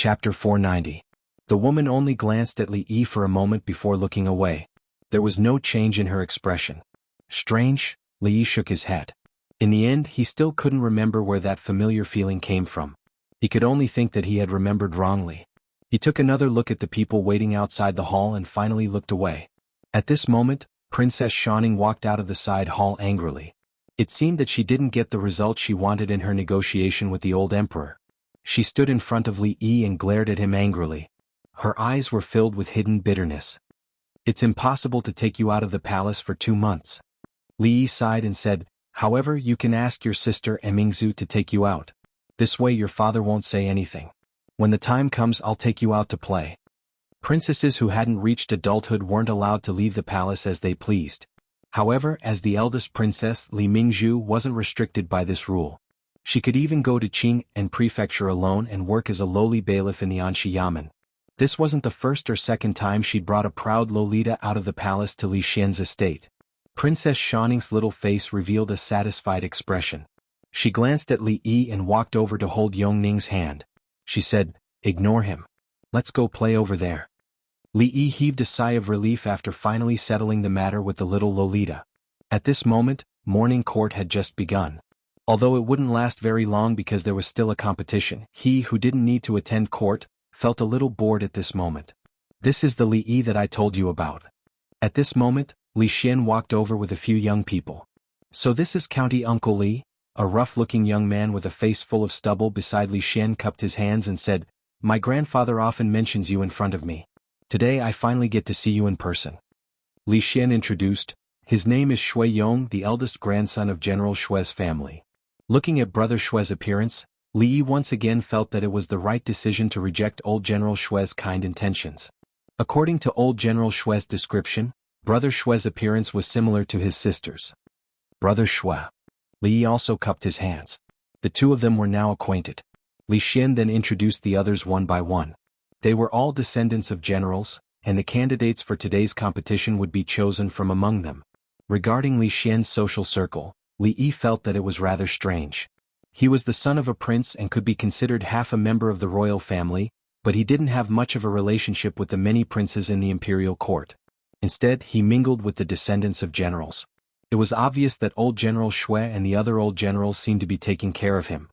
Chapter 490. The woman only glanced at Li Yi for a moment before looking away. There was no change in her expression. Strange, Li Yi shook his head. In the end, he still couldn't remember where that familiar feeling came from. He could only think that he had remembered wrongly. He took another look at the people waiting outside the hall and finally looked away. At this moment, Princess Xianxia walked out of the side hall angrily. It seemed that she didn't get the result she wanted in her negotiation with the old emperor. She stood in front of Li Yi and glared at him angrily. Her eyes were filled with hidden bitterness. "It's impossible to take you out of the palace for 2 months. Li Yi sighed and said, "However, you can ask your sister Mingzu to take you out. This way your father won't say anything. When the time comes, I'll take you out to play." Princesses who hadn't reached adulthood weren't allowed to leave the palace as they pleased. However, as the eldest princess, Li Mingzhu wasn't restricted by this rule. She could even go to Qing and prefecture alone and work as a lowly bailiff in the Anshi Yamen. This wasn't the first or second time she'd brought a proud Lolita out of the palace to Li Xian's estate. Princess Xianxia's little face revealed a satisfied expression. She glanced at Li Yi and walked over to hold Yongning's hand. She said, "Ignore him. Let's go play over there." Li Yi heaved a sigh of relief after finally settling the matter with the little Lolita. At this moment, morning court had just begun. Although it wouldn't last very long because there was still a competition, he who didn't need to attend court felt a little bored at this moment. "This is the Li Yi that I told you about." At this moment, Li Xian walked over with a few young people. "So this is County Uncle Li?" A rough-looking young man with a face full of stubble beside Li Xian cupped his hands and said, "My grandfather often mentions you in front of me. Today I finally get to see you in person." Li Xian introduced. "His name is Shui Yong, the eldest grandson of General Shui's family." Looking at Brother Shui's appearance, Li Yi once again felt that it was the right decision to reject old General Shui's kind intentions. According to old General Shui's description, Brother Shui's appearance was similar to his sister's. Brother Shui. Li Yi also cupped his hands. The two of them were now acquainted. Li Xian then introduced the others one by one. They were all descendants of generals, and the candidates for today's competition would be chosen from among them. Regarding Li Xian's social circle, Li Yi felt that it was rather strange. He was the son of a prince and could be considered half a member of the royal family, but he didn't have much of a relationship with the many princes in the imperial court. Instead, he mingled with the descendants of generals. It was obvious that old General Shui and the other old generals seemed to be taking care of him.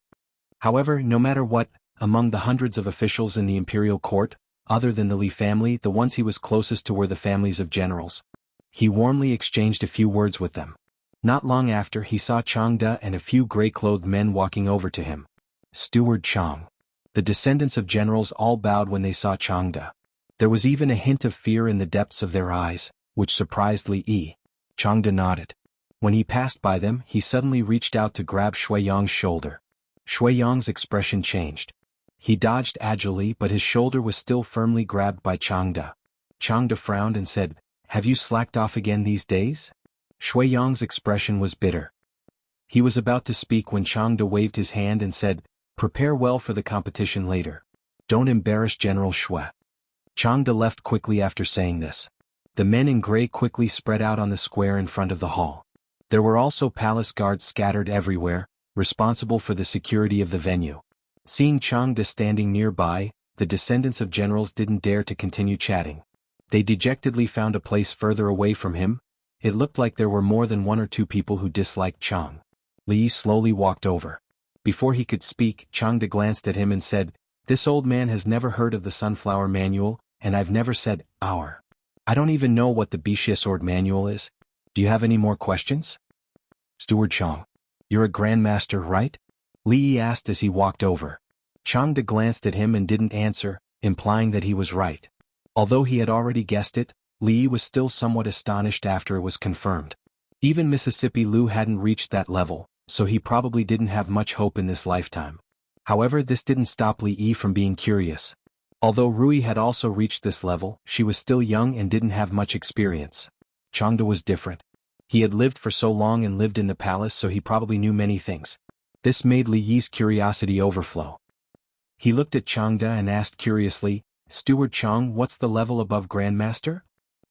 However, no matter what, among the hundreds of officials in the imperial court, other than the Li family, the ones he was closest to were the families of generals. He warmly exchanged a few words with them. Not long after, he saw Chang De and a few gray-clothed men walking over to him. Steward Chang. The descendants of generals all bowed when they saw Chang De. There was even a hint of fear in the depths of their eyes, which surprised Li Yi. Chang De nodded. When he passed by them, he suddenly reached out to grab Shui Yong's shoulder. Shui Yong's expression changed. He dodged agilely, but his shoulder was still firmly grabbed by Chang De. Chang De frowned and said, "Have you slacked off again these days?" Shui Yong's expression was bitter. He was about to speak when Chang De waved his hand and said, "Prepare well for the competition later. Don't embarrass General Shui." Chang De left quickly after saying this. The men in gray quickly spread out on the square in front of the hall. There were also palace guards scattered everywhere, responsible for the security of the venue. Seeing Chang De standing nearby, the descendants of generals didn't dare to continue chatting. They dejectedly found a place further away from him. It looked like there were more than 1 or 2 people who disliked Chang. Li Yi slowly walked over. Before he could speak, Chang De glanced at him and said, "This old man has never heard of the Sunflower Manual, and I've never said, our. I don't even know what the Bixia Sword Manual is. Do you have any more questions?" "Steward Chang. You're a grandmaster, right?" Li Yi asked as he walked over. Chang De glanced at him and didn't answer, implying that he was right. Although he had already guessed it, Li Yi was still somewhat astonished after it was confirmed. Even Mississippi Lu hadn't reached that level, so he probably didn't have much hope in this lifetime. However, this didn't stop Li Yi from being curious. Although Rui had also reached this level, she was still young and didn't have much experience. Chang De was different. He had lived for so long and lived in the palace, so he probably knew many things. This made Li Yi's curiosity overflow. He looked at Chang De and asked curiously, "Steward Chang, what's the level above Grandmaster?"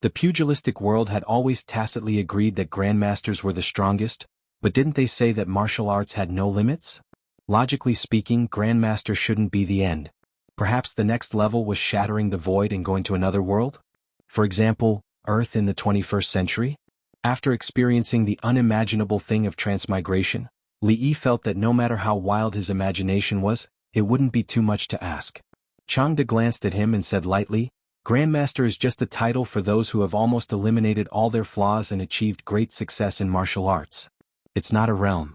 The pugilistic world had always tacitly agreed that grandmasters were the strongest, but didn't they say that martial arts had no limits? Logically speaking, grandmaster shouldn't be the end. Perhaps the next level was shattering the void and going to another world? For example, Earth in the 21st century? After experiencing the unimaginable thing of transmigration, Li Yi felt that no matter how wild his imagination was, it wouldn't be too much to ask. Changde glanced at him and said lightly, Grandmaster is just a title for those who have almost eliminated all their flaws and achieved great success in martial arts. It's not a realm.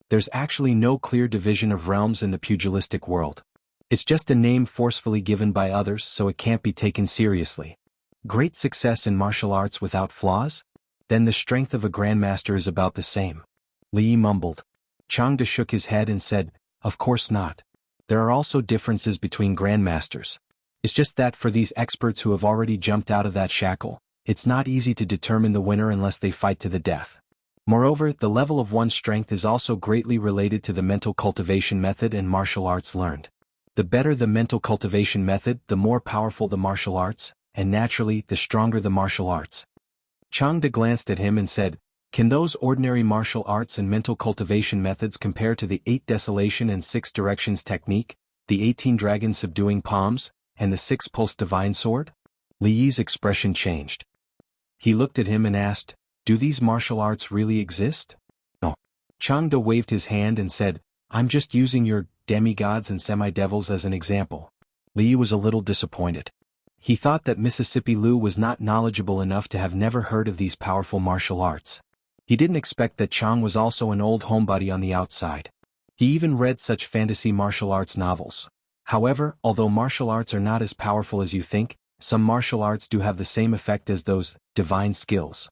There's actually no clear division of realms in the pugilistic world. It's just a name forcefully given by others so it can't be taken seriously. Great success in martial arts without flaws? Then the strength of a grandmaster is about the same. Li Yi mumbled. Changde shook his head and said, Of course not. There are also differences between grandmasters. It's just that for these experts who have already jumped out of that shackle, it's not easy to determine the winner unless they fight to the death. Moreover, the level of one's strength is also greatly related to the mental cultivation method and martial arts learned. The better the mental cultivation method, the more powerful the martial arts, and naturally, the stronger the martial arts. Changde glanced at him and said, Can those ordinary martial arts and mental cultivation methods compare to the 8 desolation and 6 directions technique, the 18 dragons subduing palms, and the 6 pulse divine sword? Li Yi's expression changed. He looked at him and asked, Do these martial arts really exist? No. Changde waved his hand and said, I'm just using your demigods and semi-devils as an example. Li Yi was a little disappointed. He thought that Mississippi Liu was not knowledgeable enough to have never heard of these powerful martial arts. He didn't expect that Chang was also an old homebody on the outside. He even read such fantasy martial arts novels. However, although martial arts are not as powerful as you think, some martial arts do have the same effect as those divine skills.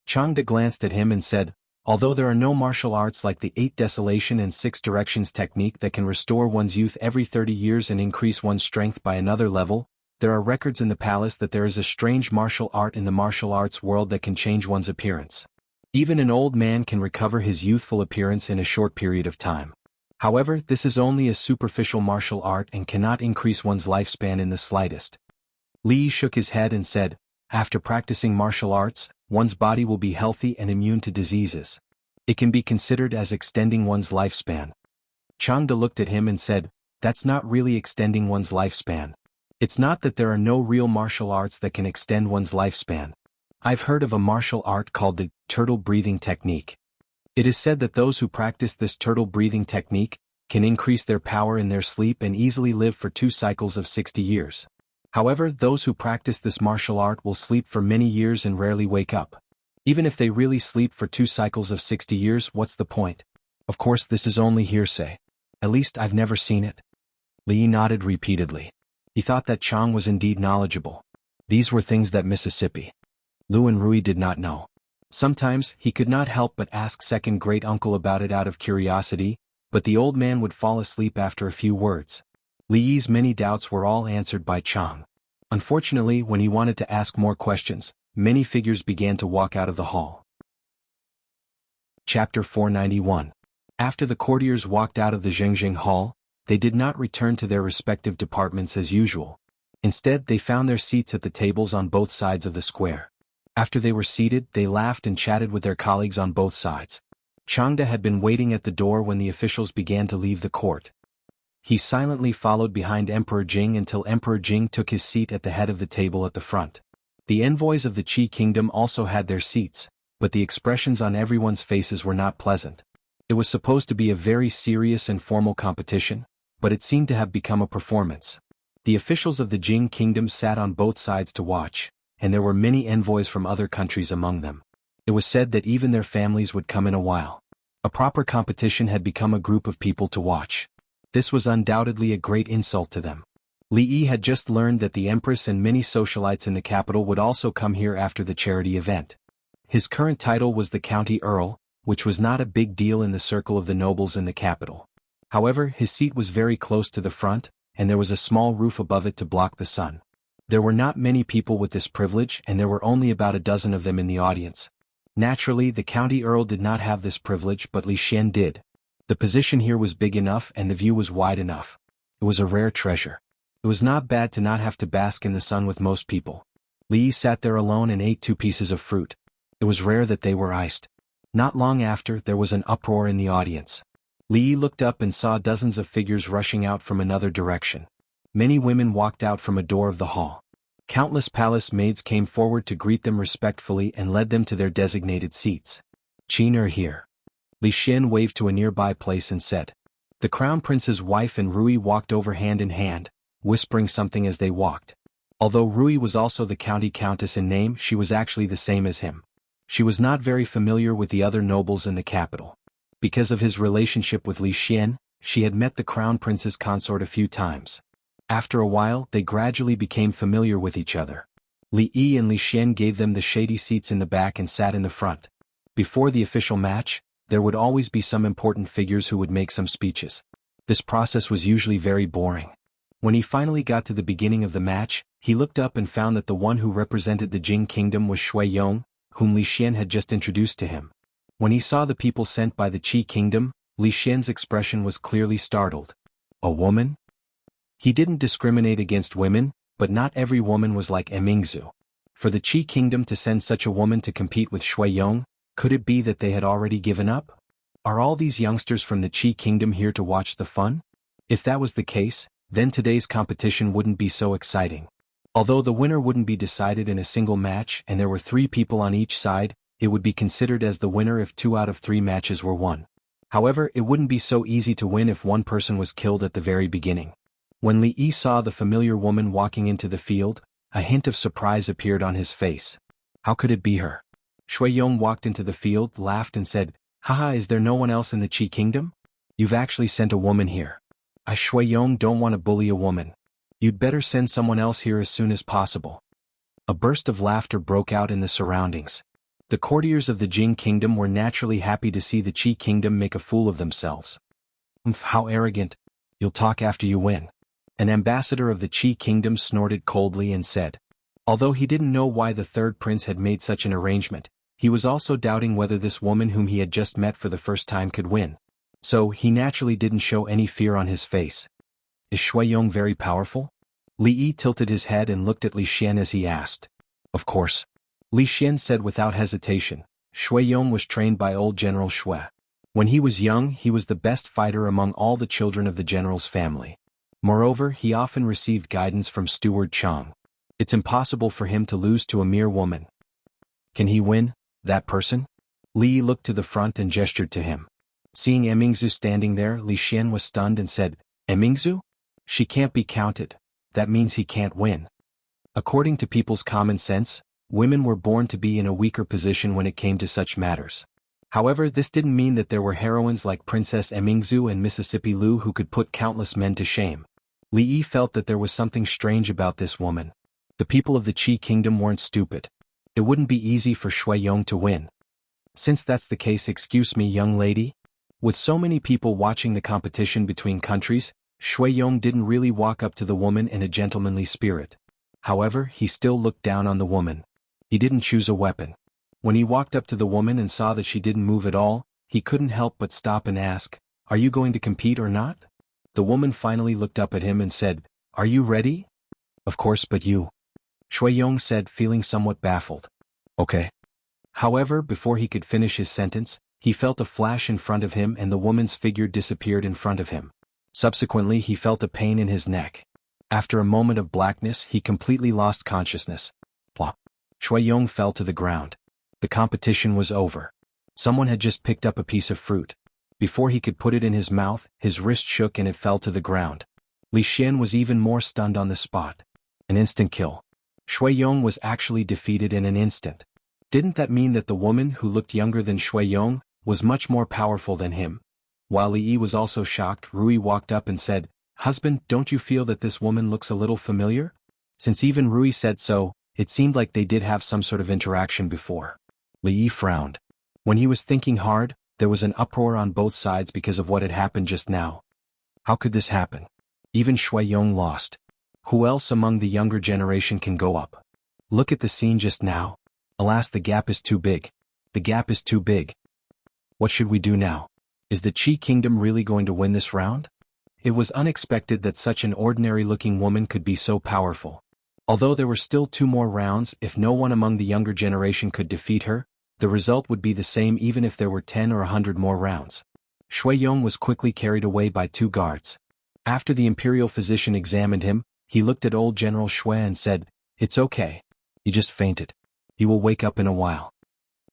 Changde glanced at him and said, Although there are no martial arts like the 8 desolation and 6 directions technique that can restore one's youth every 30 years and increase one's strength by another level, there are records in the palace that there is a strange martial art in the martial arts world that can change one's appearance. Even an old man can recover his youthful appearance in a short period of time. However, this is only a superficial martial art and cannot increase one's lifespan in the slightest. Li Yi shook his head and said, After practicing martial arts, one's body will be healthy and immune to diseases. It can be considered as extending one's lifespan. Changde looked at him and said, That's not really extending one's lifespan. It's not that there are no real martial arts that can extend one's lifespan. I've heard of a martial art called the turtle breathing technique. It is said that those who practice this turtle breathing technique can increase their power in their sleep and easily live for 2 cycles of 60 years. However, those who practice this martial art will sleep for many years and rarely wake up. Even if they really sleep for 2 cycles of 60 years, what's the point? Of course, this is only hearsay. At least I've never seen it. Li Yi nodded repeatedly. He thought that Chang was indeed knowledgeable. These were things that Mississippi Liu and Rui did not know. Sometimes, he could not help but ask second great-uncle about it out of curiosity, but the old man would fall asleep after a few words. Li Yi's many doubts were all answered by Chang. Unfortunately, when he wanted to ask more questions, many figures began to walk out of the hall. Chapter 491. After the courtiers walked out of the Zhengjing Hall, they did not return to their respective departments as usual. Instead, they found their seats at the tables on both sides of the square. After they were seated, they laughed and chatted with their colleagues on both sides. Changde had been waiting at the door when the officials began to leave the court. He silently followed behind Emperor Jing until Emperor Jing took his seat at the head of the table at the front. The envoys of the Qi kingdom also had their seats, but the expressions on everyone's faces were not pleasant. It was supposed to be a very serious and formal competition, but it seemed to have become a performance. The officials of the Jing kingdom sat on both sides to watch, and there were many envoys from other countries among them. It was said that even their families would come in a while. A proper competition had become a group of people to watch. This was undoubtedly a great insult to them. Li Yi had just learned that the Empress and many socialites in the capital would also come here after the charity event. His current title was the County Earl, which was not a big deal in the circle of the nobles in the capital. However, his seat was very close to the front, and there was a small roof above it to block the sun. There were not many people with this privilege, and there were only about a dozen of them in the audience. Naturally, the county earl did not have this privilege, but Li Xian did. The position here was big enough and the view was wide enough. It was a rare treasure. It was not bad to not have to bask in the sun with most people. Li Yi sat there alone and ate 2 pieces of fruit. It was rare that they were iced. Not long after, there was an uproar in the audience. Li Yi looked up and saw dozens of figures rushing out from another direction. Many women walked out from a door of the hall. Countless palace maids came forward to greet them respectfully and led them to their designated seats. "Qin are here." Li Xian waved to a nearby place and said. The crown prince's wife and Rui walked over hand in hand, whispering something as they walked. Although Rui was also the county countess in name, she was actually the same as him. She was not very familiar with the other nobles in the capital. Because of his relationship with Li Xian, she had met the crown prince's consort a few times. After a while, they gradually became familiar with each other. Li Yi and Li Xian gave them the shady seats in the back and sat in the front. Before the official match, there would always be some important figures who would make some speeches. This process was usually very boring. When he finally got to the beginning of the match, he looked up and found that the one who represented the Jing kingdom was Xueyong, whom Li Xian had just introduced to him. When he saw the people sent by the Qi kingdom, Li Xian's expression was clearly startled. A woman? He didn't discriminate against women, but not every woman was like Emingzu. For the Qi kingdom to send such a woman to compete with Xueyong, could it be that they had already given up? Are all these youngsters from the Qi kingdom here to watch the fun? If that was the case, then today's competition wouldn't be so exciting. Although the winner wouldn't be decided in a single match and there were 3 people on each side, it would be considered as the winner if 2 out of 3 matches were won. However, it wouldn't be so easy to win if one person was killed at the very beginning. When Li Yi saw the familiar woman walking into the field, a hint of surprise appeared on his face. How could it be her? Xueyong walked into the field, laughed and said, "Haha, is there no one else in the Qi kingdom? You've actually sent a woman here. I Xueyong don't want to bully a woman. You'd better send someone else here as soon as possible." A burst of laughter broke out in the surroundings. The courtiers of the Jing kingdom were naturally happy to see the Qi kingdom make a fool of themselves. How arrogant. You'll talk after you win. An ambassador of the Qi kingdom snorted coldly and said. Although he didn't know why the third prince had made such an arrangement, he was also doubting whether this woman whom he had just met for the first time could win. So, he naturally didn't show any fear on his face. Is Xueyong very powerful? Li Yi tilted his head and looked at Li Xian as he asked. Of course. Li Xian said without hesitation. Xueyong was trained by old General Xue. When he was young, he was the best fighter among all the children of the general's family. Moreover, he often received guidance from Steward Chang. It's impossible for him to lose to a mere woman. Can he win, that person? Li Yi looked to the front and gestured to him. Seeing Emingzu standing there, Li Xian was stunned and said, Emingzu? She can't be counted. That means he can't win. According to people's common sense, women were born to be in a weaker position when it came to such matters. However, this didn't mean that there were heroines like Princess Emingzu and Mississippi Lu who could put countless men to shame. Li Yi felt that there was something strange about this woman. The people of the Qi kingdom weren't stupid. It wouldn't be easy for Xueyong to win. Since that's the case, excuse me, young lady? With so many people watching the competition between countries, Xueyong didn't really walk up to the woman in a gentlemanly spirit. However, he still looked down on the woman. He didn't choose a weapon. When he walked up to the woman and saw that she didn't move at all, he couldn't help but stop and ask, "Are you going to compete or not?" The woman finally looked up at him and said, "Are you ready?" "Of course, but you?" Xueyong said, feeling somewhat baffled. "Okay." However, before he could finish his sentence, he felt a flash in front of him and the woman's figure disappeared in front of him. Subsequently, he felt a pain in his neck. After a moment of blackness, he completely lost consciousness. Plop. Xueyong fell to the ground. The competition was over. Someone had just picked up a piece of fruit. Before he could put it in his mouth, his wrist shook and it fell to the ground. Li Xian was even more stunned on the spot. An instant kill. Xueyong was actually defeated in an instant. Didn't that mean that the woman who looked younger than Xueyong was much more powerful than him? While Li Yi was also shocked, Rui walked up and said, "Husband, don't you feel that this woman looks a little familiar?" Since even Rui said so, it seemed like they did have some sort of interaction before. Li Yi frowned. When he was thinking hard, there was an uproar on both sides because of what had happened just now. How could this happen? Even Xueyong lost. Who else among the younger generation can go up? Look at the scene just now. Alas, the gap is too big. The gap is too big. What should we do now? Is the Qi kingdom really going to win this round? It was unexpected that such an ordinary-looking woman could be so powerful. Although there were still 2 more rounds, if no one among the younger generation could defeat her, the result would be the same even if there were 10 or 100 more rounds. Xueyong was quickly carried away by 2 guards. After the imperial physician examined him, he looked at old General Shui and said, "It's okay. He just fainted. He will wake up in a while."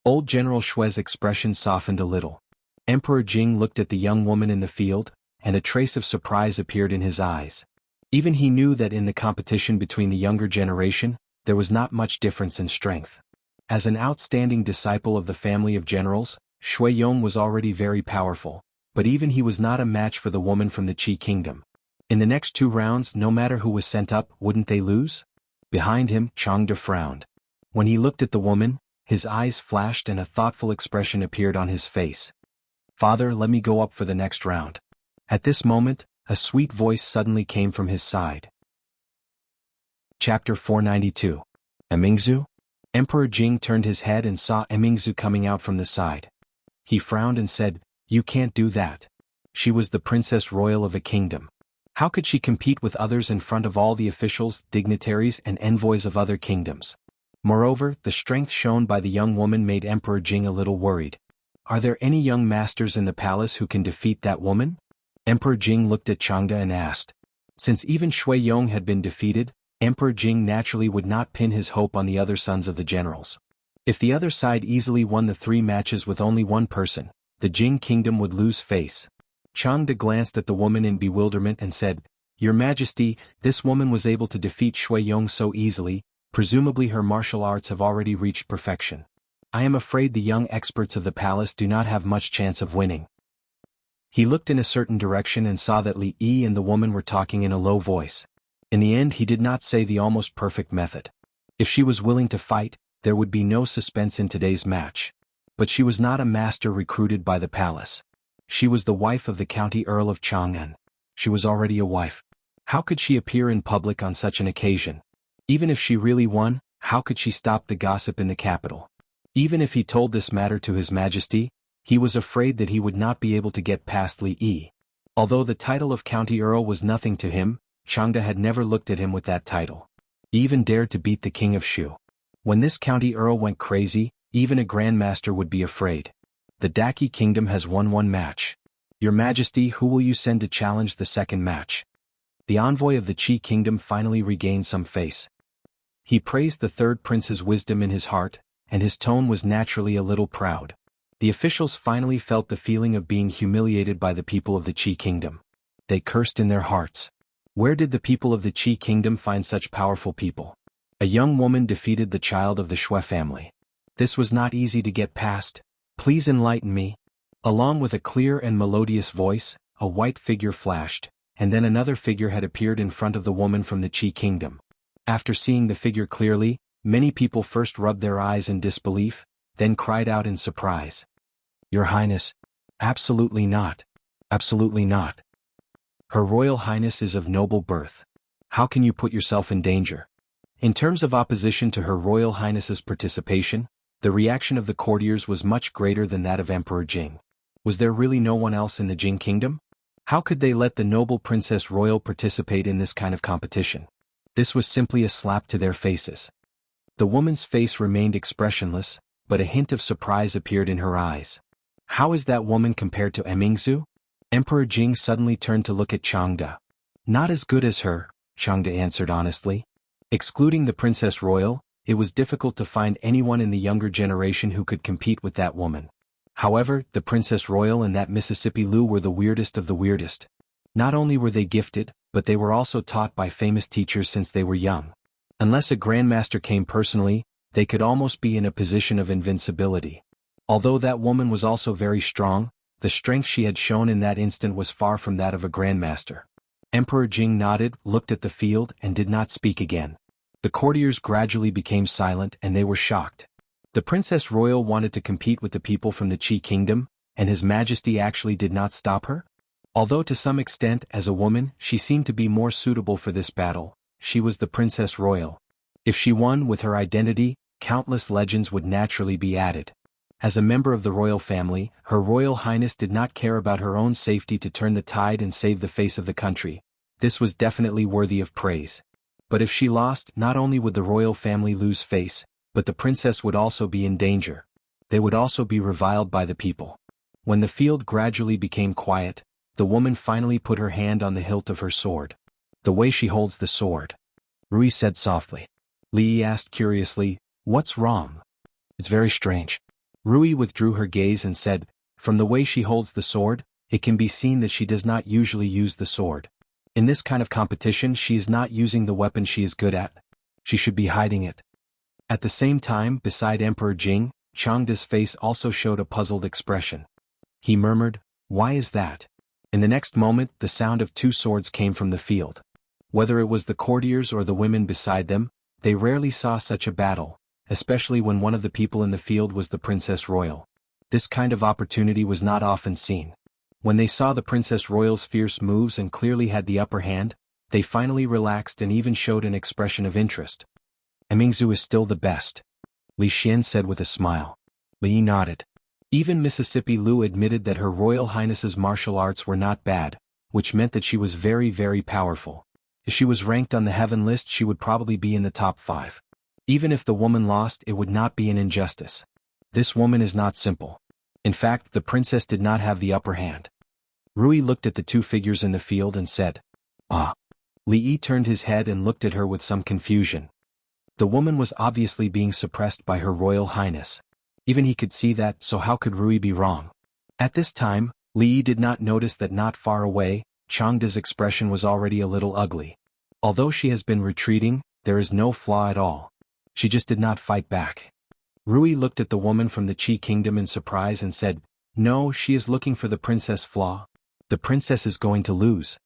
Old General Shui's expression softened a little. Emperor Jing looked at the young woman in the field, and a trace of surprise appeared in his eyes. Even he knew that in the competition between the younger generation, there was not much difference in strength. As an outstanding disciple of the family of generals, Shui Yong was already very powerful, but even he was not a match for the woman from the Qi kingdom. In the next 2 rounds, no matter who was sent up, wouldn't they lose? Behind him, Changde frowned. When he looked at the woman, his eyes flashed and a thoughtful expression appeared on his face. "Father, let me go up for the next round." At this moment, a sweet voice suddenly came from his side. Chapter 492. Emingzu? Emperor Jing turned his head and saw Emingzu coming out from the side. He frowned and said, "You can't do that. She was the princess royal of a kingdom. How could she compete with others in front of all the officials, dignitaries and envoys of other kingdoms?" Moreover, the strength shown by the young woman made Emperor Jing a little worried. Are there any young masters in the palace who can defeat that woman? Emperor Jing looked at Changde and asked. Since even Shui Yong had been defeated, Emperor Jing naturally would not pin his hope on the other sons of the generals. If the other side easily won the 3 matches with only one person, the Jing kingdom would lose face. Changde glanced at the woman in bewilderment and said, "Your Majesty, this woman was able to defeat Shui Yong so easily, presumably her martial arts have already reached perfection. I am afraid the young experts of the palace do not have much chance of winning." He looked in a certain direction and saw that Li Yi and the woman were talking in a low voice. In the end he did not say the almost perfect method. If she was willing to fight, there would be no suspense in today's match. But she was not a master recruited by the palace. She was the wife of the County Earl of Chang'an. She was already a wife. How could she appear in public on such an occasion? Even if she really won, how could she stop the gossip in the capital? Even if he told this matter to His Majesty, he was afraid that he would not be able to get past Li Yi. Although the title of County Earl was nothing to him, Changde had never looked at him with that title. He even dared to beat the King of Shu. When this County Earl went crazy, even a Grandmaster would be afraid. The Daki Kingdom has won 1 match. Your Majesty, who will you send to challenge the second match? The envoy of the Qi Kingdom finally regained some face. He praised the 3rd prince's wisdom in his heart, and his tone was naturally a little proud. The officials finally felt the feeling of being humiliated by the people of the Qi Kingdom. They cursed in their hearts. Where did the people of the Qi Kingdom find such powerful people? A young woman defeated the child of the Shui family. This was not easy to get past. Please enlighten me. Along with a clear and melodious voice, a white figure flashed, and then another figure had appeared in front of the woman from the Qi Kingdom. After seeing the figure clearly, many people first rubbed their eyes in disbelief, then cried out in surprise. Your Highness? Absolutely not. Absolutely not. Her Royal Highness is of noble birth. How can you put yourself in danger? In terms of opposition to Her Royal Highness's participation, the reaction of the courtiers was much greater than that of Emperor Jing. Was there really no one else in the Jing Kingdom? How could they let the noble Princess Royal participate in this kind of competition? This was simply a slap to their faces. The woman's face remained expressionless, but a hint of surprise appeared in her eyes. How is that woman compared to Emingzu? Emperor Jing suddenly turned to look at Changde. Not as good as her, Changde answered honestly. Excluding the Princess Royal, it was difficult to find anyone in the younger generation who could compete with that woman. However, the Princess Royal and that Mississippi Lu were the weirdest of the weirdest. Not only were they gifted, but they were also taught by famous teachers since they were young. Unless a Grandmaster came personally, they could almost be in a position of invincibility. Although that woman was also very strong, the strength she had shown in that instant was far from that of a Grandmaster. Emperor Jing nodded, looked at the field, and did not speak again. The courtiers gradually became silent and they were shocked. The Princess Royal wanted to compete with the people from the Qi Kingdom, and His Majesty actually did not stop her? Although to some extent, as a woman, she seemed to be more suitable for this battle, she was the Princess Royal. If she won with her identity, countless legends would naturally be added. As a member of the royal family, Her Royal Highness did not care about her own safety to turn the tide and save the face of the country. This was definitely worthy of praise. But if she lost, not only would the royal family lose face, but the princess would also be in danger. They would also be reviled by the people. When the field gradually became quiet, the woman finally put her hand on the hilt of her sword. The way she holds the sword, Rui said softly. Li Yi asked curiously, "What's wrong?" "It's very strange." Rui withdrew her gaze and said, "From the way she holds the sword, it can be seen that she does not usually use the sword. In this kind of competition she is not using the weapon she is good at. She should be hiding it." At the same time, beside Emperor Jing, Changda's face also showed a puzzled expression. He murmured, "Why is that?" In the next moment, the sound of two swords came from the field. Whether it was the courtiers or the women beside them, they rarely saw such a battle, especially when one of the people in the field was the Princess Royal. This kind of opportunity was not often seen. When they saw the Princess Royal's fierce moves and clearly had the upper hand, they finally relaxed and even showed an expression of interest. "Mingzu is still the best," Li Xian said with a smile. Li Yi nodded. Even Mississippi Lu admitted that Her Royal Highness's martial arts were not bad, which meant that she was very, very powerful. If she was ranked on the heaven list, she would probably be in the top 5. Even if the woman lost, it would not be an injustice. This woman is not simple. In fact, the princess did not have the upper hand. Rui looked at the two figures in the field and said, "Ah." Li Yi turned his head and looked at her with some confusion. The woman was obviously being suppressed by Her Royal Highness. Even he could see that, so how could Rui be wrong? At this time, Li Yi did not notice that not far away, Changda's expression was already a little ugly. Although she has been retreating, there is no flaw at all. She just did not fight back. Rui looked at the woman from the Qi Kingdom in surprise and said, "No, she is looking for the princess flaw. The princess is going to lose."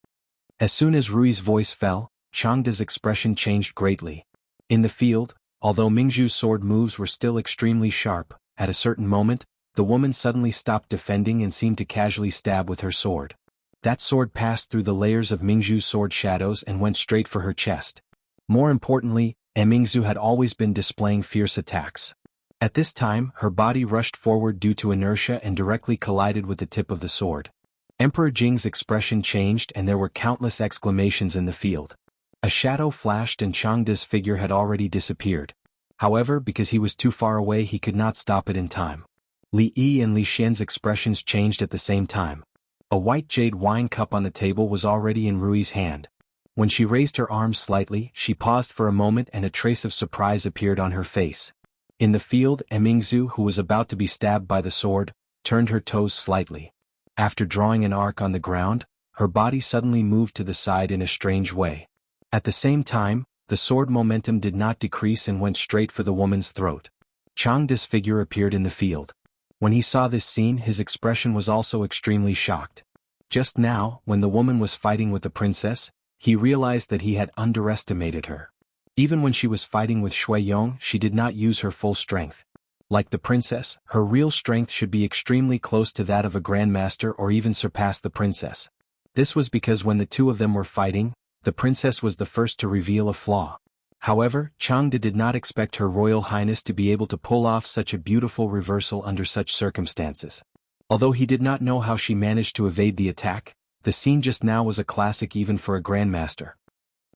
As soon as Rui's voice fell, Changda's expression changed greatly. In the field, although Mingzhu's sword moves were still extremely sharp, at a certain moment, the woman suddenly stopped defending and seemed to casually stab with her sword. That sword passed through the layers of Mingzhu's sword shadows and went straight for her chest. More importantly, Mingzhu had always been displaying fierce attacks. At this time, her body rushed forward due to inertia and directly collided with the tip of the sword. Emperor Jing's expression changed and there were countless exclamations in the field. A shadow flashed and Changda's figure had already disappeared. However, because he was too far away, he could not stop it in time. Li Yi and Li Xian's expressions changed at the same time. A white jade wine cup on the table was already in Rui's hand. When she raised her arms slightly, she paused for a moment and a trace of surprise appeared on her face. In the field, Mingzhu, who was about to be stabbed by the sword, turned her toes slightly. After drawing an arc on the ground, her body suddenly moved to the side in a strange way. At the same time, the sword momentum did not decrease and went straight for the woman's throat. Changda's figure appeared in the field. When he saw this scene, his expression was also extremely shocked. Just now, when the woman was fighting with the princess, he realized that he had underestimated her. Even when she was fighting with Shui Yong, she did not use her full strength. Like the princess, her real strength should be extremely close to that of a grandmaster or even surpass the princess. This was because when the two of them were fighting, the princess was the first to reveal a flaw. However, Changda did not expect Her Royal Highness to be able to pull off such a beautiful reversal under such circumstances. Although he did not know how she managed to evade the attack, the scene just now was a classic even for a grandmaster.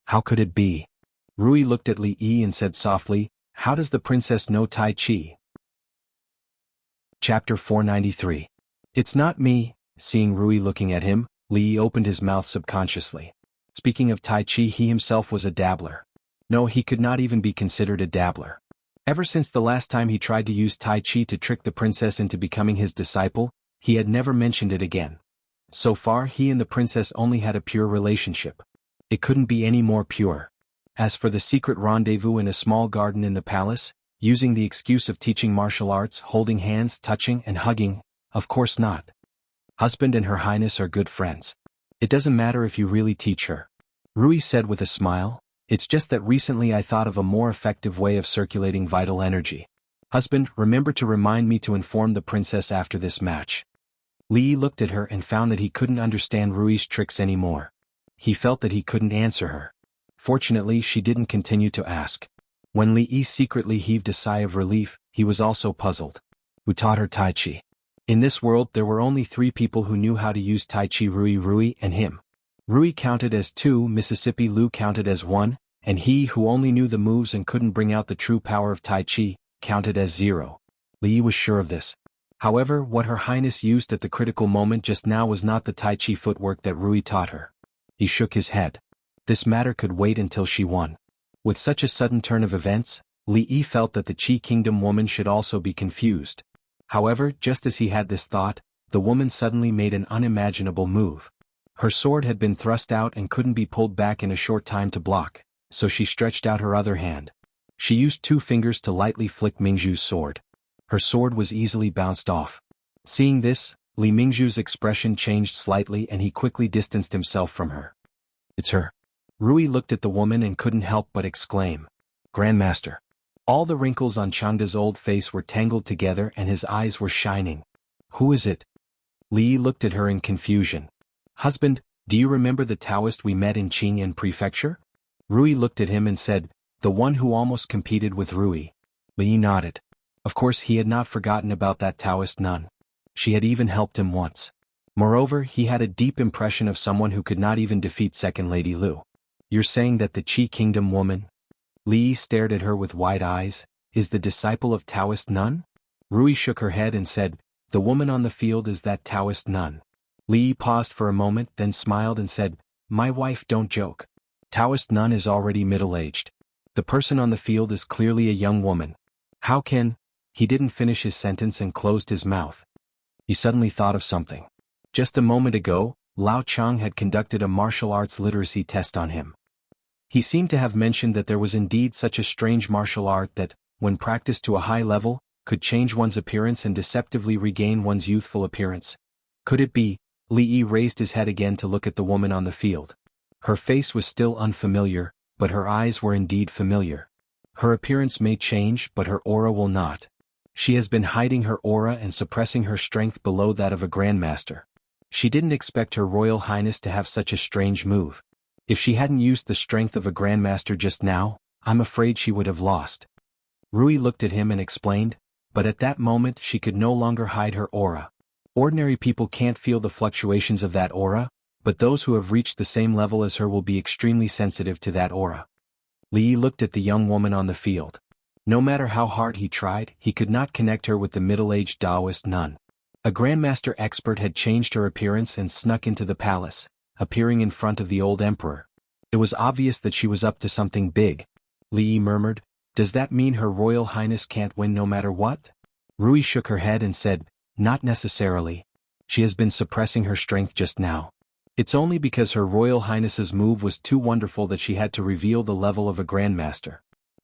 How could it be? Rui looked at Li Yi and said softly, "How does the princess know Tai Chi?" Chapter 493. "It's not me." Seeing Rui looking at him, Li Yi opened his mouth subconsciously. Speaking of Tai Chi, he himself was a dabbler. No, he could not even be considered a dabbler. Ever since the last time he tried to use Tai Chi to trick the princess into becoming his disciple, he had never mentioned it again. So far, he and the princess only had a pure relationship. It couldn't be any more pure. As for the secret rendezvous in a small garden in the palace, using the excuse of teaching martial arts, holding hands, touching, and hugging, of course not. Husband and Her Highness are good friends. It doesn't matter if you really teach her. Rui said with a smile, "It's just that recently I thought of a more effective way of circulating vital energy. Husband, remember to remind me to inform the princess after this match." Li Yi looked at her and found that he couldn't understand Rui's tricks anymore. He felt that he couldn't answer her. Fortunately, she didn't continue to ask. When Li Yi secretly heaved a sigh of relief, he was also puzzled. Who taught her Tai Chi? In this world there were only 3 people who knew how to use Tai Chi: Rui, and him. Rui counted as 2, Mississippi Lu counted as 1, and he who only knew the moves and couldn't bring out the true power of Tai Chi, counted as 0. Li Yi was sure of this. However, what Her Highness used at the critical moment just now was not the Tai Chi footwork that Rui taught her. He shook his head. This matter could wait until she won. With such a sudden turn of events, Li Yi felt that the Qi Kingdom woman should also be confused. However, just as he had this thought, the woman suddenly made an unimaginable move. Her sword had been thrust out and couldn't be pulled back in a short time to block, so she stretched out her other hand. She used 2 fingers to lightly flick Mingzhu's sword. Her sword was easily bounced off. Seeing this, Li Mingzhu's expression changed slightly and he quickly distanced himself from her. It's her. Rui looked at the woman and couldn't help but exclaim. Grandmaster. All the wrinkles on Changda's old face were tangled together and his eyes were shining. Who is it? Li Yi looked at her in confusion. Husband, do you remember the Taoist we met in Qingyan Prefecture? Rui looked at him and said, the one who almost competed with Rui. Li Yi nodded. Of course he had not forgotten about that Taoist nun. She had even helped him once. Moreover, he had a deep impression of someone who could not even defeat Second Lady Lu. You're saying that the Qi Kingdom woman? Li Yi stared at her with wide eyes, is the disciple of Taoist nun? Rui shook her head and said, the woman on the field is that Taoist nun. Li Yi paused for a moment then smiled and said, my wife don't joke. Taoist nun is already middle-aged. The person on the field is clearly a young woman. How can... He didn't finish his sentence and closed his mouth. He suddenly thought of something. Just a moment ago, Lao Chang had conducted a martial arts literacy test on him. He seemed to have mentioned that there was indeed such a strange martial art that, when practiced to a high level, could change one's appearance and deceptively regain one's youthful appearance. Could it be? Li Yi raised his head again to look at the woman on the field. Her face was still unfamiliar, but her eyes were indeed familiar. Her appearance may change, but her aura will not. She has been hiding her aura and suppressing her strength below that of a grandmaster. She didn't expect Her Royal Highness to have such a strange move. If she hadn't used the strength of a grandmaster just now, I'm afraid she would have lost. Rui looked at him and explained, but at that moment she could no longer hide her aura. Ordinary people can't feel the fluctuations of that aura, but those who have reached the same level as her will be extremely sensitive to that aura. Li Yi looked at the young woman on the field. No matter how hard he tried, he could not connect her with the middle-aged Taoist nun. A grandmaster expert had changed her appearance and snuck into the palace, appearing in front of the old emperor. It was obvious that she was up to something big. Li Yi murmured, does that mean Her Royal Highness can't win no matter what? Rui shook her head and said, not necessarily. She has been suppressing her strength just now. It's only because Her Royal Highness's move was too wonderful that she had to reveal the level of a grandmaster.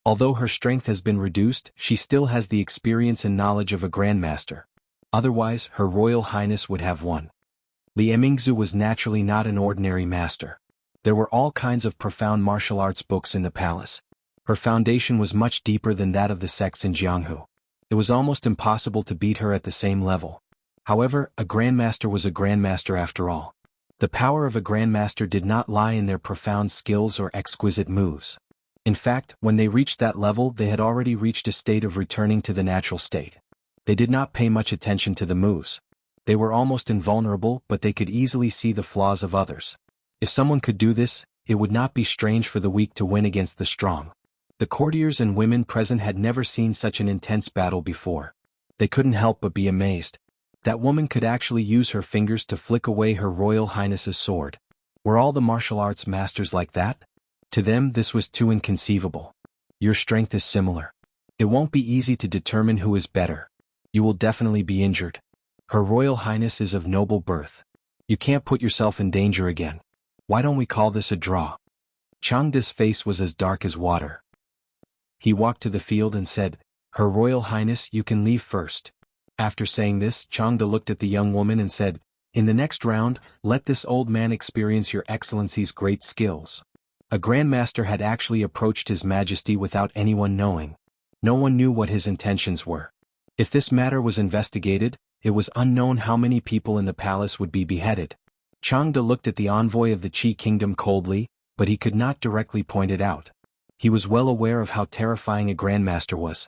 Although her strength has been reduced, she still has the experience and knowledge of a grandmaster. Otherwise, Her Royal Highness would have won. Li Mingzhu was naturally not an ordinary master. There were all kinds of profound martial arts books in the palace. Her foundation was much deeper than that of the sects in Jianghu. It was almost impossible to beat her at the same level. However, a grandmaster was a grandmaster after all. The power of a grandmaster did not lie in their profound skills or exquisite moves. In fact, when they reached that level they had already reached a state of returning to the natural state. They did not pay much attention to the moves. They were almost invulnerable, but they could easily see the flaws of others. If someone could do this, it would not be strange for the weak to win against the strong. The courtiers and women present had never seen such an intense battle before. They couldn't help but be amazed. That woman could actually use her fingers to flick away Her Royal Highness's sword. Were all the martial arts masters like that? To them this was too inconceivable. Your strength is similar. It won't be easy to determine who is better. You will definitely be injured. Her Royal Highness is of noble birth. You can't put yourself in danger again. Why don't we call this a draw? Changda's face was as dark as water. He walked to the field and said, Her Royal Highness, you can leave first. After saying this, Changda looked at the young woman and said, in the next round, let this old man experience your excellency's great skills. A grandmaster had actually approached His Majesty without anyone knowing. No one knew what his intentions were. If this matter was investigated, it was unknown how many people in the palace would be beheaded. Changda looked at the envoy of the Qi Kingdom coldly, but he could not directly point it out. He was well aware of how terrifying a grandmaster was.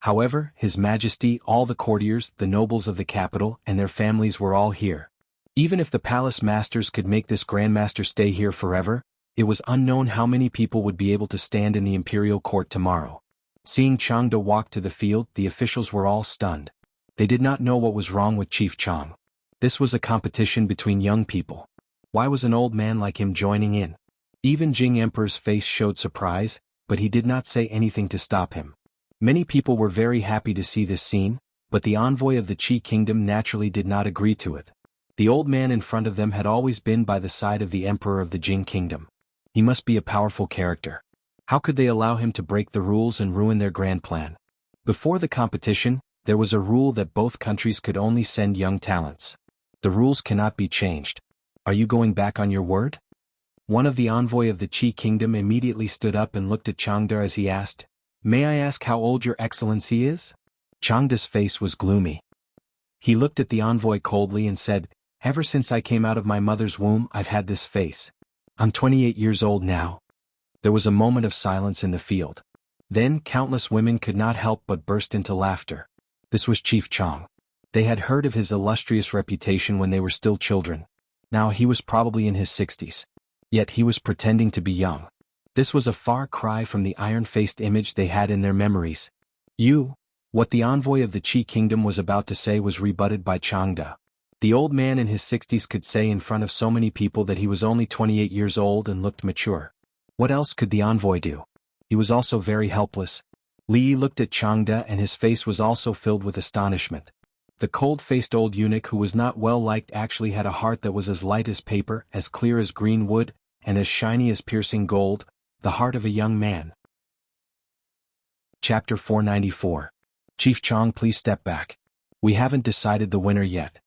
However, His Majesty, all the courtiers, the nobles of the capital, and their families were all here. Even if the palace masters could make this grandmaster stay here forever, it was unknown how many people would be able to stand in the imperial court tomorrow. Seeing Changda walk to the field, the officials were all stunned. They did not know what was wrong with Chief Chang. This was a competition between young people. Why was an old man like him joining in? Even Jing Emperor's face showed surprise, but he did not say anything to stop him. Many people were very happy to see this scene, but the envoy of the Qi kingdom naturally did not agree to it. The old man in front of them had always been by the side of the emperor of the Jing kingdom. He must be a powerful character. How could they allow him to break the rules and ruin their grand plan? Before the competition, there was a rule that both countries could only send young talents. The rules cannot be changed. Are you going back on your word? One of the envoy of the Qi kingdom immediately stood up and looked at Changde as he asked, "May I ask how old your excellency is?" Changde's face was gloomy. He looked at the envoy coldly and said, "Ever since I came out of my mother's womb I've had this face. I'm 28 years old now." There was a moment of silence in the field. Then countless women could not help but burst into laughter. This was Chief Chang. They had heard of his illustrious reputation when they were still children. Now he was probably in his 60s. Yet he was pretending to be young. This was a far cry from the iron-faced image they had in their memories. What the envoy of the Qi kingdom was about to say was rebutted by Changde. The old man in his 60s could say in front of so many people that he was only 28 years old and looked mature. What else could the envoy do? He was also very helpless. Li looked at Changde and his face was also filled with astonishment. The cold-faced old eunuch who was not well liked actually had a heart that was as light as paper, as clear as green wood, and as shiny as piercing gold, the heart of a young man. Chapter 494. Chief Chang, please step back. We haven't decided the winner yet.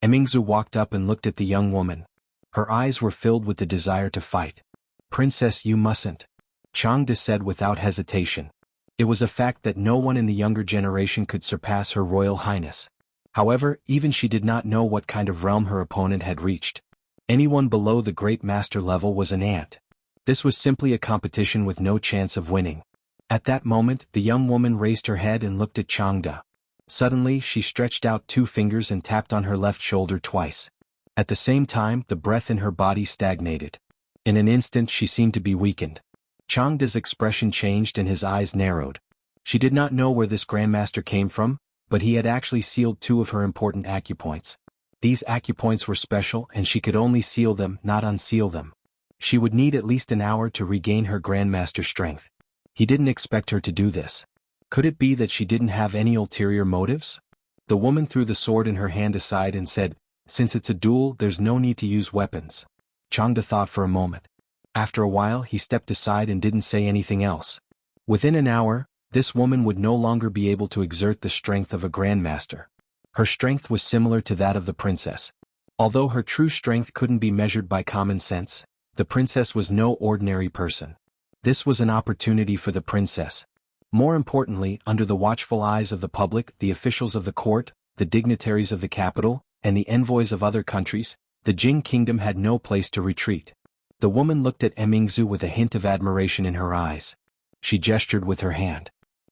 Emingzu walked up and looked at the young woman. Her eyes were filled with the desire to fight. "Princess, you mustn't," Changde said without hesitation. It was a fact that no one in the younger generation could surpass Her Royal Highness. However, even she did not know what kind of realm her opponent had reached. Anyone below the great master level was an ant. This was simply a competition with no chance of winning. At that moment, the young woman raised her head and looked at Changde. Suddenly, she stretched out 2 fingers and tapped on her left shoulder twice. At the same time, the breath in her body stagnated. In an instant, she seemed to be weakened. Changde's expression changed and his eyes narrowed. She did not know where this grandmaster came from, but he had actually sealed 2 of her important acupoints. These acupoints were special and she could only seal them, not unseal them. She would need at least an hour to regain her grandmaster strength. He didn't expect her to do this. Could it be that she didn't have any ulterior motives? The woman threw the sword in her hand aside and said, "Since it's a duel, there's no need to use weapons." Changde thought for a moment. After a while, he stepped aside and didn't say anything else. Within an hour, this woman would no longer be able to exert the strength of a grandmaster. Her strength was similar to that of the princess. Although her true strength couldn't be measured by common sense, the princess was no ordinary person. This was an opportunity for the princess. More importantly, under the watchful eyes of the public, the officials of the court, the dignitaries of the capital, and the envoys of other countries, the Jing kingdom had no place to retreat. The woman looked at Emingzu with a hint of admiration in her eyes. She gestured with her hand.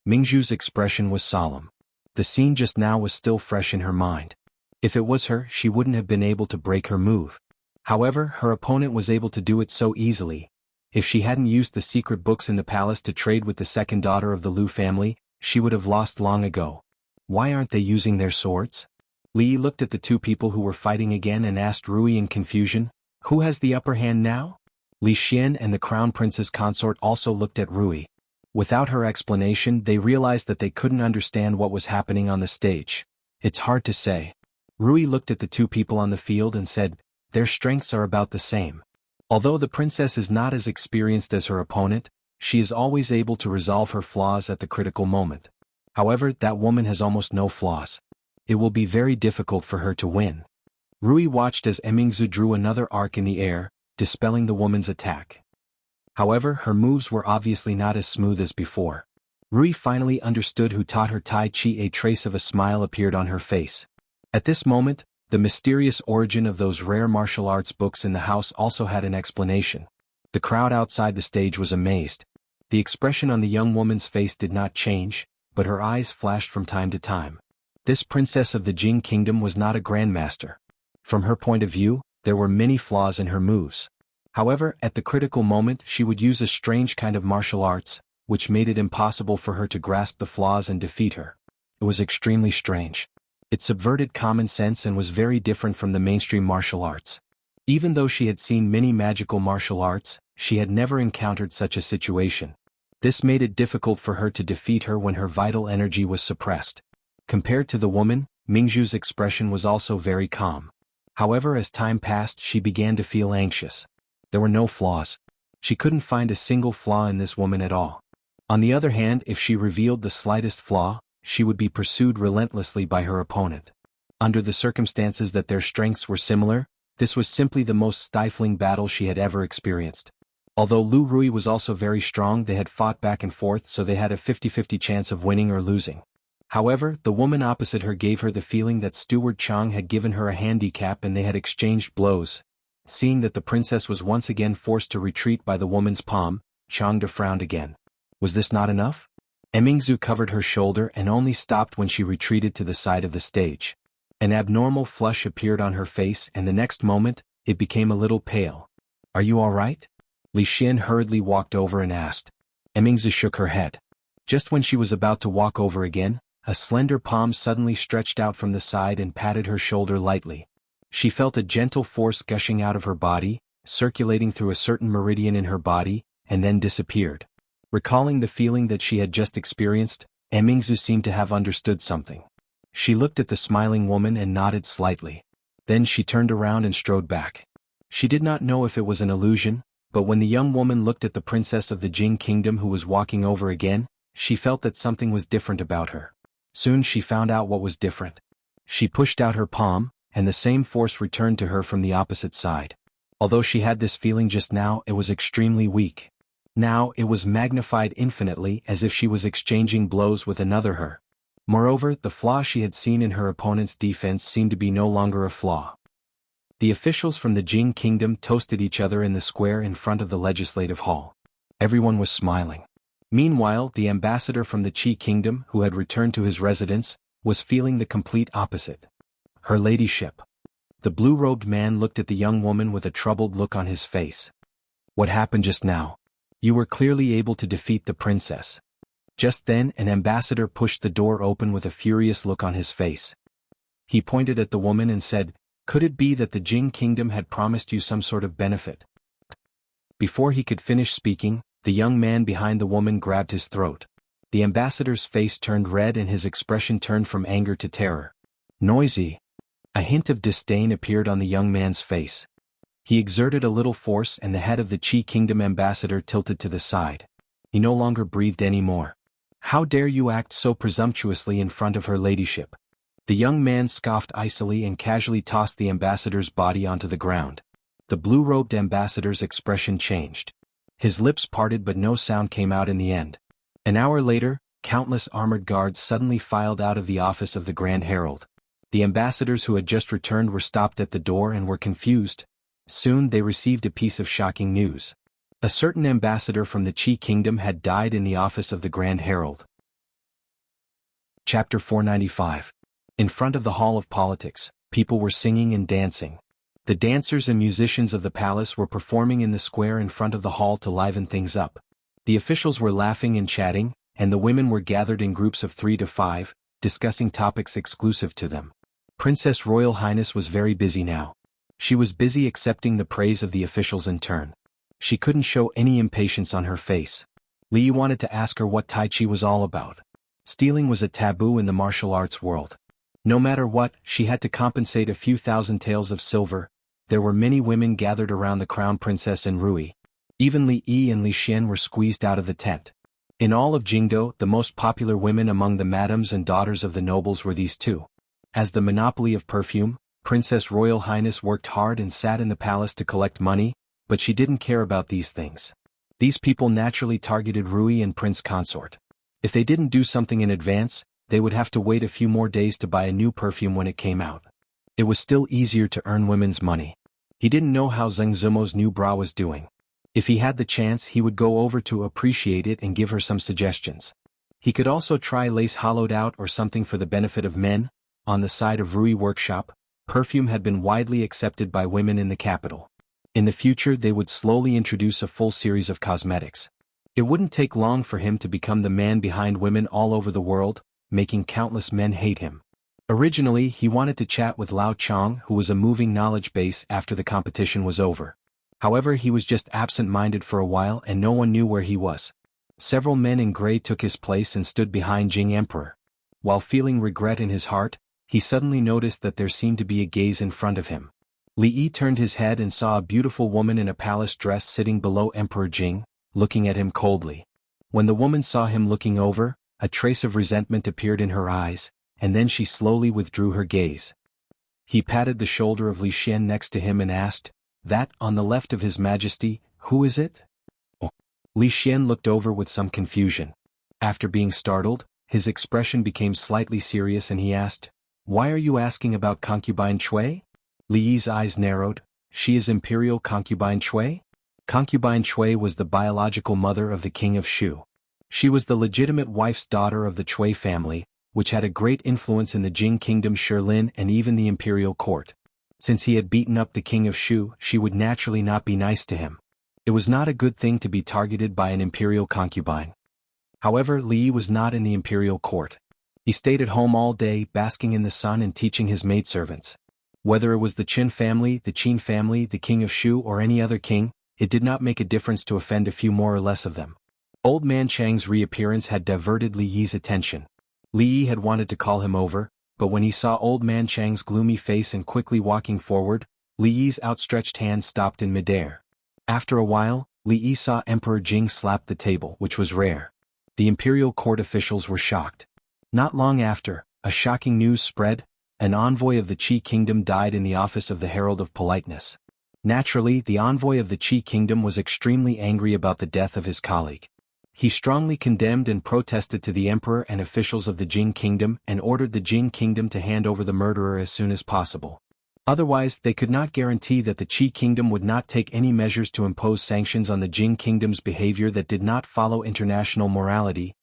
Mingzhu's expression was solemn. The scene just now was still fresh in her mind. If it was her, she wouldn't have been able to break her move. However, her opponent was able to do it so easily. If she hadn't used the secret books in the palace to trade with the second daughter of the Liu family, she would have lost long ago. Why aren't they using their swords? Li looked at the 2 people who were fighting again and asked Rui in confusion, "Who has the upper hand now?" Li Xian and the crown prince's consort also looked at Rui. Without her explanation, they realized that they couldn't understand what was happening on the stage. It's hard to say. Rui looked at the 2 people on the field and said, "Their strengths are about the same. Although the princess is not as experienced as her opponent, she is always able to resolve her flaws at the critical moment. However, that woman has almost no flaws. It will be very difficult for her to win." Rui watched as Emingzu drew another arc in the air, dispelling the woman's attack. However, her moves were obviously not as smooth as before. Rui finally understood who taught her Tai Chi. A trace of a smile appeared on her face. At this moment, the mysterious origin of those rare martial arts books in the house also had an explanation. The crowd outside the stage was amazed. The expression on the young woman's face did not change, but her eyes flashed from time to time. This princess of the Jing kingdom was not a grandmaster. From her point of view, there were many flaws in her moves. However, at the critical moment she would use a strange kind of martial arts, which made it impossible for her to grasp the flaws and defeat her. It was extremely strange. It subverted common sense and was very different from the mainstream martial arts. Even though she had seen many magical martial arts, she had never encountered such a situation. This made it difficult for her to defeat her when her vital energy was suppressed. Compared to the woman, Mingzhu's expression was also very calm. However, as time passed, she began to feel anxious. There were no flaws. She couldn't find a single flaw in this woman at all. On the other hand, if she revealed the slightest flaw, she would be pursued relentlessly by her opponent. Under the circumstances that their strengths were similar, this was simply the most stifling battle she had ever experienced. Although Lu Rui was also very strong, they had fought back and forth, so they had a 50-50 chance of winning or losing. However, the woman opposite her gave her the feeling that Steward Chang had given her a handicap and they had exchanged blows. Seeing that the princess was once again forced to retreat by the woman's palm, Changde frowned again. Was this not enough? Mingzhu covered her shoulder and only stopped when she retreated to the side of the stage. An abnormal flush appeared on her face, and the next moment, it became a little pale. Are you all right? Li Xian hurriedly walked over and asked. Mingzhu shook her head. Just when she was about to walk over again, a slender palm suddenly stretched out from the side and patted her shoulder lightly. She felt a gentle force gushing out of her body, circulating through a certain meridian in her body, and then disappeared. Recalling the feeling that she had just experienced, Mingzhu seemed to have understood something. She looked at the smiling woman and nodded slightly. Then she turned around and strode back. She did not know if it was an illusion, but when the young woman looked at the princess of the Jing kingdom who was walking over again, she felt that something was different about her. Soon she found out what was different. She pushed out her palm, and the same force returned to her from the opposite side. Although she had this feeling just now, it was extremely weak. Now it was magnified infinitely, as if she was exchanging blows with another her. Moreover, the flaw she had seen in her opponent's defense seemed to be no longer a flaw. The officials from the Jing kingdom toasted each other in the square in front of the legislative hall. Everyone was smiling. Meanwhile, the ambassador from the Qi kingdom, who had returned to his residence, was feeling the complete opposite. Her ladyship. The blue-robed man looked at the young woman with a troubled look on his face. What happened just now? You were clearly able to defeat the princess. Just then, an ambassador pushed the door open with a furious look on his face. He pointed at the woman and said, "Could it be that the Jing kingdom had promised you some sort of benefit?" Before he could finish speaking, the young man behind the woman grabbed his throat. The ambassador's face turned red and his expression turned from anger to terror. Noisy. A hint of disdain appeared on the young man's face. He exerted a little force and the head of the Qi kingdom ambassador tilted to the side. He no longer breathed anymore. How dare you act so presumptuously in front of her ladyship? The young man scoffed icily and casually tossed the ambassador's body onto the ground. The blue-robed ambassador's expression changed. His lips parted but no sound came out in the end. An hour later, countless armored guards suddenly filed out of the office of the Grand Herald. The ambassadors who had just returned were stopped at the door and were confused. Soon they received a piece of shocking news. A certain ambassador from the Qi kingdom had died in the office of the Grand Herald. Chapter 495. In front of the Hall of Politics, people were singing and dancing. The dancers and musicians of the palace were performing in the square in front of the hall to liven things up. The officials were laughing and chatting, and the women were gathered in groups of 3 to 5, discussing topics exclusive to them. Princess Royal Highness was very busy now. She was busy accepting the praise of the officials in turn. She couldn't show any impatience on her face. Li wanted to ask her what Tai Chi was all about. Stealing was a taboo in the martial arts world. No matter what, she had to compensate a few thousand taels of silver. There were many women gathered around the crown princess and Rui. Even Li Yi and Li Xian were squeezed out of the tent. In all of Jingdo, the most popular women among the madams and daughters of the nobles were these two. As the monopoly of perfume, Princess Royal Highness worked hard and sat in the palace to collect money, but she didn't care about these things. These people naturally targeted Rui and Prince Consort. If they didn't do something in advance, they would have to wait a few more days to buy a new perfume when it came out. It was still easier to earn women's money. He didn't know how Zheng Zimo's new bra was doing. If he had the chance, he would go over to appreciate it and give her some suggestions. He could also try lace hollowed out or something for the benefit of men. On the side of Rui workshop, perfume had been widely accepted by women in the capital. In the future they would slowly introduce a full series of cosmetics. It wouldn't take long for him to become the man behind women all over the world, making countless men hate him. Originally, he wanted to chat with Lao Chong, who was a moving knowledge base after the competition was over. However, he was just absent-minded for a while and no one knew where he was. Several men in gray took his place and stood behind Jing Emperor. While feeling regret in his heart, he suddenly noticed that there seemed to be a gaze in front of him. Li Yi turned his head and saw a beautiful woman in a palace dress sitting below Emperor Jing, looking at him coldly. When the woman saw him looking over, a trace of resentment appeared in her eyes, and then she slowly withdrew her gaze. He patted the shoulder of Li Xian next to him and asked, "That, on the left of His Majesty, who is it?" Li Xian looked over with some confusion. After being startled, his expression became slightly serious and he asked, "Why are you asking about concubine Cui?" Li Yi's eyes narrowed. "She is Imperial Concubine Cui?" Concubine Cui was the biological mother of the king of Shu. She was the legitimate wife's daughter of the Cui family, which had a great influence in the Jing kingdom, Shilin, and even the imperial court. Since he had beaten up the king of Shu, she would naturally not be nice to him. It was not a good thing to be targeted by an imperial concubine. However, Li Yi was not in the imperial court. He stayed at home all day, basking in the sun and teaching his maidservants. Whether it was the Qin family, the Qin family, the king of Shu, or any other king, it did not make a difference to offend a few more or less of them. Old Man Chang's reappearance had diverted Li Yi's attention. Li Yi had wanted to call him over, but when he saw Old Man Chang's gloomy face and quickly walking forward, Li Yi's outstretched hand stopped in midair. After a while, Li Yi saw Emperor Jing slap the table, which was rare. The imperial court officials were shocked. Not long after, a shocking news spread: an envoy of the Qi kingdom died in the office of the Herald of Politeness. Naturally, the envoy of the Qi kingdom was extremely angry about the death of his colleague. He strongly condemned and protested to the emperor and officials of the Jing kingdom and ordered the Jing kingdom to hand over the murderer as soon as possible. Otherwise, they could not guarantee that the Qi kingdom would not take any measures to impose sanctions on the Jing kingdom's behavior that did not follow international morality.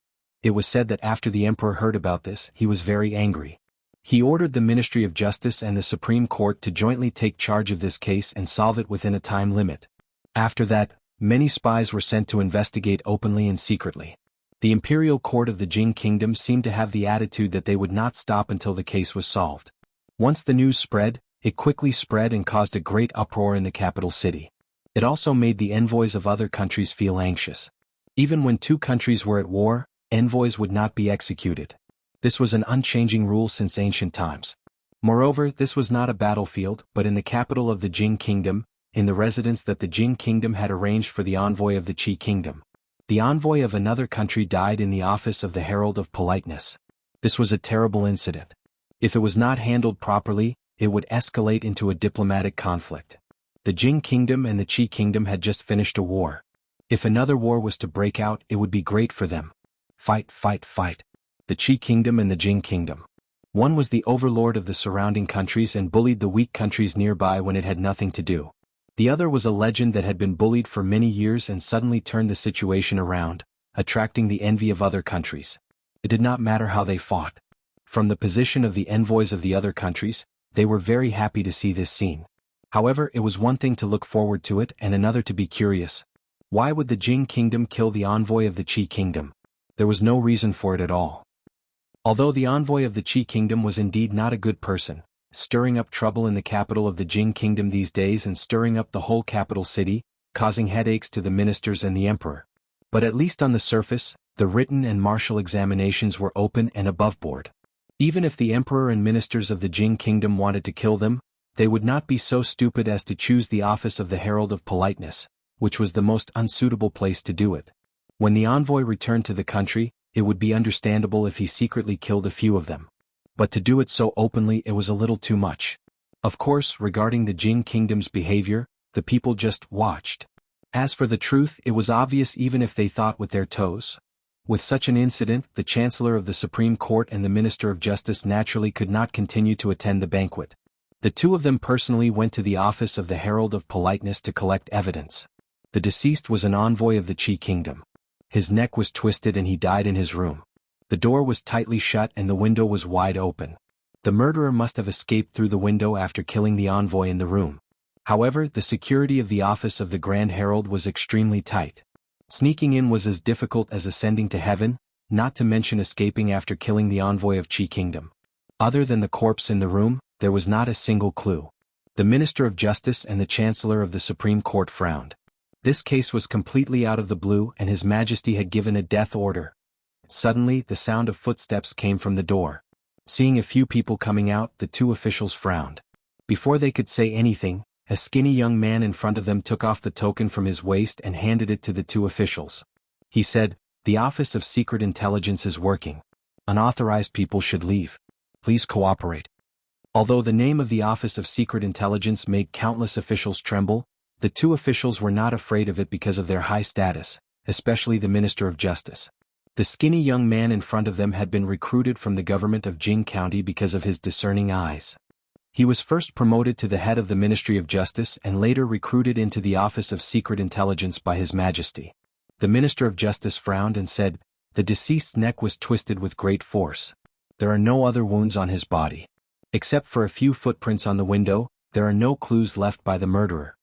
It was said that after the emperor heard about this, he was very angry. He ordered the Ministry of Justice and the Supreme Court to jointly take charge of this case and solve it within a time limit. After that, many spies were sent to investigate openly and secretly. The imperial court of the Jing kingdom seemed to have the attitude that they would not stop until the case was solved. Once the news spread, it quickly spread and caused a great uproar in the capital city. It also made the envoys of other countries feel anxious. Even when two countries were at war, envoys would not be executed. This was an unchanging rule since ancient times. Moreover, this was not a battlefield, but in the capital of the Jing kingdom, in the residence that the Jing kingdom had arranged for the envoy of the Qi kingdom. The envoy of another country died in the office of the Herald of Politeness. This was a terrible incident. If it was not handled properly, it would escalate into a diplomatic conflict. The Jing kingdom and the Qi kingdom had just finished a war. If another war was to break out, it would be great for them. Fight, fight, fight. The Qi kingdom and the Jing kingdom. One was the overlord of the surrounding countries and bullied the weak countries nearby when it had nothing to do. The other was a legend that had been bullied for many years and suddenly turned the situation around, attracting the envy of other countries. It did not matter how they fought. From the position of the envoys of the other countries, they were very happy to see this scene. However, it was one thing to look forward to it and another to be curious. Why would the Jing kingdom kill the envoy of the Qi kingdom? There was no reason for it at all. Although the envoy of the Qi kingdom was indeed not a good person, stirring up trouble in the capital of the Jing kingdom these days and stirring up the whole capital city, causing headaches to the ministers and the emperor. But at least on the surface, the written and martial examinations were open and above board. Even if the emperor and ministers of the Jing kingdom wanted to kill them, they would not be so stupid as to choose the office of the Herald of Politeness, which was the most unsuitable place to do it. When the envoy returned to the country, it would be understandable if he secretly killed a few of them. But to do it so openly, it was a little too much. Of course, regarding the Jing kingdom's behavior, the people just watched. As for the truth, it was obvious even if they thought with their toes. With such an incident, the Chancellor of the Supreme Court and the Minister of Justice naturally could not continue to attend the banquet. The two of them personally went to the office of the Herald of Politeness to collect evidence. The deceased was an envoy of the Qi kingdom. His neck was twisted and he died in his room. The door was tightly shut and the window was wide open. The murderer must have escaped through the window after killing the envoy in the room. However, the security of the office of the Grand Herald was extremely tight. Sneaking in was as difficult as ascending to heaven, not to mention escaping after killing the envoy of Qi kingdom. Other than the corpse in the room, there was not a single clue. The Minister of Justice and the Chancellor of the Supreme Court frowned. This case was completely out of the blue and His Majesty had given a death order. Suddenly, the sound of footsteps came from the door. Seeing a few people coming out, the two officials frowned. Before they could say anything, a skinny young man in front of them took off the token from his waist and handed it to the two officials. He said, "The Office of Secret Intelligence is working. Unauthorized people should leave. Please cooperate." Although the name of the Office of Secret Intelligence made countless officials tremble, the two officials were not afraid of it because of their high status, especially the Minister of Justice. The skinny young man in front of them had been recruited from the government of Jing County because of his discerning eyes. He was first promoted to the head of the Ministry of Justice and later recruited into the Office of Secret Intelligence by His Majesty. The Minister of Justice frowned and said, "The deceased's neck was twisted with great force. There are no other wounds on his body. Except for a few footprints on the window, there are no clues left by the murderer."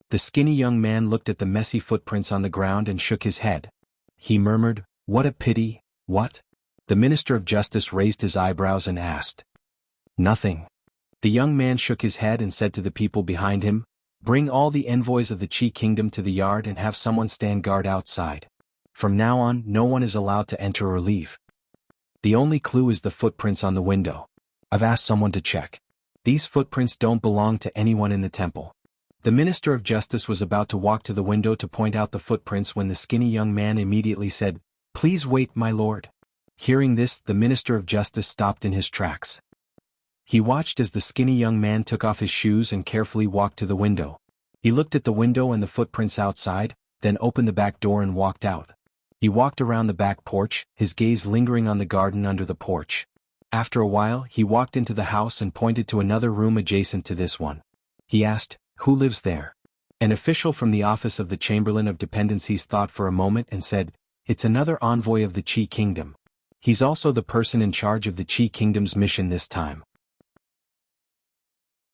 The skinny young man looked at the messy footprints on the ground and shook his head. He murmured, "What a pity, what?" The Minister of Justice raised his eyebrows and asked. "Nothing." The young man shook his head and said to the people behind him, "Bring all the envoys of the Qi Kingdom to the yard and have someone stand guard outside. From now on, no one is allowed to enter or leave. The only clue is the footprints on the window. I've asked someone to check. These footprints don't belong to anyone in the temple." The Minister of Justice was about to walk to the window to point out the footprints when the skinny young man immediately said, "Please wait, my lord." Hearing this, the Minister of Justice stopped in his tracks. He watched as the skinny young man took off his shoes and carefully walked to the window. He looked at the window and the footprints outside, then opened the back door and walked out. He walked around the back porch, his gaze lingering on the garden under the porch. After a while, he walked into the house and pointed to another room adjacent to this one. He asked, "Who lives there?" An official from the office of the Chamberlain of Dependencies thought for a moment and said, "It's another envoy of the Qi Kingdom. He's also the person in charge of the Qi Kingdom's mission this time."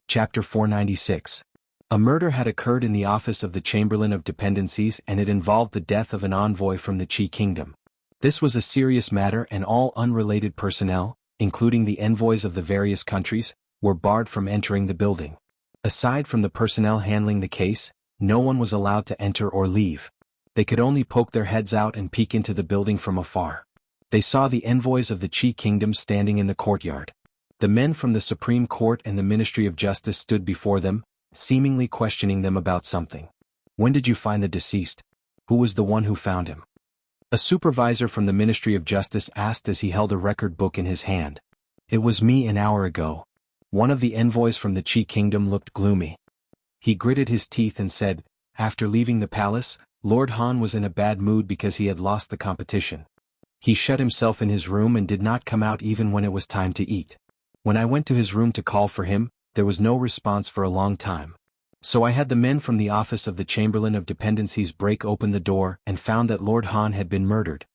Chapter 496. A murder had occurred in the office of the Chamberlain of Dependencies and it involved the death of an envoy from the Qi Kingdom. This was a serious matter and all unrelated personnel, including the envoys of the various countries, were barred from entering the building. Aside from the personnel handling the case, no one was allowed to enter or leave. They could only poke their heads out and peek into the building from afar. They saw the envoys of the Qi Kingdom standing in the courtyard. The men from the Supreme Court and the Ministry of Justice stood before them, seemingly questioning them about something. "When did you find the deceased? Who was the one who found him?" A supervisor from the Ministry of Justice asked as he held a record book in his hand. "It was me an hour ago." One of the envoys from the Qi Kingdom looked gloomy. He gritted his teeth and said, "After leaving the palace, Lord Han was in a bad mood because he had lost the competition. He shut himself in his room and did not come out even when it was time to eat. When I went to his room to call for him, there was no response for a long time. So I had the men from the office of the Chamberlain of Dependencies break open the door and found that Lord Han had been murdered."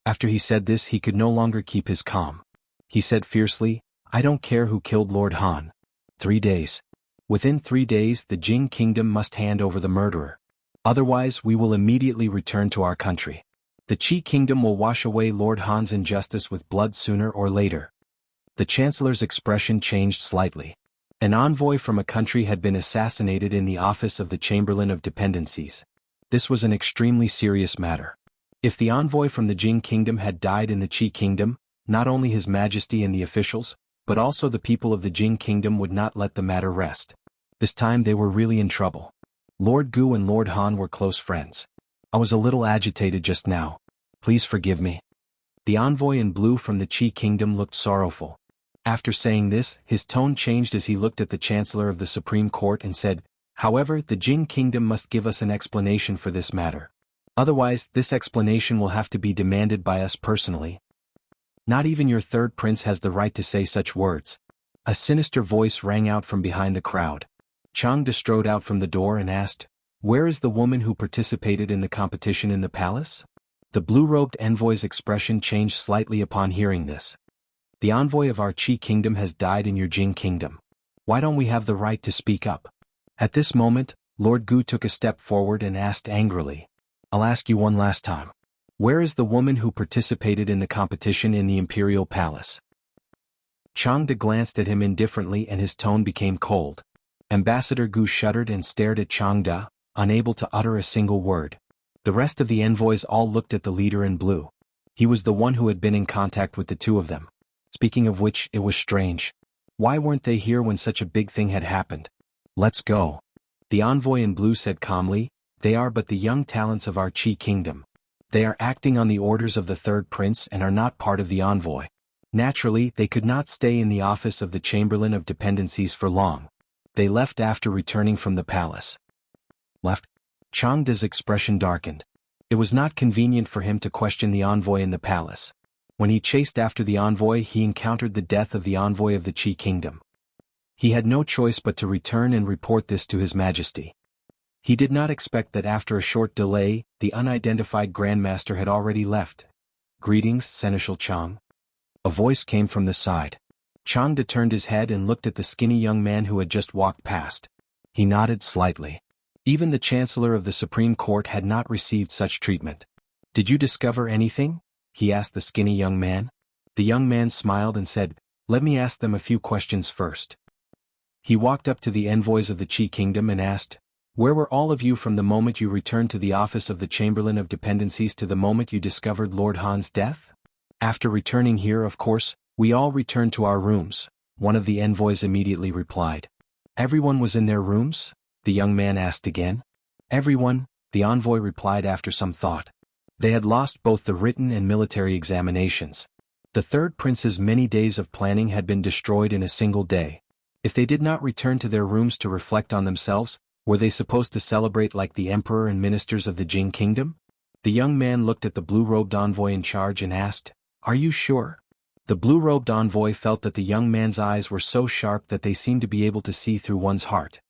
After he said this, he could no longer keep his calm. He said fiercely, "I don't care who killed Lord Han. 3 days. Within 3 days the Jing Kingdom must hand over the murderer. Otherwise we will immediately return to our country. The Qi Kingdom will wash away Lord Han's injustice with blood sooner or later." The Chancellor's expression changed slightly. An envoy from a country had been assassinated in the office of the Chamberlain of Dependencies. This was an extremely serious matter. If the envoy from the Jing Kingdom had died in the Qi Kingdom, not only His Majesty and the officials, but also the people of the Jing Kingdom would not let the matter rest. This time they were really in trouble. Lord Gu and Lord Han were close friends. "I was a little agitated just now. Please forgive me." The envoy in blue from the Qi Kingdom looked sorrowful. After saying this, his tone changed as he looked at the Chancellor of the Supreme Court and said, "However, the Jing Kingdom must give us an explanation for this matter. Otherwise, this explanation will have to be demanded by us personally." "Not even your third prince has the right to say such words." A sinister voice rang out from behind the crowd. Chang De strode out from the door and asked, "Where is the woman who participated in the competition in the palace?" The blue-robed envoy's expression changed slightly upon hearing this. "The envoy of our Qi Kingdom has died in your Jing Kingdom. Why don't we have the right to speak up?" At this moment, Lord Gu took a step forward and asked angrily, "I'll ask you one last time. Where is the woman who participated in the competition in the Imperial Palace?" Changde glanced at him indifferently and his tone became cold. Ambassador Gu shuddered and stared at Changde, unable to utter a single word. The rest of the envoys all looked at the leader in blue. He was the one who had been in contact with the two of them. Speaking of which, it was strange. Why weren't they here when such a big thing had happened? Let's go. The envoy in blue said calmly, they are but the young talents of our Qi kingdom. They are acting on the orders of the third prince and are not part of the envoy. Naturally, they could not stay in the office of the Chamberlain of Dependencies for long. They left after returning from the palace. Left? Changde's expression darkened. It was not convenient for him to question the envoy in the palace. When he chased after the envoy, he encountered the death of the envoy of the Qi kingdom. He had no choice but to return and report this to His Majesty. He did not expect that after a short delay, the unidentified grandmaster had already left. Greetings, Seneschal Chang. A voice came from the side. Changde turned his head and looked at the skinny young man who had just walked past. He nodded slightly. Even the Chancellor of the Supreme Court had not received such treatment. Did you discover anything? He asked the skinny young man. The young man smiled and said, let me ask them a few questions first. He walked up to the envoys of the Qi kingdom and asked, where were all of you from the moment you returned to the office of the Chamberlain of Dependencies to the moment you discovered Lord Han's death? After returning here, of course, we all returned to our rooms, one of the envoys immediately replied. Everyone was in their rooms? The young man asked again. Everyone, the envoy replied after some thought. They had lost both the written and military examinations. The third prince's many days of planning had been destroyed in a single day. If they did not return to their rooms to reflect on themselves, were they supposed to celebrate like the emperor and ministers of the Jing kingdom? The young man looked at the blue-robed envoy in charge and asked, are you sure? The blue-robed envoy felt that the young man's eyes were so sharp that they seemed to be able to see through one's heart.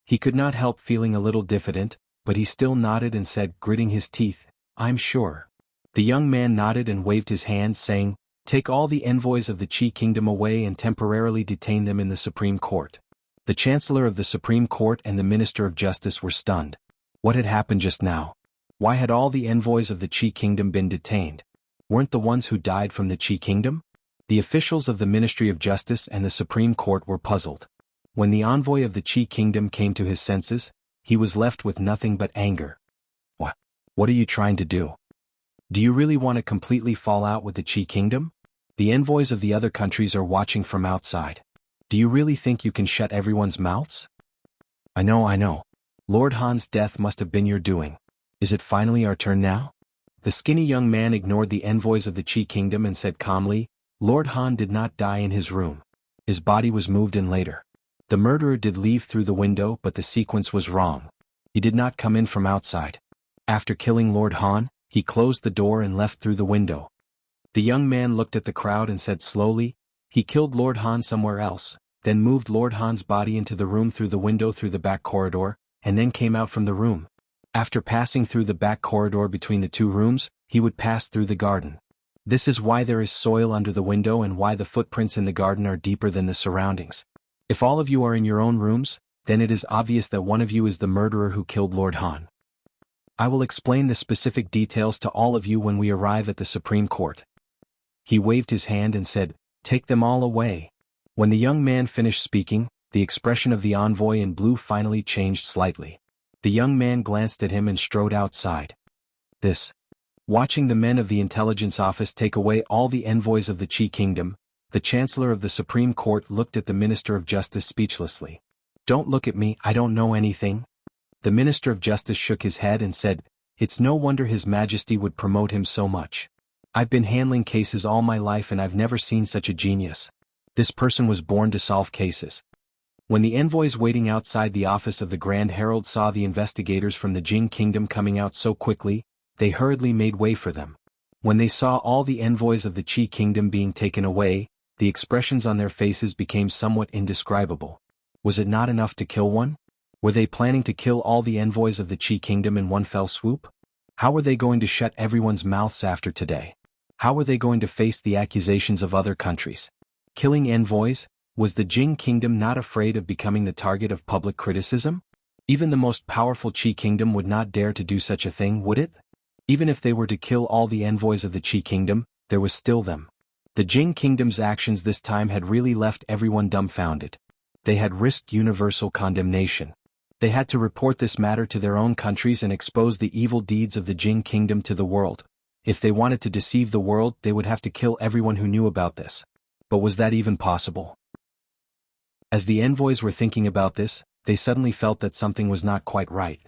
He could not help feeling a little diffident, but he still nodded and said, gritting his teeth, I'm sure. The young man nodded and waved his hand, saying, take all the envoys of the Qi kingdom away and temporarily detain them in the Supreme Court. The Chancellor of the Supreme Court and the Minister of Justice were stunned. What had happened just now? Why had all the envoys of the Qi kingdom been detained? Weren't the ones who died from the Qi kingdom? The officials of the Ministry of Justice and the Supreme Court were puzzled. When the envoy of the Qi kingdom came to his senses, he was left with nothing but anger. What are you trying to do? Do you really want to completely fall out with the Qi kingdom? The envoys of the other countries are watching from outside. Do you really think you can shut everyone's mouths? I know. Lord Han's death must have been your doing. Is it finally our turn now? The skinny young man ignored the envoys of the Qi kingdom and said calmly, Lord Han did not die in his room. His body was moved in later. The murderer did leave through the window, but the sequence was wrong. He did not come in from outside. After killing Lord Han, he closed the door and left through the window. The young man looked at the crowd and said slowly, he killed Lord Han somewhere else, then moved Lord Han's body into the room through the window through the back corridor, and then came out from the room. After passing through the back corridor between the two rooms, he would pass through the garden. This is why there is soil under the window and why the footprints in the garden are deeper than the surroundings. If all of you are in your own rooms, then it is obvious that one of you is the murderer who killed Lord Han. I will explain the specific details to all of you when we arrive at the Supreme Court. He waved his hand and said, take them all away. When the young man finished speaking, the expression of the envoy in blue finally changed slightly. The young man glanced at him and strode outside. Watching the men of the intelligence office take away all the envoys of the Qi kingdom, the Chancellor of the Supreme Court looked at the Minister of Justice speechlessly. Don't look at me, I don't know anything. The Minister of Justice shook his head and said, it's no wonder His Majesty would promote him so much. I've been handling cases all my life and I've never seen such a genius. This person was born to solve cases. When the envoys waiting outside the office of the Grand Herald saw the investigators from the Jing kingdom coming out so quickly, they hurriedly made way for them. When they saw all the envoys of the Qi kingdom being taken away, the expressions on their faces became somewhat indescribable. Was it not enough to kill one? Were they planning to kill all the envoys of the Qi kingdom in one fell swoop? How were they going to shut everyone's mouths after today? How were they going to face the accusations of other countries? Killing envoys? Was the Jing kingdom not afraid of becoming the target of public criticism? Even the most powerful Qi kingdom would not dare to do such a thing, would it? Even if they were to kill all the envoys of the Qi kingdom, there was still them. The Jing kingdom's actions this time had really left everyone dumbfounded. They had risked universal condemnation. They had to report this matter to their own countries and expose the evil deeds of the Jing kingdom to the world. If they wanted to deceive the world, they would have to kill everyone who knew about this. But was that even possible? As the envoys were thinking about this, they suddenly felt that something was not quite right.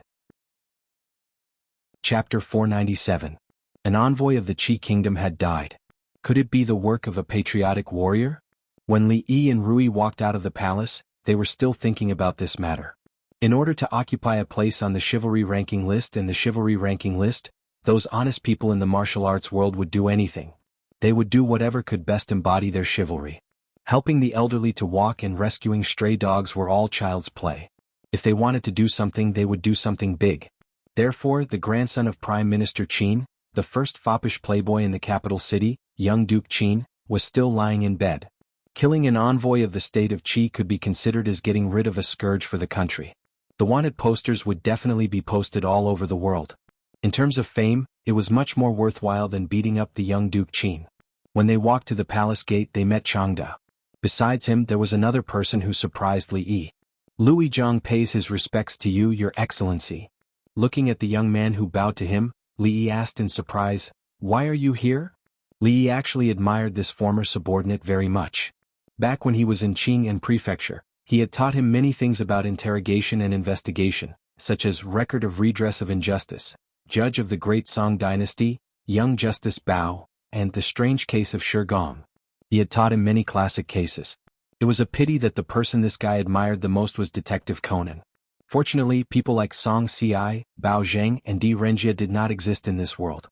Chapter 497. An envoy of the Qi kingdom had died. Could it be the work of a patriotic warrior? When Li Yi and Rui walked out of the palace, they were still thinking about this matter. In order to occupy a place on the chivalry ranking list and the chivalry ranking list, those honest people in the martial arts world would do anything. They would do whatever could best embody their chivalry. Helping the elderly to walk and rescuing stray dogs were all child's play. If they wanted to do something, they would do something big. Therefore, the grandson of Prime Minister Qin, the first foppish playboy in the capital city, young Duke Qin, was still lying in bed. Killing an envoy of the state of Qi could be considered as getting rid of a scourge for the country. The wanted posters would definitely be posted all over the world. In terms of fame, it was much more worthwhile than beating up the young Duke Qin. When they walked to the palace gate, they met Changde. Besides him, there was another person who surprised Li Yi. "Louis Zhang pays his respects to you, Your Excellency." Looking at the young man who bowed to him, Li Yi asked in surprise, "Why are you here?" Li Yi actually admired this former subordinate very much. Back when he was in Qing Prefecture, he had taught him many things about interrogation and investigation, such as record of redress of injustice, judge of the Great Song Dynasty, young Justice Bao, and the strange case of Shigong. He had taught him many classic cases. It was a pity that the person this guy admired the most was Detective Conan. Fortunately, people like Song Ci, Bao Zheng, and Di Renjia did not exist in this world.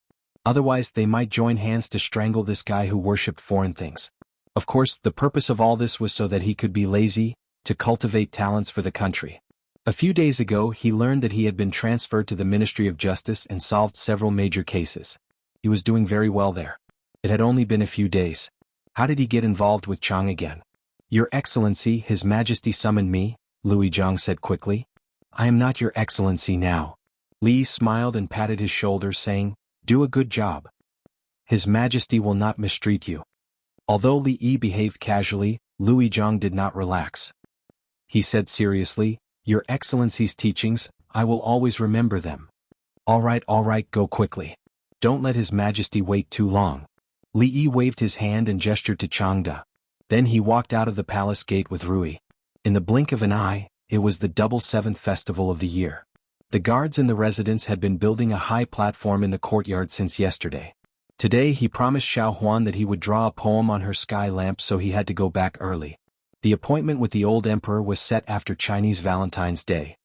Otherwise, they might join hands to strangle this guy who worshipped foreign things. Of course, the purpose of all this was so that he could be lazy, to cultivate talents for the country. A few days ago, he learned that he had been transferred to the Ministry of Justice and solved several major cases. He was doing very well there. It had only been a few days. How did he get involved with Chang again? "Your Excellency, His Majesty summoned me," Louis Zhang said quickly. "I am not Your Excellency now." Li smiled and patted his shoulder, saying, "Do a good job. His Majesty will not mistreat you." Although Li Yi behaved casually, Louis Zhang did not relax. He said seriously, "Your Excellency's teachings, I will always remember them." All right, go quickly. Don't let His Majesty wait too long." Li Yi waved his hand and gestured to Changde. Then he walked out of the palace gate with Rui. In the blink of an eye, it was the double seventh festival of the year. The guards in the residence had been building a high platform in the courtyard since yesterday. Today he promised Xuanhuan that he would draw a poem on her sky lamp, so he had to go back early. The appointment with the old emperor was set after Chinese Valentine's Day.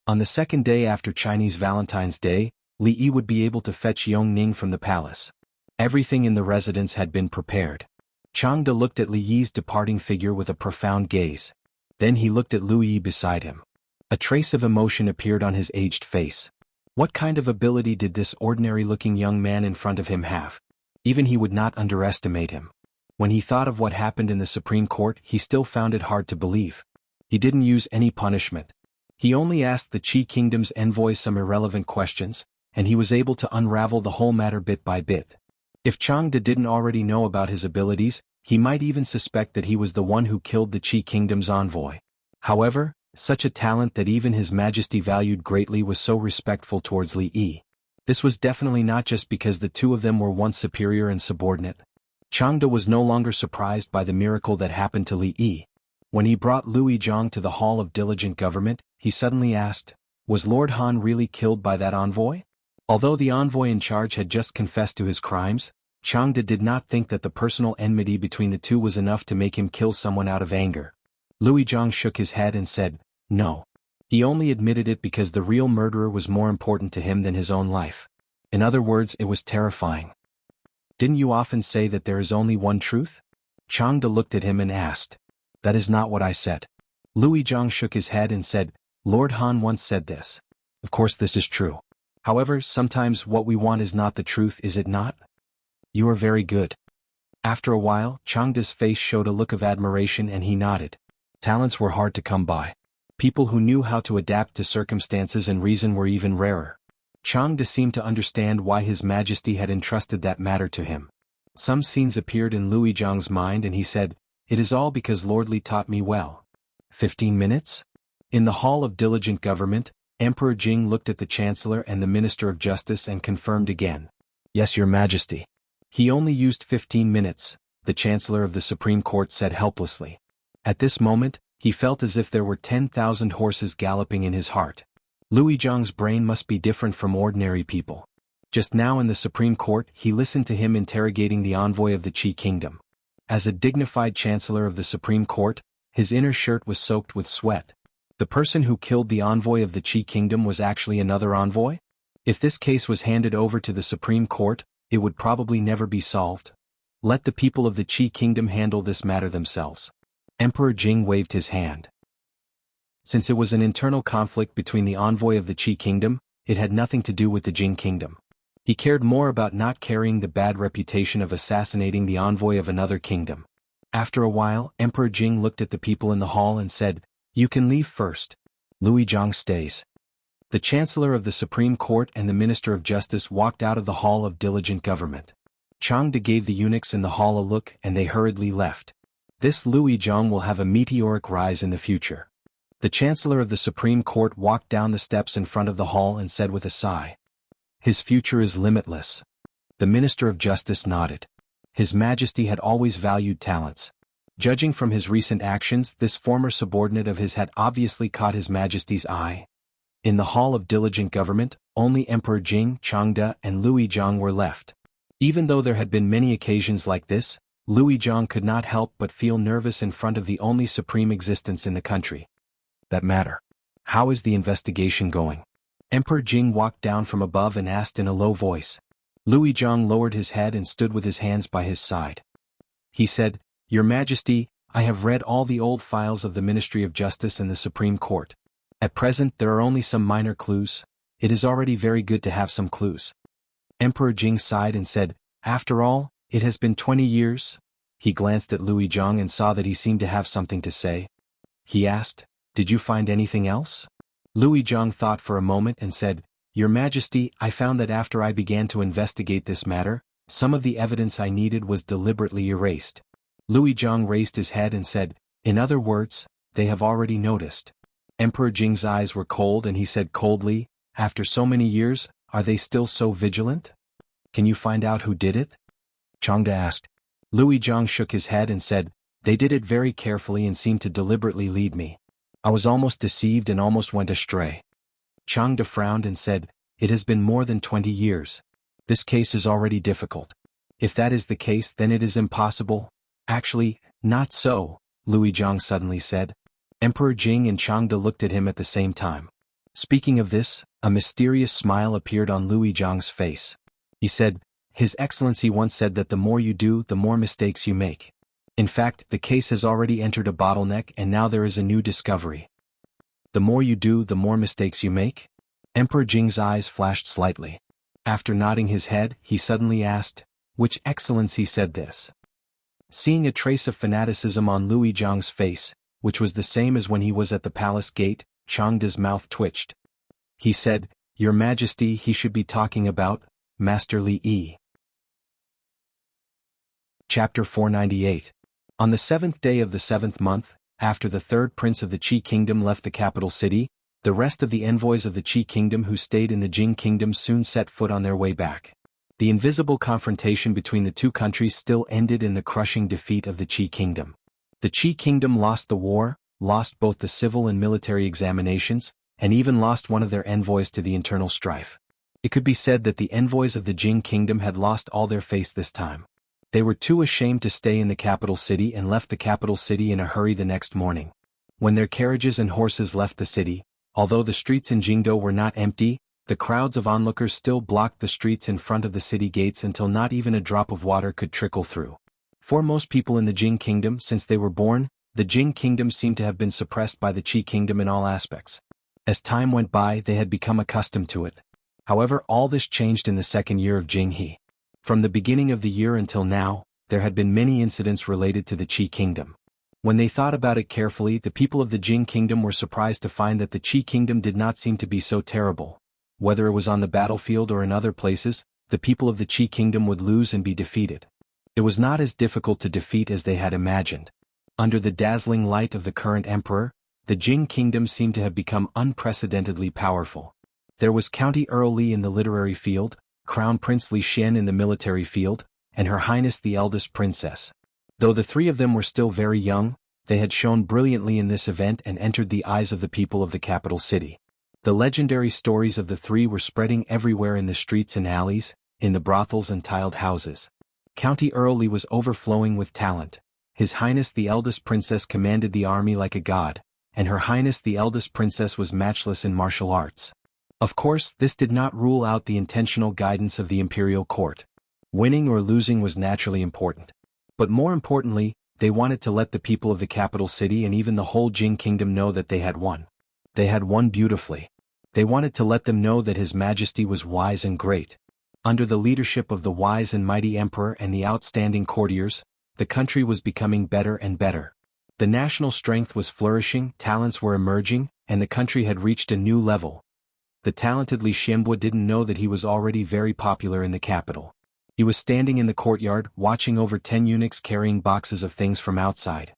On the second day after Chinese Valentine's Day, Li Yi would be able to fetch Yongning from the palace. Everything in the residence had been prepared. Changde looked at Li Yi's departing figure with a profound gaze. Then he looked at Liu Yi beside him. A trace of emotion appeared on his aged face. What kind of ability did this ordinary-looking young man in front of him have? Even he would not underestimate him. When he thought of what happened in the Supreme Court, he still found it hard to believe. He didn't use any punishment. He only asked the Qi Kingdom's envoy some irrelevant questions, and he was able to unravel the whole matter bit by bit. If Changde didn't already know about his abilities, he might even suspect that he was the one who killed the Qi Kingdom's envoy. However, such a talent that even His Majesty valued greatly was so respectful towards Li Yi. This was definitely not just because the two of them were once superior and subordinate. Changde was no longer surprised by the miracle that happened to Li Yi. When he brought Louis Zhang to the Hall of Diligent Government, he suddenly asked, "Was Lord Han really killed by that envoy?" Although the envoy in charge had just confessed to his crimes, Changde did not think that the personal enmity between the two was enough to make him kill someone out of anger. Louis Zhang shook his head and said, "No." He only admitted it because the real murderer was more important to him than his own life. In other words, it was terrifying. "Didn't you often say that there is only one truth?" Changde looked at him and asked. "That is not what I said." Louis Zhang shook his head and said, "Lord Han once said this. Of course this is true. However, sometimes what we want is not the truth, is it not?" "You are very good." After a while, Changde's face showed a look of admiration and he nodded. Talents were hard to come by. People who knew how to adapt to circumstances and reason were even rarer. Changde seemed to understand why His Majesty had entrusted that matter to him. Some scenes appeared in Zhang's mind and he said, "It is all because Lord Li taught me well." 15 minutes? In the Hall of Diligent Government, Emperor Jing looked at the Chancellor and the Minister of Justice and confirmed again. "Yes, Your Majesty." "He only used 15 minutes, the Chancellor of the Supreme Court said helplessly. At this moment, he felt as if there were 10,000 horses galloping in his heart. Zhang's brain must be different from ordinary people. Just now in the Supreme Court he listened to him interrogating the envoy of the Qi Kingdom. As a dignified Chancellor of the Supreme Court, his inner shirt was soaked with sweat. The person who killed the envoy of the Qi Kingdom was actually another envoy? If this case was handed over to the Supreme Court, it would probably never be solved. Let the people of the Qi Kingdom handle this matter themselves. Emperor Jing waved his hand. Since it was an internal conflict between the envoy of the Qi Kingdom, it had nothing to do with the Jing Kingdom. He cared more about not carrying the bad reputation of assassinating the envoy of another kingdom. After a while, Emperor Jing looked at the people in the hall and said, "You can leave first. Zhang stays." The Chancellor of the Supreme Court and the Minister of Justice walked out of the Hall of Diligent Government. Changde gave the eunuchs in the hall a look and they hurriedly left. This Zhang will have a meteoric rise in the future. The Chancellor of the Supreme Court walked down the steps in front of the hall and said with a sigh, "His future is limitless." The Minister of Justice nodded. His Majesty had always valued talents. Judging from his recent actions, this former subordinate of his had obviously caught His Majesty's eye. In the Hall of Diligent Government, only Emperor Jing, Changde, and Zhang were left. Even though there had been many occasions like this, Zhang could not help but feel nervous in front of the only supreme existence in the country. "That matter. How is the investigation going?" Emperor Jing walked down from above and asked in a low voice. Zhang lowered his head and stood with his hands by his side. He said, "Your Majesty, I have read all the old files of the Ministry of Justice and the Supreme Court. At present there are only some minor clues. It is already very good to have some clues." Emperor Jing sighed and said, "After all, it has been 20 years. He glanced at Zhang and saw that he seemed to have something to say. He asked, "Did you find anything else?" Zhang thought for a moment and said, "Your Majesty, I found that after I began to investigate this matter, some of the evidence I needed was deliberately erased." Zhang raised his head and said, "In other words, they have already noticed." Emperor Jing's eyes were cold and he said coldly, "After so many years, are they still so vigilant? Can you find out who did it?" Changde asked. Zhang shook his head and said, "They did it very carefully and seemed to deliberately lead me. I was almost deceived and almost went astray." Changde frowned and said, "It has been more than 20 years. This case is already difficult. If that is the case, then it is impossible." "Actually, not so," Zhang suddenly said. Emperor Jing and Changde looked at him at the same time. Speaking of this, a mysterious smile appeared on Zhang's face. He said, "His Excellency once said that the more you do, the more mistakes you make. In fact, the case has already entered a bottleneck and now there is a new discovery." "The more you do, the more mistakes you make?" Emperor Jing's eyes flashed slightly. After nodding his head, he suddenly asked, "Which Excellency said this?" Seeing a trace of fanaticism on Zhang's face, which was the same as when he was at the palace gate, Changde's mouth twitched. He said, "Your Majesty, he should be talking about Master Li. Chapter 498. On the 7th day of the 7th month, after the third prince of the Qi Kingdom left the capital city, the rest of the envoys of the Qi Kingdom who stayed in the Jing Kingdom soon set foot on their way back. The invisible confrontation between the two countries still ended in the crushing defeat of the Qi Kingdom. The Qi Kingdom lost the war, lost both the civil and military examinations, and even lost one of their envoys to the internal strife. It could be said that the envoys of the Jing Kingdom had lost all their face this time. They were too ashamed to stay in the capital city and left the capital city in a hurry the next morning. When their carriages and horses left the city, although the streets in Jingdo were not empty, the crowds of onlookers still blocked the streets in front of the city gates until not even a drop of water could trickle through. For most people in the Jing Kingdom, since they were born, the Jing Kingdom seemed to have been suppressed by the Qi Kingdom in all aspects. As time went by, they had become accustomed to it. However, all this changed in the second year of Jinghe. From the beginning of the year until now, there had been many incidents related to the Qi Kingdom. When they thought about it carefully, the people of the Jing Kingdom were surprised to find that the Qi Kingdom did not seem to be so terrible. Whether it was on the battlefield or in other places, the people of the Qi Kingdom would lose and be defeated. It was not as difficult to defeat as they had imagined. Under the dazzling light of the current emperor, the Jing kingdom seemed to have become unprecedentedly powerful. There was County Earl Li in the literary field, Crown Prince Li Xian in the military field, and Her Highness the eldest princess. Though the three of them were still very young, they had shone brilliantly in this event and entered the eyes of the people of the capital city. The legendary stories of the three were spreading everywhere in the streets and alleys, in the brothels and tiled houses. County Earl Li was overflowing with talent. His Highness the eldest princess commanded the army like a god, and Her Highness the eldest princess was matchless in martial arts. Of course, this did not rule out the intentional guidance of the imperial court. Winning or losing was naturally important. But more importantly, they wanted to let the people of the capital city and even the whole Jing kingdom know that they had won. They had won beautifully. They wanted to let them know that His Majesty was wise and great. Under the leadership of the wise and mighty emperor and the outstanding courtiers, the country was becoming better and better. The national strength was flourishing, talents were emerging, and the country had reached a new level. The talented Li Xianbo didn't know that he was already very popular in the capital. He was standing in the courtyard, watching over 10 eunuchs carrying boxes of things from outside.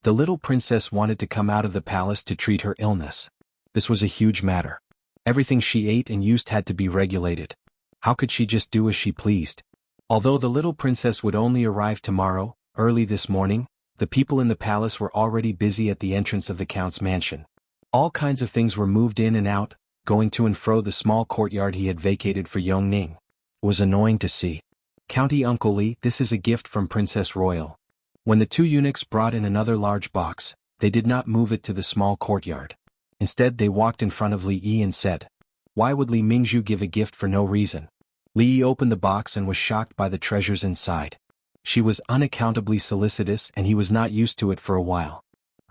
The little princess wanted to come out of the palace to treat her illness. This was a huge matter. Everything she ate and used had to be regulated. How could she just do as she pleased? Although the little princess would only arrive tomorrow, early this morning, the people in the palace were already busy at the entrance of the count's mansion. All kinds of things were moved in and out, going to and fro the small courtyard he had vacated for Yongning. It was annoying to see. County Uncle Li, this is a gift from Princess Royal. When the two eunuchs brought in another large box, they did not move it to the small courtyard. Instead they walked in front of Li Yi and said, "Why would Li Mingzhu give a gift for no reason?" Li Yi opened the box and was shocked by the treasures inside. She was unaccountably solicitous and he was not used to it for a while.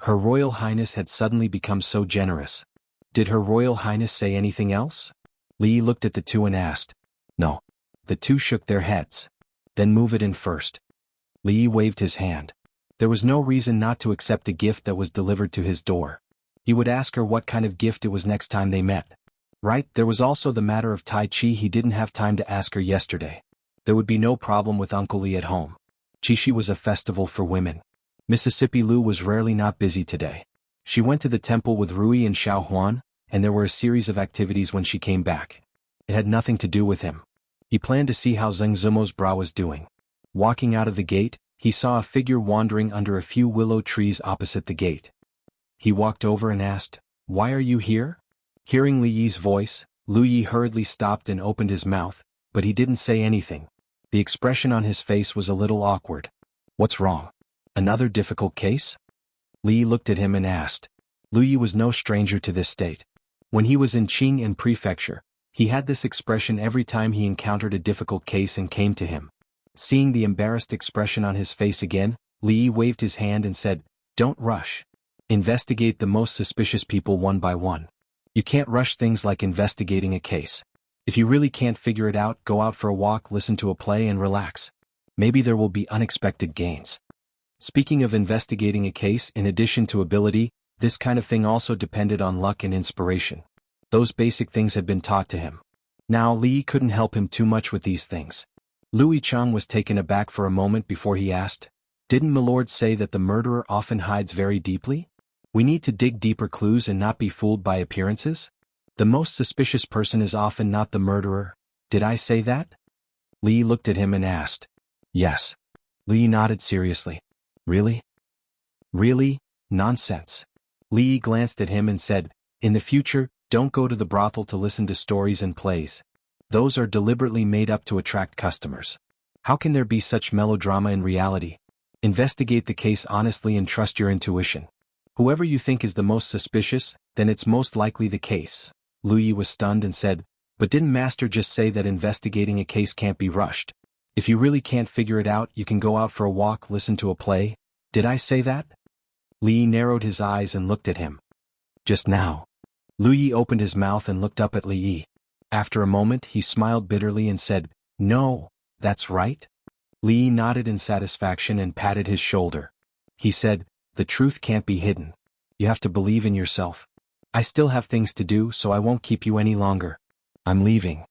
Her Royal Highness had suddenly become so generous. Did Her Royal Highness say anything else? Li Yi looked at the two and asked. No. The two shook their heads. Then move it in first. Li Yi waved his hand. There was no reason not to accept a gift that was delivered to his door. He would ask her what kind of gift it was next time they met. Right, there was also the matter of Tai Chi. He didn't have time to ask her yesterday. There would be no problem with Uncle Li at home. Qixi was a festival for women. Mississippi Lu was rarely not busy today. She went to the temple with Rui and Xuanhuan, and there were a series of activities when she came back. It had nothing to do with him. He planned to see how Zheng Zimo's bra was doing. Walking out of the gate, he saw a figure wandering under a few willow trees opposite the gate. He walked over and asked, "Why are you here?" Hearing Li Yi's voice, Lu Yi hurriedly stopped and opened his mouth, but he didn't say anything. The expression on his face was a little awkward. "What's wrong? Another difficult case?" Li Yi looked at him and asked. Lu Yi was no stranger to this state. When he was in Qing'an Prefecture, he had this expression every time he encountered a difficult case and came to him. Seeing the embarrassed expression on his face again, Li Yi waved his hand and said, "Don't rush. Investigate the most suspicious people one by one. You can't rush things like investigating a case. If you really can't figure it out, go out for a walk, listen to a play and relax. Maybe there will be unexpected gains." Speaking of investigating a case, in addition to ability, this kind of thing also depended on luck and inspiration. Those basic things had been taught to him. Now Li Yi couldn't help him too much with these things. Louis Chang was taken aback for a moment before he asked, "Didn't Milord say that the murderer often hides very deeply? We need to dig deeper clues and not be fooled by appearances? The most suspicious person is often not the murderer. Did I say that?" Li looked at him and asked. "Yes." Li nodded seriously. "Really? Really? Nonsense." Li glanced at him and said, "In the future, don't go to the brothel to listen to stories and plays. Those are deliberately made up to attract customers. How can there be such melodrama in reality? Investigate the case honestly and trust your intuition. Whoever you think is the most suspicious, then it's most likely the case." Lu Yi was stunned and said, "But didn't Master just say that investigating a case can't be rushed? If you really can't figure it out, you can go out for a walk, listen to a play. Did I say that?" Li narrowed his eyes and looked at him. "Just now." Lu Yi opened his mouth and looked up at Li Yi. After a moment he smiled bitterly and said, "No, that's right." Li Yi nodded in satisfaction and patted his shoulder. He said, "The truth can't be hidden. You have to believe in yourself. I still have things to do, so I won't keep you any longer. I'm leaving."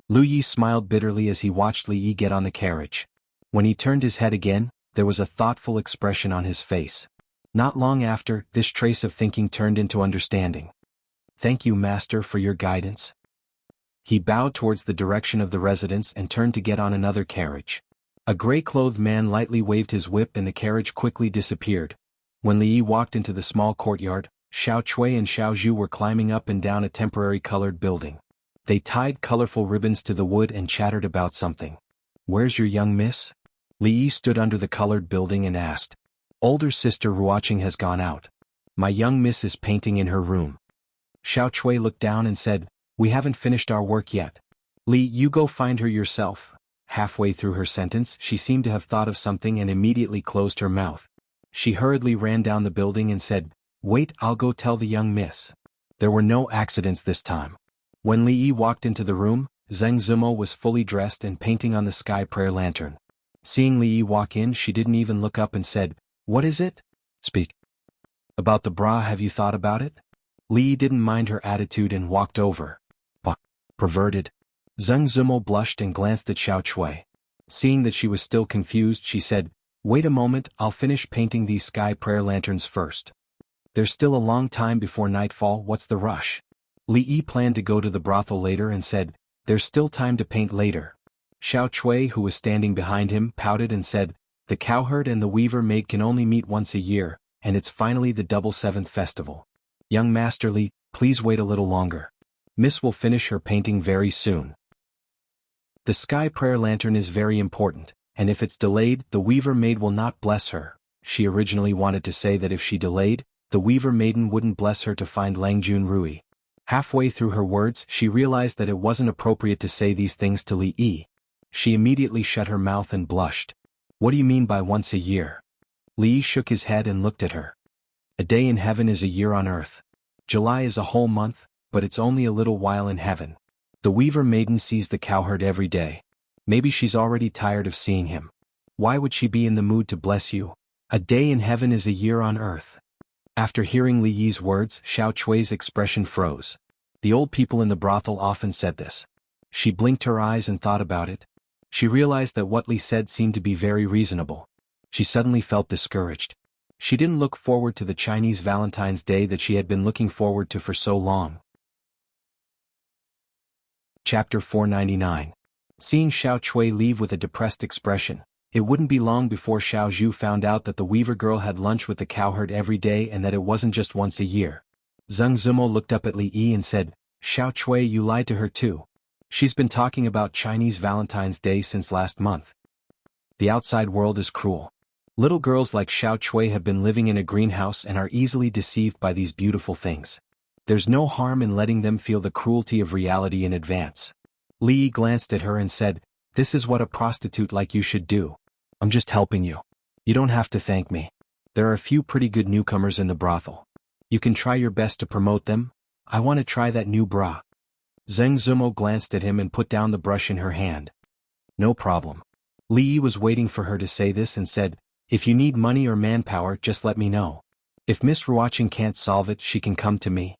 Lu Yi smiled bitterly as he watched Li Yi get on the carriage. When he turned his head again, there was a thoughtful expression on his face. Not long after, this trace of thinking turned into understanding. "Thank you, Master, for your guidance." He bowed towards the direction of the residence and turned to get on another carriage. A gray-clothed man lightly waved his whip and the carriage quickly disappeared. When Li Yi walked into the small courtyard, Xiao Chui and Xiao Zhu were climbing up and down a temporary colored building. They tied colorful ribbons to the wood and chattered about something. "Where's your young miss?" Li Yi stood under the colored building and asked. "Older sister Ruoqing has gone out. My young miss is painting in her room." Xiao Chui looked down and said, "We haven't finished our work yet. Li, you go find her yourself." Halfway through her sentence, she seemed to have thought of something and immediately closed her mouth. She hurriedly ran down the building and said, "Wait, I'll go tell the young miss." There were no accidents this time. When Li Yi walked into the room, Zheng Zimo was fully dressed and painting on the sky prayer lantern. Seeing Li Yi walk in, she didn't even look up and said, "What is it?" "Speak." "About the bra, have you thought about it?" Li Yi didn't mind her attitude and walked over. Perverted. Zheng Zimo blushed and glanced at Xiao Chui. Seeing that she was still confused, she said, "Wait a moment, I'll finish painting these sky prayer lanterns first. There's still a long time before nightfall, what's the rush?" Li Yi planned to go to the brothel later and said, "There's still time to paint later." Xiao Chui, who was standing behind him, pouted and said, "The cowherd and the weaver maid can only meet once a year, and it's finally the double seventh festival. Young Master Li, please wait a little longer. Miss will finish her painting very soon." The sky prayer lantern is very important, and if it's delayed, the weaver maid will not bless her. She originally wanted to say that if she delayed, the weaver maiden wouldn't bless her to find Langjun Rui. Halfway through her words, she realized that it wasn't appropriate to say these things to Li Yi. She immediately shut her mouth and blushed. "What do you mean by once a year?" Li Yi shook his head and looked at her. "A day in heaven is a year on earth. July is a whole month, but it's only a little while in heaven. The weaver maiden sees the cowherd every day. Maybe she's already tired of seeing him. Why would she be in the mood to bless you? A day in heaven is a year on earth." After hearing Li Yi's words, Xiao Chui's expression froze. The old people in the brothel often said this. She blinked her eyes and thought about it. She realized that what Li said seemed to be very reasonable. She suddenly felt discouraged. She didn't look forward to the Chinese Valentine's Day that she had been looking forward to for so long. Chapter 499. Seeing Xiao Chui leave with a depressed expression, it wouldn't be long before Xiao Zhu found out that the weaver girl had lunch with the cowherd every day and that it wasn't just once a year. Zheng Zimo looked up at Li Yi and said, "Xiao Chui, you lied to her too. She's been talking about Chinese Valentine's Day since last month. The outside world is cruel. Little girls like Xiao Chui have been living in a greenhouse and are easily deceived by these beautiful things. There's no harm in letting them feel the cruelty of reality in advance." Li Yi glanced at her and said, "This is what a prostitute like you should do. I'm just helping you. You don't have to thank me. There are a few pretty good newcomers in the brothel. You can try your best to promote them. I want to try that new bra." Zheng Zimo glanced at him and put down the brush in her hand. "No problem." Li Yi was waiting for her to say this and said, "If you need money or manpower, just let me know. If Miss Ruoqing can't solve it, she can come to me."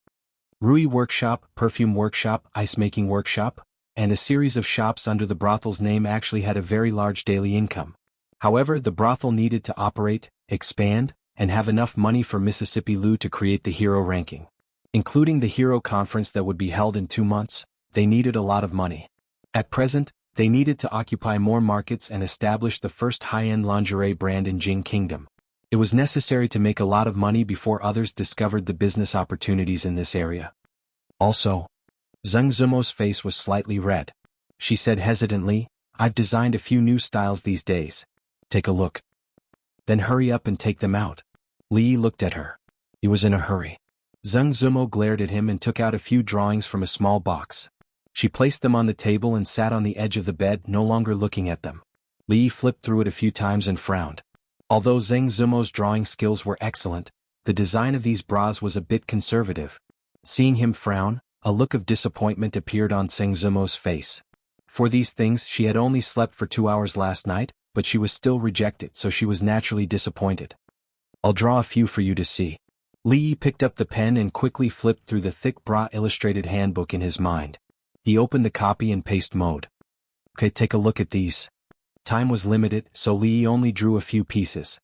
Rui Workshop, Perfume Workshop, Ice Making Workshop, and a series of shops under the brothel's name actually had a very large daily income. However, the brothel needed to operate, expand, and have enough money for Mississippi Lu to create the hero ranking. Including the hero conference that would be held in 2 months, they needed a lot of money. At present, they needed to occupy more markets and establish the first high-end lingerie brand in Jing Kingdom. It was necessary to make a lot of money before others discovered the business opportunities in this area. Also, Zheng Zimo's face was slightly red. She said hesitantly, "I've designed a few new styles these days. Take a look. Then hurry up and take them out." Li Yi looked at her. He was in a hurry. Zheng Zimo glared at him and took out a few drawings from a small box. She placed them on the table and sat on the edge of the bed, no longer looking at them. Li Yi flipped through it a few times and frowned. Although Zheng Zimo's drawing skills were excellent, the design of these bras was a bit conservative. Seeing him frown, a look of disappointment appeared on Zheng Zimo's face. For these things she had only slept for 2 hours last night, but she was still rejected, so she was naturally disappointed. "I'll draw a few for you to see." Li Yi picked up the pen and quickly flipped through the thick bra illustrated handbook in his mind. He opened the copy in paste mode. "Okay, take a look at these. Time was limited, so Li only drew a few pieces.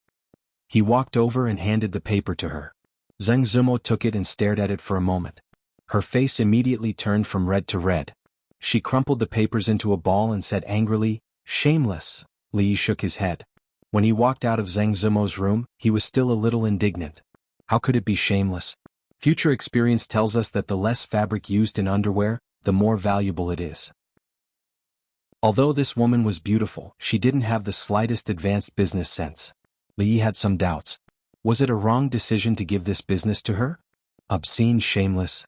He walked over and handed the paper to her. Zheng Zumo took it and stared at it for a moment. Her face immediately turned from red to red. She crumpled the papers into a ball and said angrily, "Shameless." Li shook his head. When he walked out of Zheng Zumo's room, he was still a little indignant. How could it be shameless? Future experience tells us that the less fabric used in underwear, the more valuable it is. Although this woman was beautiful, she didn't have the slightest advanced business sense. Li had some doubts. Was it a wrong decision to give this business to her? Obscene, shameless.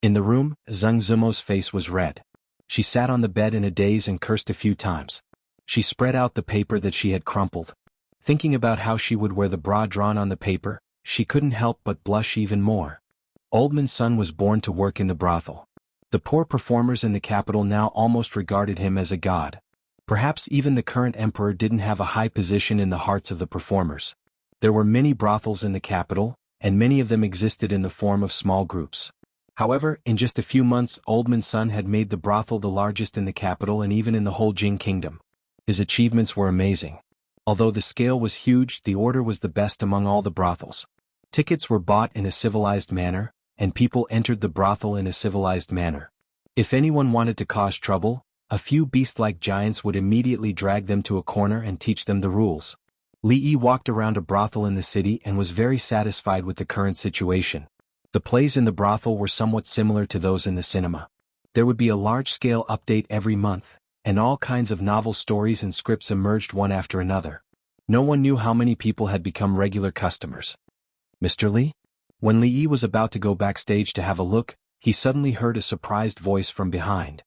In the room, Zheng Zumo's face was red. She sat on the bed in a daze and cursed a few times. She spread out the paper that she had crumpled. Thinking about how she would wear the bra drawn on the paper, she couldn't help but blush even more. Oldman's son was born to work in the brothel. The poor performers in the capital now almost regarded him as a god. Perhaps even the current emperor didn't have a high position in the hearts of the performers. There were many brothels in the capital, and many of them existed in the form of small groups. However, in just a few months, Oldman's son had made the brothel the largest in the capital and even in the whole Jing kingdom. His achievements were amazing. Although the scale was huge, the order was the best among all the brothels. Tickets were bought in a civilized manner, and people entered the brothel in a civilized manner. If anyone wanted to cause trouble, a few beast-like giants would immediately drag them to a corner and teach them the rules. Li Yi walked around a brothel in the city and was very satisfied with the current situation. The plays in the brothel were somewhat similar to those in the cinema. There would be a large-scale update every month, and all kinds of novel stories and scripts emerged one after another. No one knew how many people had become regular customers. "Mr. Li?" When Li Yi was about to go backstage to have a look, he suddenly heard a surprised voice from behind.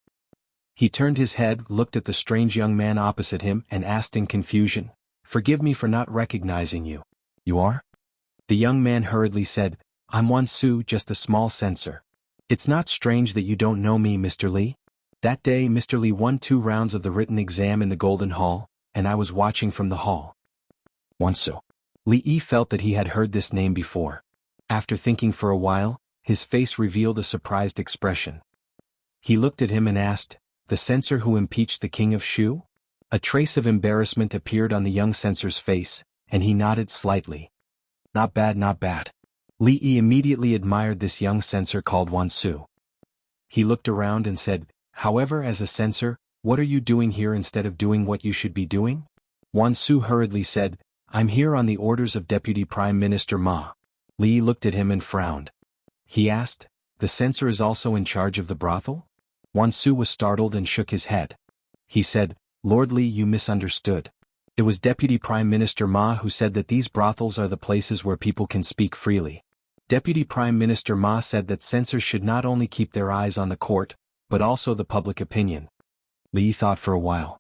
He turned his head, looked at the strange young man opposite him, and asked in confusion, "Forgive me for not recognizing you. You are?" The young man hurriedly said, "I'm Wansu, just a small censor. It's not strange that you don't know me, Mr. Li. That day Mr. Li won 2 rounds of the written exam in the Golden Hall, and I was watching from the hall." Wansu. Li Yi felt that he had heard this name before. After thinking for a while, his face revealed a surprised expression. He looked at him and asked, "The censor who impeached the king of Shu?" A trace of embarrassment appeared on the young censor's face, and he nodded slightly. "Not bad, not bad." Li Yi immediately admired this young censor called Wansu. He looked around and said, "However, as a censor, what are you doing here instead of doing what you should be doing?" Wansu hurriedly said, "I'm here on the orders of Deputy Prime Minister Ma." Li looked at him and frowned. He asked, "The censor is also in charge of the brothel?" Wansu was startled and shook his head. He said, "Lord Li, you misunderstood. It was Deputy Prime Minister Ma who said that these brothels are the places where people can speak freely. Deputy Prime Minister Ma said that censors should not only keep their eyes on the court, but also the public opinion." Li thought for a while.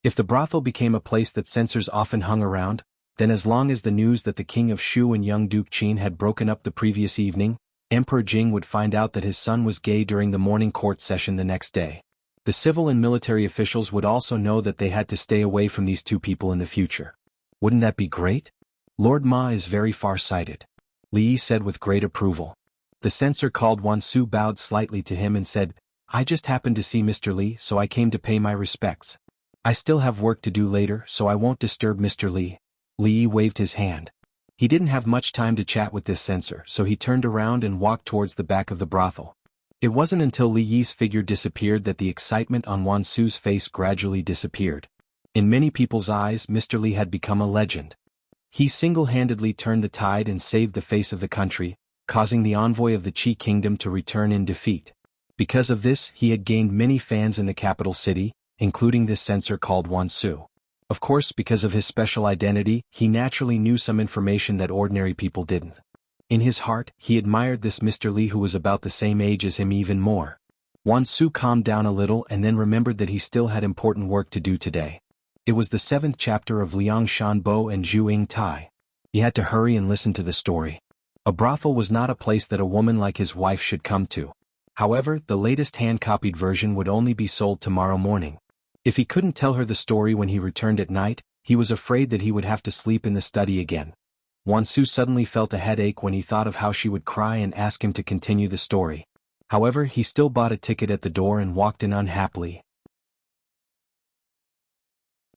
If the brothel became a place that censors often hung around, then as long as the news that the king of Shu and young Duke Qin had broken up the previous evening, Emperor Jing would find out that his son was gay during the morning court session the next day. The civil and military officials would also know that they had to stay away from these 2 people in the future. Wouldn't that be great? Lord Ma is very far-sighted. Li Yi said with great approval. The censor called Wansu bowed slightly to him and said, "I just happened to see Mr. Li, so I came to pay my respects. I still have work to do later, so I won't disturb Mr. Li." Li Yi waved his hand. He didn't have much time to chat with this censor, so he turned around and walked towards the back of the brothel. It wasn't until Li Yi's figure disappeared that the excitement on Wansu's face gradually disappeared. In many people's eyes, Mr. Li had become a legend. He single-handedly turned the tide and saved the face of the country, causing the envoy of the Qi kingdom to return in defeat. Because of this, he had gained many fans in the capital city, including this censor called Wansu. Of course, because of his special identity, he naturally knew some information that ordinary people didn't. In his heart, he admired this Mr. Li who was about the same age as him even more. Wansu calmed down a little and then remembered that he still had important work to do today. It was the 7th chapter of Liang Shanbo and Zhu Ying Tai. He had to hurry and listen to the story. A brothel was not a place that a woman like his wife should come to. However, the latest hand-copied version would only be sold tomorrow morning. If he couldn't tell her the story when he returned at night, he was afraid that he would have to sleep in the study again. Wansu suddenly felt a headache when he thought of how she would cry and ask him to continue the story. However, he still bought a ticket at the door and walked in unhappily.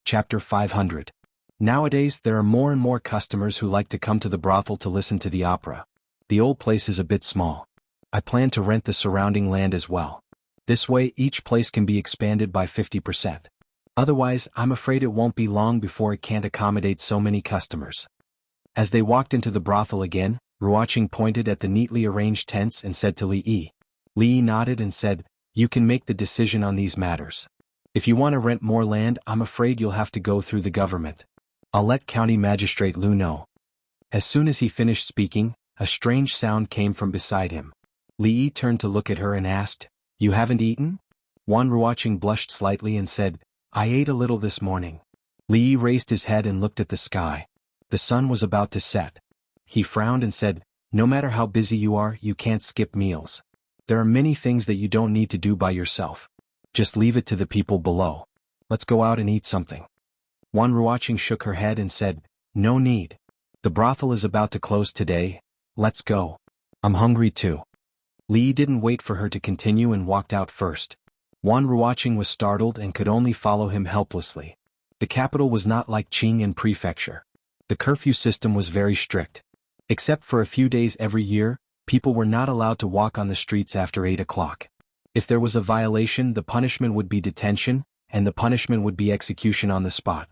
Chapter 500. Nowadays there are more and more customers who like to come to the brothel to listen to the opera. The old place is a bit small. I plan to rent the surrounding land as well. This way each place can be expanded by 50%. Otherwise, I'm afraid it won't be long before it can't accommodate so many customers. As they walked into the brothel again, Ruoqing pointed at the neatly arranged tents and said to Li Yi. Li Yi nodded and said, "You can make the decision on these matters. If you want to rent more land, I'm afraid you'll have to go through the government. I'll let County Magistrate Lu know." As soon as he finished speaking, a strange sound came from beside him. Li Yi turned to look at her and asked, "You haven't eaten?" Ruoqing blushed slightly and said, "I ate a little this morning." Li Yi raised his head and looked at the sky. The sun was about to set. He frowned and said, "No matter how busy you are, you can't skip meals. There are many things that you don't need to do by yourself. Just leave it to the people below. Let's go out and eat something." Ruoqing shook her head and said, "No need. The brothel is about to close today. Let's go. I'm hungry too." Li Yi didn't wait for her to continue and walked out first. Ruoqing was startled and could only follow him helplessly. The capital was not like Qing'an Prefecture. The curfew system was very strict. Except for a few days every year, people were not allowed to walk on the streets after 8 o'clock. If there was a violation, the punishment would be detention, and the punishment would be execution on the spot.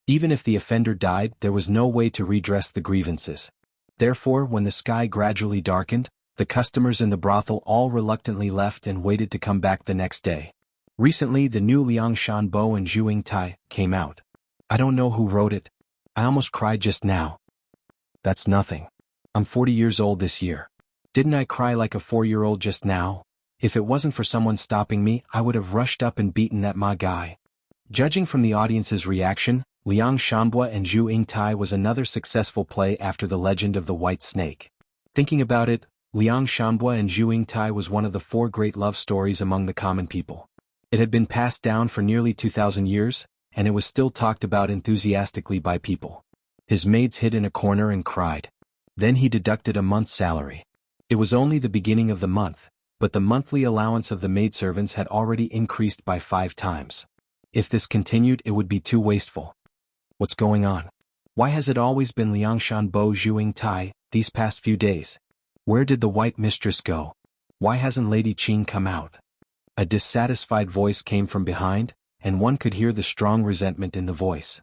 Even if the offender died, there was no way to redress the grievances. Therefore, when the sky gradually darkened, the customers in the brothel all reluctantly left and waited to come back the next day. Recently, the new Liangshan Bo and Zhuing Tai came out. I don't know who wrote it. I almost cried just now. That's nothing. I'm 40 years old this year. Didn't I cry like a 4-year-old just now? If it wasn't for someone stopping me, I would have rushed up and beaten that ma guy. Judging from the audience's reaction, Liang Shanbua and Zhu Yingtai was another successful play after the legend of the White Snake. Thinking about it, Liang Shanbua and Zhu Yingtai was one of the 4 great love stories among the common people. It had been passed down for nearly 2,000 years, and it was still talked about enthusiastically by people. His maids hid in a corner and cried. Then he deducted a month's salary. It was only the beginning of the month, but the monthly allowance of the maidservants had already increased by 5 times. If this continued, it would be too wasteful. What's going on? Why has it always been Liangshan Bo Zhuing Tai these past few days? Where did the white mistress go? Why hasn't Lady Qing come out? A dissatisfied voice came from behind, and one could hear the strong resentment in the voice.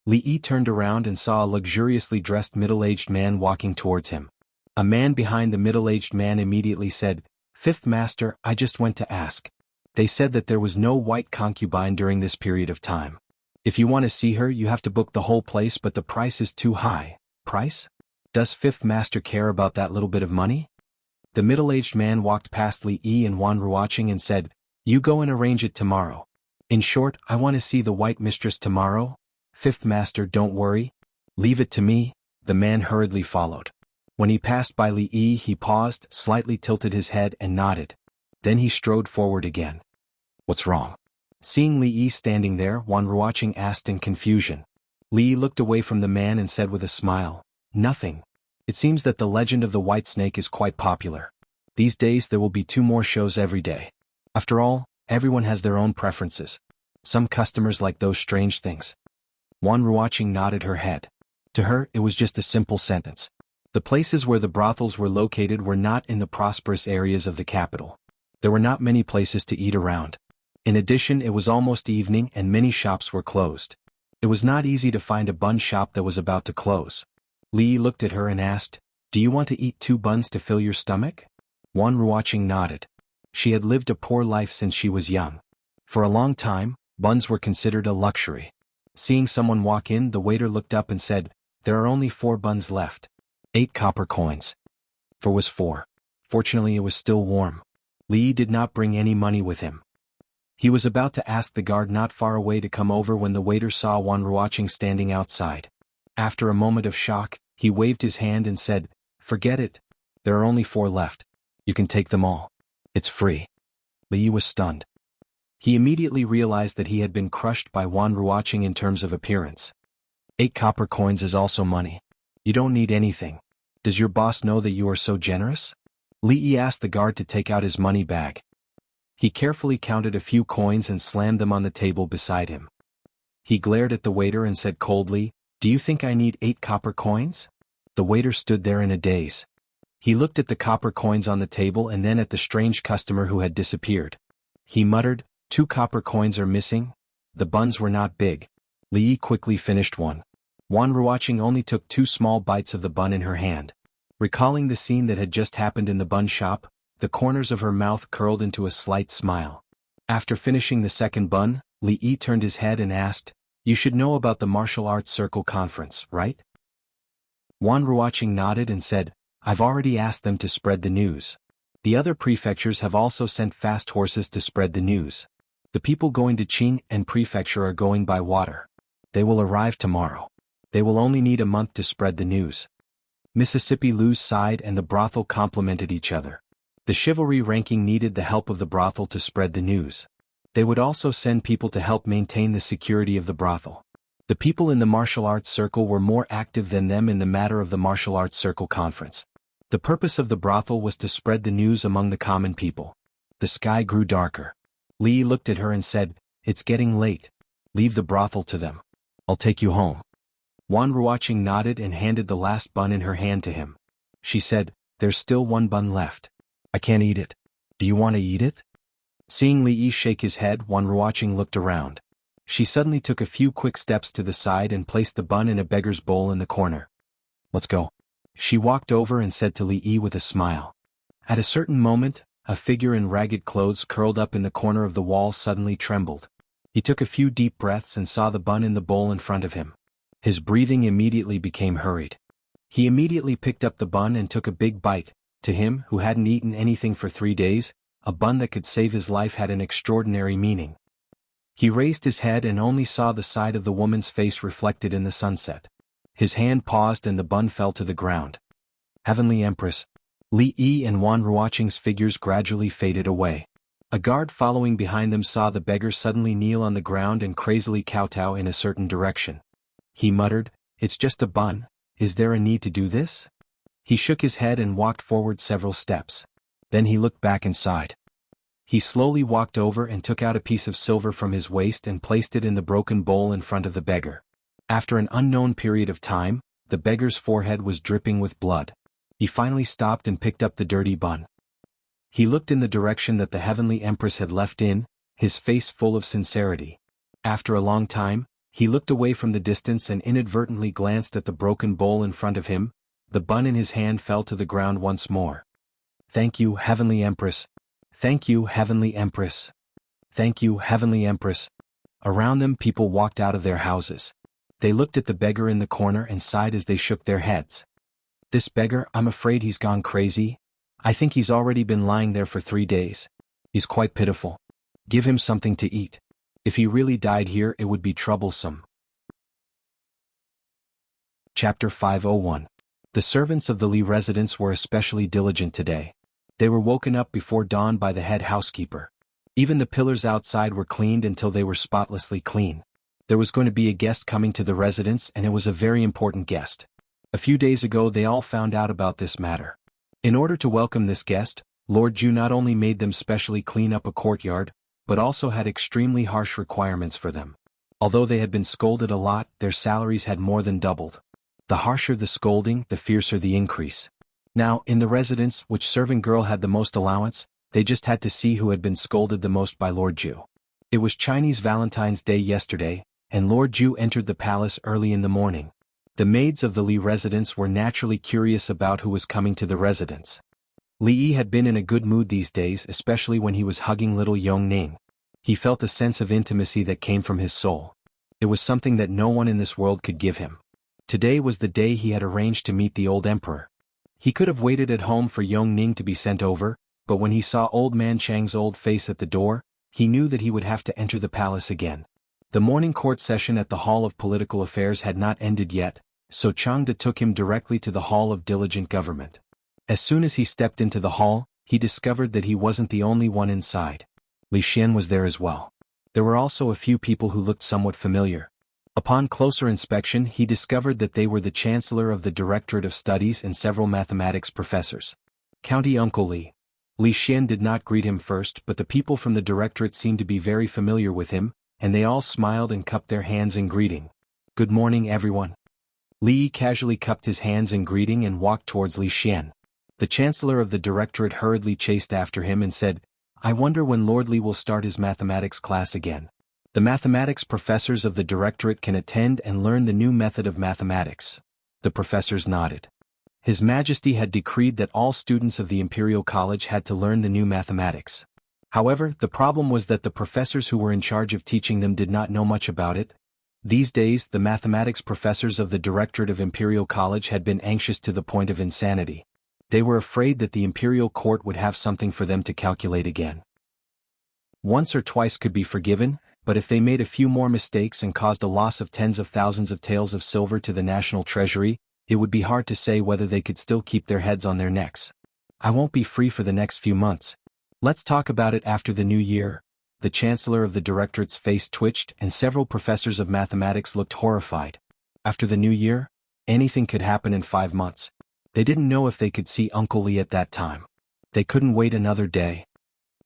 Li Yi turned around and saw a luxuriously dressed middle-aged man walking towards him. A man behind the middle-aged man immediately said, "Fifth Master, I just went to ask. They said that there was no white concubine during this period of time. If you want to see her, you have to book the whole place, but the price is too high." Price? Does Fifth Master care about that little bit of money? The middle-aged man walked past Li Yi and Ruoqing and said, "You go and arrange it tomorrow. In short, I want to see the white mistress tomorrow. Fifth Master, don't worry. Leave it to me." The man hurriedly followed. When he passed by Li Yi, he paused, slightly tilted his head and nodded. Then he strode forward again. "What's wrong?" Seeing Li Yi standing there, Ruoqing asked in confusion. Li Yi looked away from the man and said with a smile, "Nothing. It seems that the legend of the White Snake is quite popular. These days there will be 2 more shows every day. After all, everyone has their own preferences. Some customers like those strange things." Ruoqing nodded her head. To her, it was just a simple sentence. The places where the brothels were located were not in the prosperous areas of the capital. There were not many places to eat around. In addition, it was almost evening and many shops were closed. It was not easy to find a bun shop that was about to close. Li Yi looked at her and asked, "Do you want to eat 2 buns to fill your stomach?" Ruoqing nodded. She had lived a poor life since she was young. For a long time, buns were considered a luxury. Seeing someone walk in, the waiter looked up and said, "There are only 4 buns left. 8 copper coins." 4 was 4. Fortunately, it was still warm. Li Yi did not bring any money with him. He was about to ask the guard not far away to come over when the waiter saw Ruoqing standing outside. After a moment of shock, he waved his hand and said, "Forget it. There are only 4 left. You can take them all. It's free." Li Yi was stunned. He immediately realized that he had been crushed by Ruoqing in terms of appearance. 8 copper coins is also money. You don't need anything. Does your boss know that you are so generous? Li Yi asked the guard to take out his money bag. He carefully counted a few coins and slammed them on the table beside him. He glared at the waiter and said coldly, "Do you think I need 8 copper coins?" The waiter stood there in a daze. He looked at the copper coins on the table and then at the strange customer who had disappeared. He muttered, "2 copper coins are missing." The buns were not big. Li Yi quickly finished one. Wan Ruoqing only took 2 small bites of the bun in her hand. Recalling the scene that had just happened in the bun shop, the corners of her mouth curled into a slight smile. After finishing the second bun, Li Yi turned his head and asked, "You should know about the martial arts circle conference, right?" Wan Ruoqing nodded and said, "I've already asked them to spread the news. The other prefectures have also sent fast horses to spread the news. The people going to Qing and prefecture are going by water. They will arrive tomorrow. They will only need a month to spread the news." Mississippi Lou's sighed and the brothel complimented each other. The chivalry ranking needed the help of the brothel to spread the news. They would also send people to help maintain the security of the brothel. The people in the martial arts circle were more active than them in the matter of the martial arts circle conference. The purpose of the brothel was to spread the news among the common people. The sky grew darker. Li looked at her and said, "It's getting late. Leave the brothel to them. I'll take you home." Wan Ruoqing nodded and handed the last bun in her hand to him. She said, "There's still 1 bun left. I can't eat it. Do you want to eat it?" Seeing Li Yi shake his head, Wan Ruoqing looked around. She suddenly took a few quick steps to the side and placed the bun in a beggar's bowl in the corner. "Let's go." She walked over and said to Li Yi with a smile. At a certain moment, a figure in ragged clothes curled up in the corner of the wall suddenly trembled. He took a few deep breaths and saw the bun in the bowl in front of him. His breathing immediately became hurried. He immediately picked up the bun and took a big bite. To him, who hadn't eaten anything for 3 days, a bun that could save his life had an extraordinary meaning. He raised his head and only saw the side of the woman's face reflected in the sunset. His hand paused and the bun fell to the ground. Heavenly Empress. Li Yi and Wan Ruoqing's figures gradually faded away. A guard following behind them saw the beggar suddenly kneel on the ground and crazily kowtow in a certain direction. He muttered, "It's just a bun. Is there a need to do this?" He shook his head and walked forward several steps. Then he looked back and sighed. He slowly walked over and took out a piece of silver from his waist and placed it in the broken bowl in front of the beggar. After an unknown period of time, the beggar's forehead was dripping with blood. He finally stopped and picked up the dirty bun. He looked in the direction that the Heavenly Empress had left in, his face full of sincerity. After a long time, he looked away from the distance and inadvertently glanced at the broken bowl in front of him. The bun in his hand fell to the ground once more. "Thank you, Heavenly Empress. Thank you, Heavenly Empress. Thank you, Heavenly Empress." Around them people walked out of their houses. They looked at the beggar in the corner and sighed as they shook their heads. "This beggar, I'm afraid he's gone crazy. I think he's already been lying there for 3 days. He's quite pitiful. Give him something to eat. If he really died here, it would be troublesome." Chapter 501. The servants of the Li residence were especially diligent today. They were woken up before dawn by the head housekeeper. Even the pillars outside were cleaned until they were spotlessly clean. There was going to be a guest coming to the residence, and it was a very important guest. A few days ago they all found out about this matter. In order to welcome this guest, Lord Ju not only made them specially clean up a courtyard, but also had extremely harsh requirements for them. Although they had been scolded a lot, their salaries had more than doubled. The harsher the scolding, the fiercer the increase. Now, in the residence, which servant girl had the most allowance, they just had to see who had been scolded the most by Lord Ju. It was Chinese Valentine's Day yesterday, and Lord Ju entered the palace early in the morning. The maids of the Li residence were naturally curious about who was coming to the residence. Li Yi had been in a good mood these days, especially when he was hugging little Yongning. He felt a sense of intimacy that came from his soul. It was something that no one in this world could give him. Today was the day he had arranged to meet the old emperor. He could have waited at home for Yongning to be sent over, but when he saw old man Chang's old face at the door, he knew that he would have to enter the palace again. The morning court session at the Hall of Political Affairs had not ended yet, so Changde took him directly to the Hall of Diligent Government. As soon as he stepped into the hall, he discovered that he wasn't the only one inside. Li Xian was there as well. There were also a few people who looked somewhat familiar. Upon closer inspection, he discovered that they were the Chancellor of the Directorate of Studies and several mathematics professors. County Uncle Li. Li Xian did not greet him first, but the people from the directorate seemed to be very familiar with him, and they all smiled and cupped their hands in greeting. "Good morning, everyone." Li Yi casually cupped his hands in greeting and walked towards Li Xian. The chancellor of the directorate hurriedly chased after him and said, "I wonder when Lord Li will start his mathematics class again. The mathematics professors of the directorate can attend and learn the new method of mathematics." The professors nodded. His Majesty had decreed that all students of the Imperial College had to learn the new mathematics. However, the problem was that the professors who were in charge of teaching them did not know much about it. These days, the mathematics professors of the Directorate of Imperial College had been anxious to the point of insanity. They were afraid that the Imperial Court would have something for them to calculate again. Once or twice could be forgiven, but if they made a few more mistakes and caused a loss of tens of thousands of taels of silver to the national treasury, it would be hard to say whether they could still keep their heads on their necks. "I won't be free for the next few months. Let's talk about it after the new year." The chancellor of the directorate's face twitched and several professors of mathematics looked horrified. After the new year? Anything could happen in 5 months. They didn't know if they could see Uncle Li at that time. They couldn't wait another day.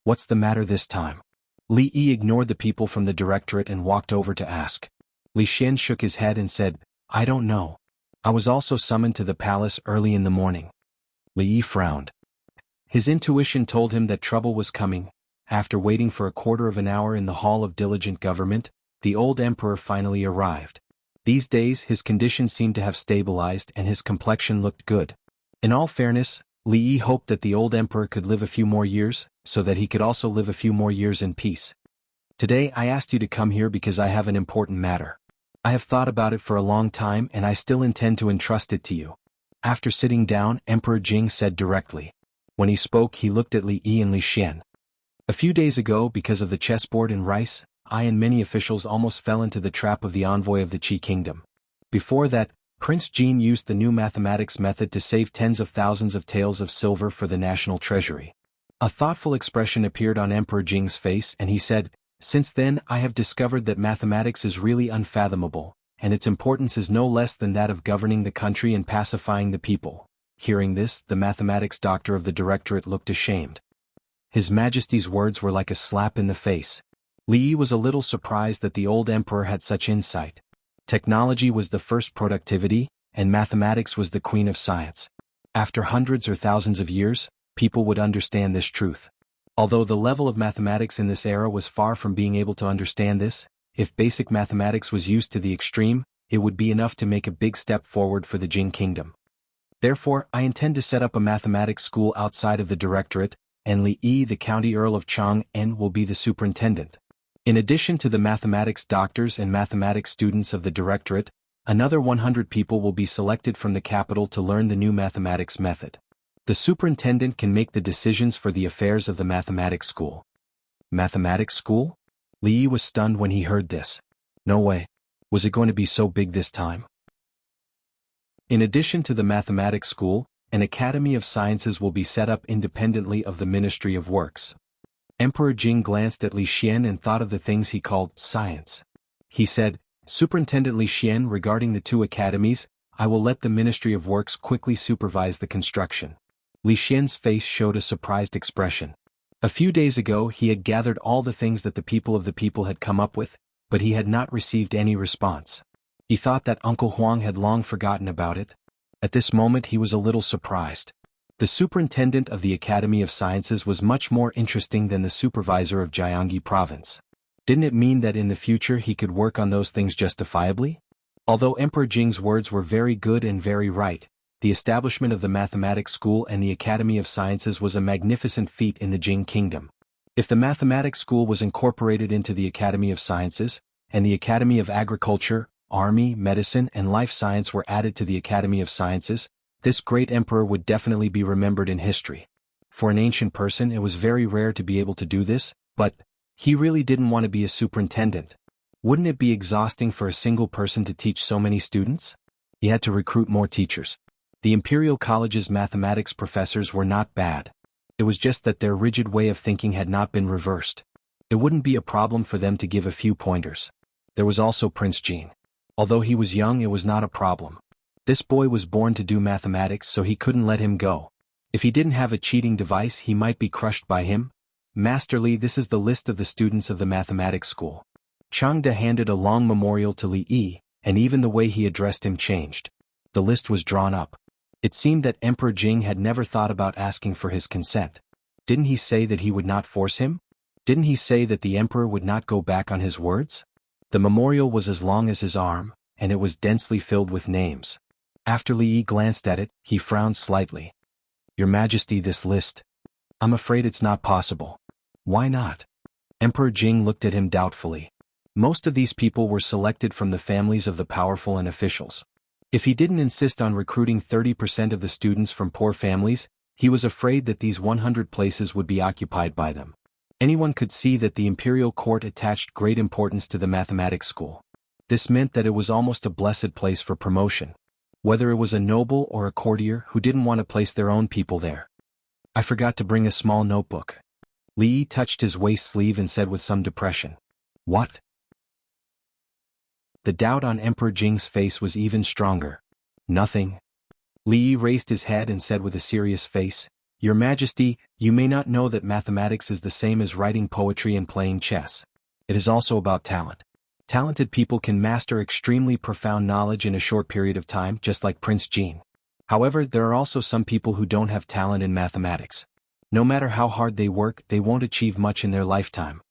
"What's the matter this time?" Li Yi ignored the people from the directorate and walked over to ask. Li Xian shook his head and said, "I don't know. I was also summoned to the palace early in the morning." Li Yi frowned. His intuition told him that trouble was coming. After waiting for a quarter of an hour in the Hall of Diligent Government, the old emperor finally arrived. These days his condition seemed to have stabilized and his complexion looked good. In all fairness, Li Yi hoped that the old emperor could live a few more years, so that he could also live a few more years in peace. "Today I asked you to come here because I have an important matter. I have thought about it for a long time and I still intend to entrust it to you." After sitting down, Emperor Jing said directly. When he spoke, he looked at Li Yi and Li Xian. "A few days ago, because of the chessboard and rice, I and many officials almost fell into the trap of the envoy of the Qi kingdom. Before that, Prince Jin used the new mathematics method to save tens of thousands of taels of silver for the national treasury." A thoughtful expression appeared on Emperor Jing's face and he said, "Since then I have discovered that mathematics is really unfathomable, and its importance is no less than that of governing the country and pacifying the people." Hearing this, the mathematics doctor of the directorate looked ashamed. His Majesty's words were like a slap in the face. Li Yi was a little surprised that the old emperor had such insight. Technology was the first productivity, and mathematics was the queen of science. After hundreds or thousands of years, people would understand this truth. Although the level of mathematics in this era was far from being able to understand this, if basic mathematics was used to the extreme, it would be enough to make a big step forward for the Jing kingdom. Therefore, I intend to set up a mathematics school outside of the directorate, and Li Yi, the county earl of Chang'an, will be the superintendent. In addition to the mathematics doctors and mathematics students of the directorate, another 100 people will be selected from the capital to learn the new mathematics method. The superintendent can make the decisions for the affairs of the mathematics school. Mathematics school? Li Yi was stunned when he heard this. No way. Was it going to be so big this time? In addition to the mathematics school, an Academy of Sciences will be set up independently of the Ministry of Works. Emperor Jing glanced at Li Xian and thought of the things he called science. He said, "Superintendent Li Xian, regarding the 2 academies, I will let the Ministry of Works quickly supervise the construction." Li Xian's face showed a surprised expression. A few days ago he had gathered all the things that the people had come up with, but he had not received any response. He thought that Uncle Huang had long forgotten about it. At this moment he was a little surprised. The superintendent of the Academy of Sciences was much more interesting than the supervisor of Jianghu province. Didn't it mean that in the future he could work on those things justifiably? Although Emperor Jing's words were very good and very right, the establishment of the mathematics school and the Academy of Sciences was a magnificent feat in the Jing kingdom. If the mathematics school was incorporated into the Academy of Sciences, and the Academy of Agriculture, Army, Medicine and Life Science were added to the Academy of Sciences, this great emperor would definitely be remembered in history. For an ancient person it was very rare to be able to do this, but he really didn't want to be a superintendent. Wouldn't it be exhausting for a single person to teach so many students? He had to recruit more teachers. The Imperial College's mathematics professors were not bad. It was just that their rigid way of thinking had not been reversed. It wouldn't be a problem for them to give a few pointers. There was also Prince Jin. Although he was young, it was not a problem. This boy was born to do mathematics, so he couldn't let him go. If he didn't have a cheating device, he might be crushed by him. "Master Li, this is the list of the students of the mathematics school. Chang De handed a long memorial to Li Yi, and even the way he addressed him changed. The list was drawn up. It seemed that Emperor Jing had never thought about asking for his consent. Didn't he say that he would not force him? Didn't he say that the emperor would not go back on his words? The memorial was as long as his arm, and it was densely filled with names. After Li Yi glanced at it, he frowned slightly. Your Majesty, this list. I'm afraid it's not possible. Why not? Emperor Jing looked at him doubtfully. Most of these people were selected from the families of the powerful and officials. If he didn't insist on recruiting 30% of the students from poor families, he was afraid that these 100 places would be occupied by them. Anyone could see that the imperial court attached great importance to the mathematics school. This meant that it was almost a blessed place for promotion. Whether it was a noble or a courtier who didn't want to place their own people there. I forgot to bring a small notebook. Li Yi touched his waist sleeve and said with some depression. What? The doubt on Emperor Jing's face was even stronger. Nothing. Li Yi raised his head and said with a serious face, Your Majesty, you may not know that mathematics is the same as writing poetry and playing chess. It is also about talent. Talented people can master extremely profound knowledge in a short period of time, just like Prince Jin. However, there are also some people who don't have talent in mathematics. No matter how hard they work, they won't achieve much in their lifetime.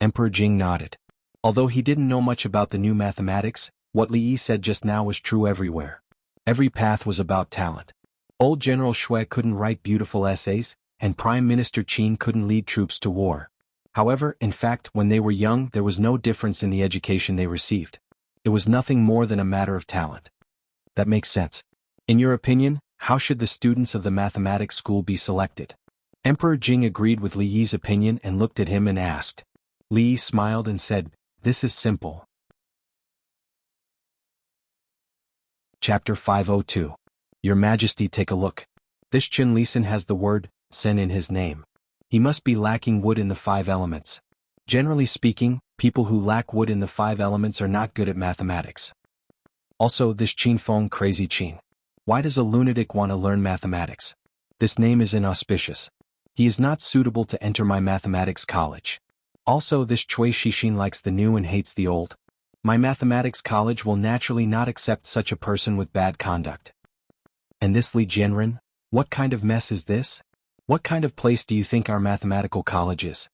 Emperor Jing nodded. Although he didn't know much about the new mathematics, what Li Yi said just now was true everywhere. Every path was about talent. Old General Shui couldn't write beautiful essays, and Prime Minister Qin couldn't lead troops to war. However, in fact, when they were young, there was no difference in the education they received. It was nothing more than a matter of talent. That makes sense. In your opinion, how should the students of the mathematics school be selected? Emperor Jing agreed with Li Yi's opinion and looked at him and asked. Li Yi smiled and said, This is simple. Chapter 502. Your Majesty, take a look. This Chen Lisan has the word sen in his name. He must be lacking wood in the 5 elements. Generally speaking, people who lack wood in the 5 elements are not good at mathematics. Also, this Qin Feng Crazy Qin. Why does a lunatic want to learn mathematics? This name is inauspicious. He is not suitable to enter my mathematics college. Also, this Chui Shixin likes the new and hates the old. My mathematics college will naturally not accept such a person with bad conduct. And this Li Jianren, what kind of mess is this? What kind of place do you think our mathematical college is?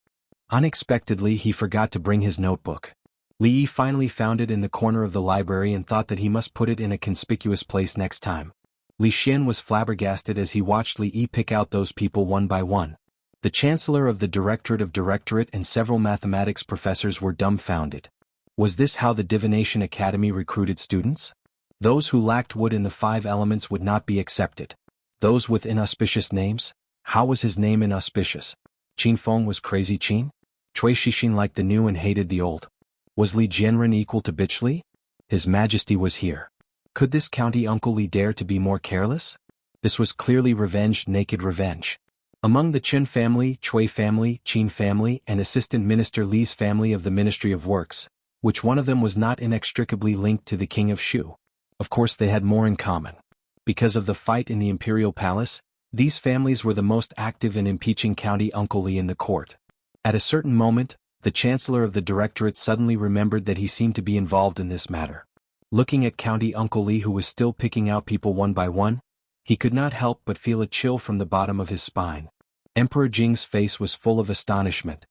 Unexpectedly, he forgot to bring his notebook. Li Yi finally found it in the corner of the library and thought that he must put it in a conspicuous place next time. Li Xian was flabbergasted as he watched Li Yi pick out those people one by one. The Chancellor of the Directorate and several mathematics professors were dumbfounded. Was this how the Divination Academy recruited students? Those who lacked wood in the 5 elements would not be accepted. Those with inauspicious names? How was his name inauspicious? Qin Feng was Crazy Qin? Chui Shixin liked the new and hated the old. Was Li Jianren equal to Bitch Li? His Majesty was here. Could this county Uncle Li dare to be more careless? This was clearly revenge, naked revenge. Among the Chen family, Chui family, Qin family, and Assistant Minister Li's family of the Ministry of Works, which one of them was not inextricably linked to the King of Shu? Of course they had more in common. Because of the fight in the Imperial Palace, these families were the most active in impeaching County Uncle Li in the court. At a certain moment, the Chancellor of the Directorate suddenly remembered that he seemed to be involved in this matter. Looking at County Uncle Li, who was still picking out people one by one, he could not help but feel a chill from the bottom of his spine. Emperor Jing's face was full of astonishment.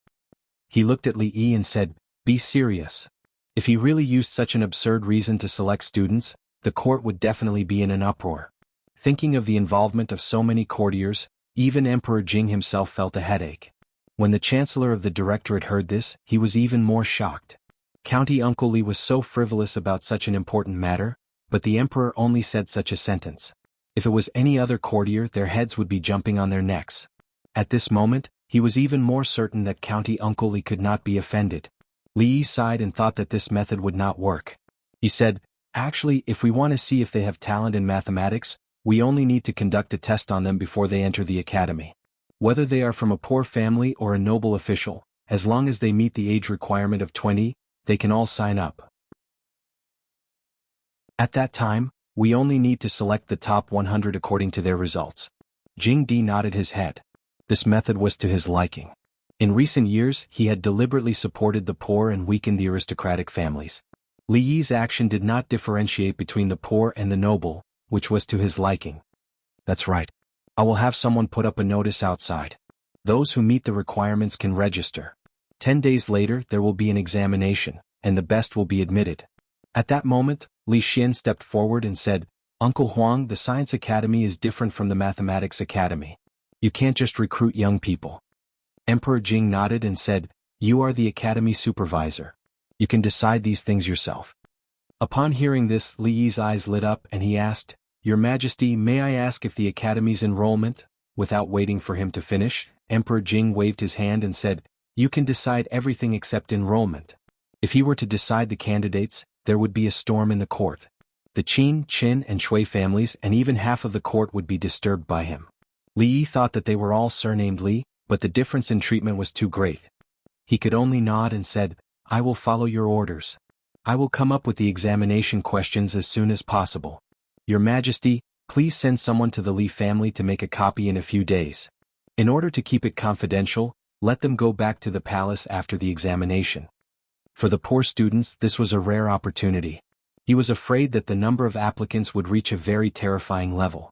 He looked at Li Yi and said, Be serious. If he really used such an absurd reason to select students, the court would definitely be in an uproar. Thinking of the involvement of so many courtiers, even Emperor Jing himself felt a headache. When the Chancellor of the Directorate heard this, he was even more shocked. County Uncle Li was so frivolous about such an important matter, but the Emperor only said such a sentence. If it was any other courtier, their heads would be jumping on their necks. At this moment, he was even more certain that County Uncle Li could not be offended. Li Yi sighed and thought that this method would not work. He said, Actually, if we want to see if they have talent in mathematics, we only need to conduct a test on them before they enter the academy. Whether they are from a poor family or a noble official, as long as they meet the age requirement of 20, they can all sign up. At that time, we only need to select the top 100 according to their results. Jing Di nodded his head. This method was to his liking. In recent years, he had deliberately supported the poor and weakened the aristocratic families. Li Yi's action did not differentiate between the poor and the noble, which was to his liking. That's right. I will have someone put up a notice outside. Those who meet the requirements can register. 10 days later there will be an examination, and the best will be admitted. At that moment, Li Xian stepped forward and said, Uncle Huang, the Science Academy is different from the Mathematics Academy. You can't just recruit young people. Emperor Jing nodded and said, You are the Academy supervisor. You can decide these things yourself. Upon hearing this, Li Yi's eyes lit up and he asked, Your Majesty, may I ask if the Academy's enrollment? Without waiting for him to finish, Emperor Jing waved his hand and said, You can decide everything except enrollment. If he were to decide the candidates, there would be a storm in the court. The Qin, Qin, and Cui families and even half of the court would be disturbed by him. Li Yi thought that they were all surnamed Li, but the difference in treatment was too great. He could only nod and said, I will follow your orders. I will come up with the examination questions as soon as possible. Your Majesty, please send someone to the Li family to make a copy in a few days. In order to keep it confidential, let them go back to the palace after the examination. For the poor students, this was a rare opportunity. He was afraid that the number of applicants would reach a very terrifying level.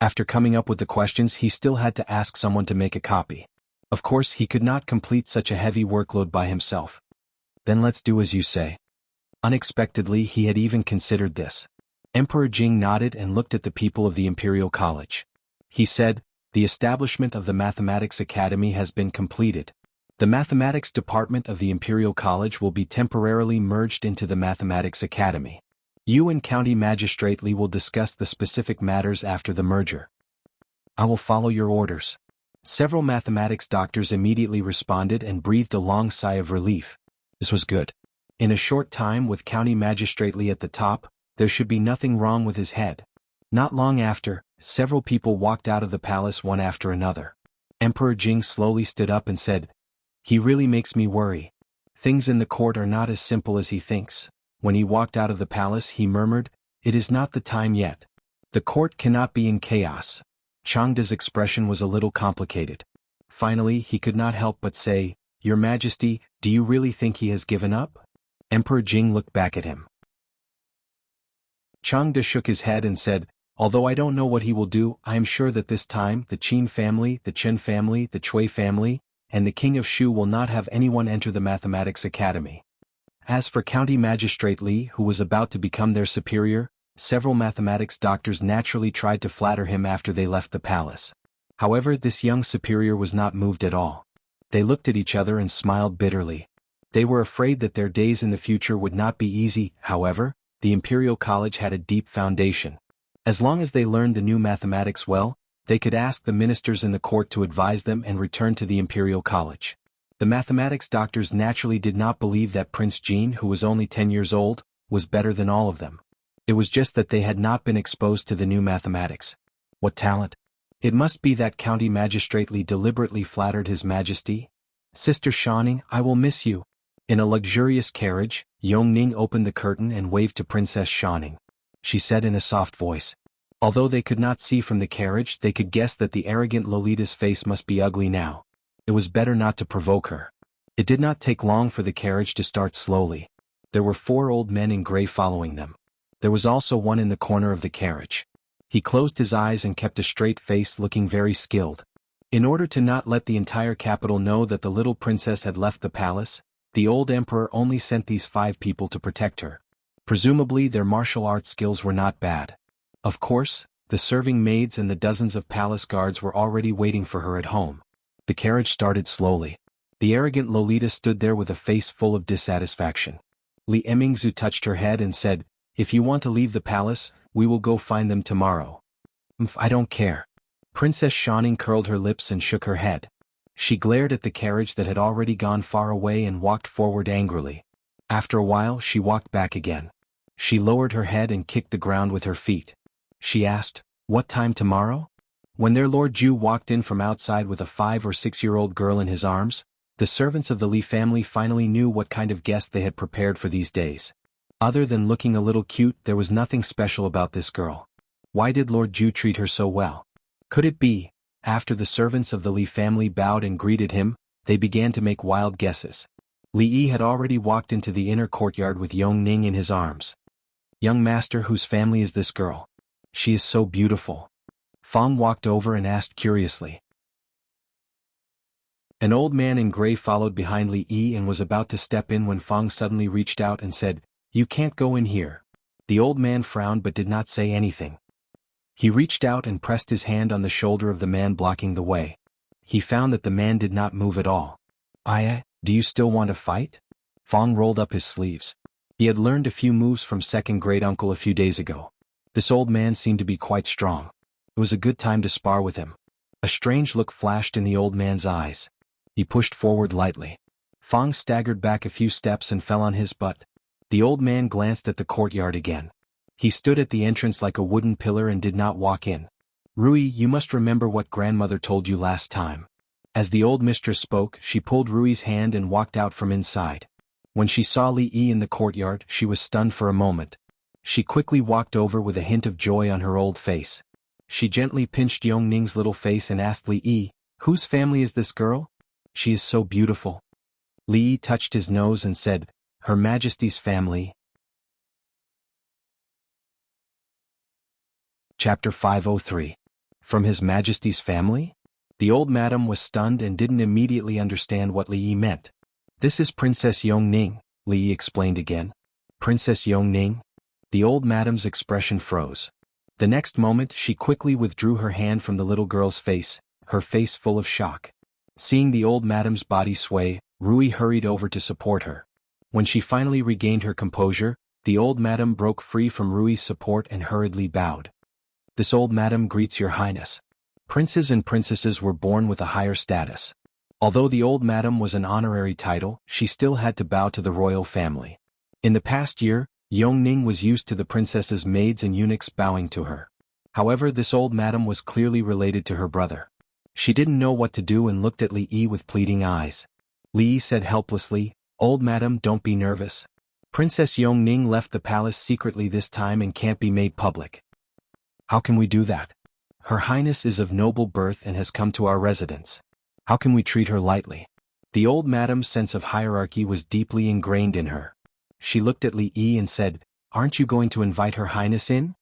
After coming up with the questions, he still had to ask someone to make a copy. Of course, he could not complete such a heavy workload by himself. Then let's do as you say. Unexpectedly, he had even considered this. Emperor Jing nodded and looked at the people of the Imperial College. He said, The establishment of the Mathematics Academy has been completed. The Mathematics Department of the Imperial College will be temporarily merged into the Mathematics Academy. You and County Magistrate Li will discuss the specific matters after the merger. I will follow your orders. Several mathematics doctors immediately responded and breathed a long sigh of relief. This was good. In a short time, with County Magistrate Li at the top, there should be nothing wrong with his head. Not long after, several people walked out of the palace one after another. Emperor Jing slowly stood up and said, He really makes me worry. Things in the court are not as simple as he thinks. When he walked out of the palace, he murmured, It is not the time yet. The court cannot be in chaos. Changda's expression was a little complicated. Finally, he could not help but say, Your Majesty, do you really think he has given up? Emperor Jing looked back at him. Changda shook his head and said, Although I don't know what he will do, I am sure that this time the Qin family, the Chen family, the Cui family, and the King of Shu will not have anyone enter the Mathematics Academy. As for County Magistrate Li, who was about to become their superior, several mathematics doctors naturally tried to flatter him after they left the palace. However, this young superior was not moved at all. They looked at each other and smiled bitterly. They were afraid that their days in the future would not be easy. However, the Imperial College had a deep foundation. As long as they learned the new mathematics well, they could ask the ministers in the court to advise them and return to the Imperial College. The mathematics doctors naturally did not believe that Prince Jean, who was only 10 years old, was better than all of them. It was just that they had not been exposed to the new mathematics. What talent! It must be that County Magistrate Li deliberately flattered His Majesty. Sister Xianxia, I will miss you. In a luxurious carriage, Yongning opened the curtain and waved to Princess Xianxia. She said in a soft voice. Although they could not see from the carriage, they could guess that the arrogant Lolita's face must be ugly now. It was better not to provoke her. It did not take long for the carriage to start slowly. There were 4 old men in gray following them. There was also one in the corner of the carriage. He closed his eyes and kept a straight face, looking very skilled. In order to not let the entire capital know that the little princess had left the palace, the old emperor only sent these 5 people to protect her. Presumably their martial arts skills were not bad. Of course, the serving maids and the dozens of palace guards were already waiting for her at home. The carriage started slowly. The arrogant Lolita stood there with a face full of dissatisfaction. Li Emingzu touched her head and said, If you want to leave the palace, we will go find them tomorrow. I don't care. Princess Xianxia curled her lips and shook her head. She glared at the carriage that had already gone far away and walked forward angrily. After a while, she walked back again. She lowered her head and kicked the ground with her feet. She asked, What time tomorrow? When their Lord Ju walked in from outside with a 5 or 6-year-old girl in his arms, the servants of the Li family finally knew what kind of guest they had prepared for these days. Other than looking a little cute, there was nothing special about this girl. Why did Lord Ju treat her so well? Could it be, after the servants of the Li family bowed and greeted him, they began to make wild guesses. Li Yi had already walked into the inner courtyard with Yongning in his arms. "Young master, whose family is this girl? She is so beautiful." Fang walked over and asked curiously. An old man in gray followed behind Li Yi and was about to step in when Fang suddenly reached out and said, "You can't go in here." The old man frowned but did not say anything. He reached out and pressed his hand on the shoulder of the man blocking the way. He found that the man did not move at all. Do you still want to fight?" Fang rolled up his sleeves. He had learned a few moves from second great uncle a few days ago. This old man seemed to be quite strong. It was a good time to spar with him. A strange look flashed in the old man's eyes. He pushed forward lightly. Fang staggered back a few steps and fell on his butt. The old man glanced at the courtyard again. He stood at the entrance like a wooden pillar and did not walk in. "Rui, you must remember what grandmother told you last time." As the old mistress spoke, she pulled Rui's hand and walked out from inside. When she saw Li Yi in the courtyard, she was stunned for a moment. She quickly walked over with a hint of joy on her old face. She gently pinched Yongning's little face and asked Li Yi, "Whose family is this girl? She is so beautiful." Li Yi touched his nose and said, "Her Majesty's family." Chapter 503. From His Majesty's family? The old madam was stunned and didn't immediately understand what Li Yi meant. "This is Princess Yongning," Li Yi explained again. "Princess Yongning?" The old madam's expression froze. The next moment she quickly withdrew her hand from the little girl's face, her face full of shock. Seeing the old madam's body sway, Rui hurried over to support her. When she finally regained her composure, the old madam broke free from Rui's support and hurriedly bowed. "This old madam greets your highness." Princes and princesses were born with a higher status. Although the old madam was an honorary title, she still had to bow to the royal family. In the past year, Yongning was used to the princess's maids and eunuchs bowing to her. However, this old madam was clearly related to her brother. She didn't know what to do and looked at Li Yi with pleading eyes. Li Yi said helplessly, "Old madam, don't be nervous. Princess Yongning left the palace secretly this time and can't be made public." "How can we do that? Her Highness is of noble birth and has come to our residence. How can we treat her lightly?" The old madam's sense of hierarchy was deeply ingrained in her. She looked at Li Yi and said, "Aren't you going to invite Her Highness in?"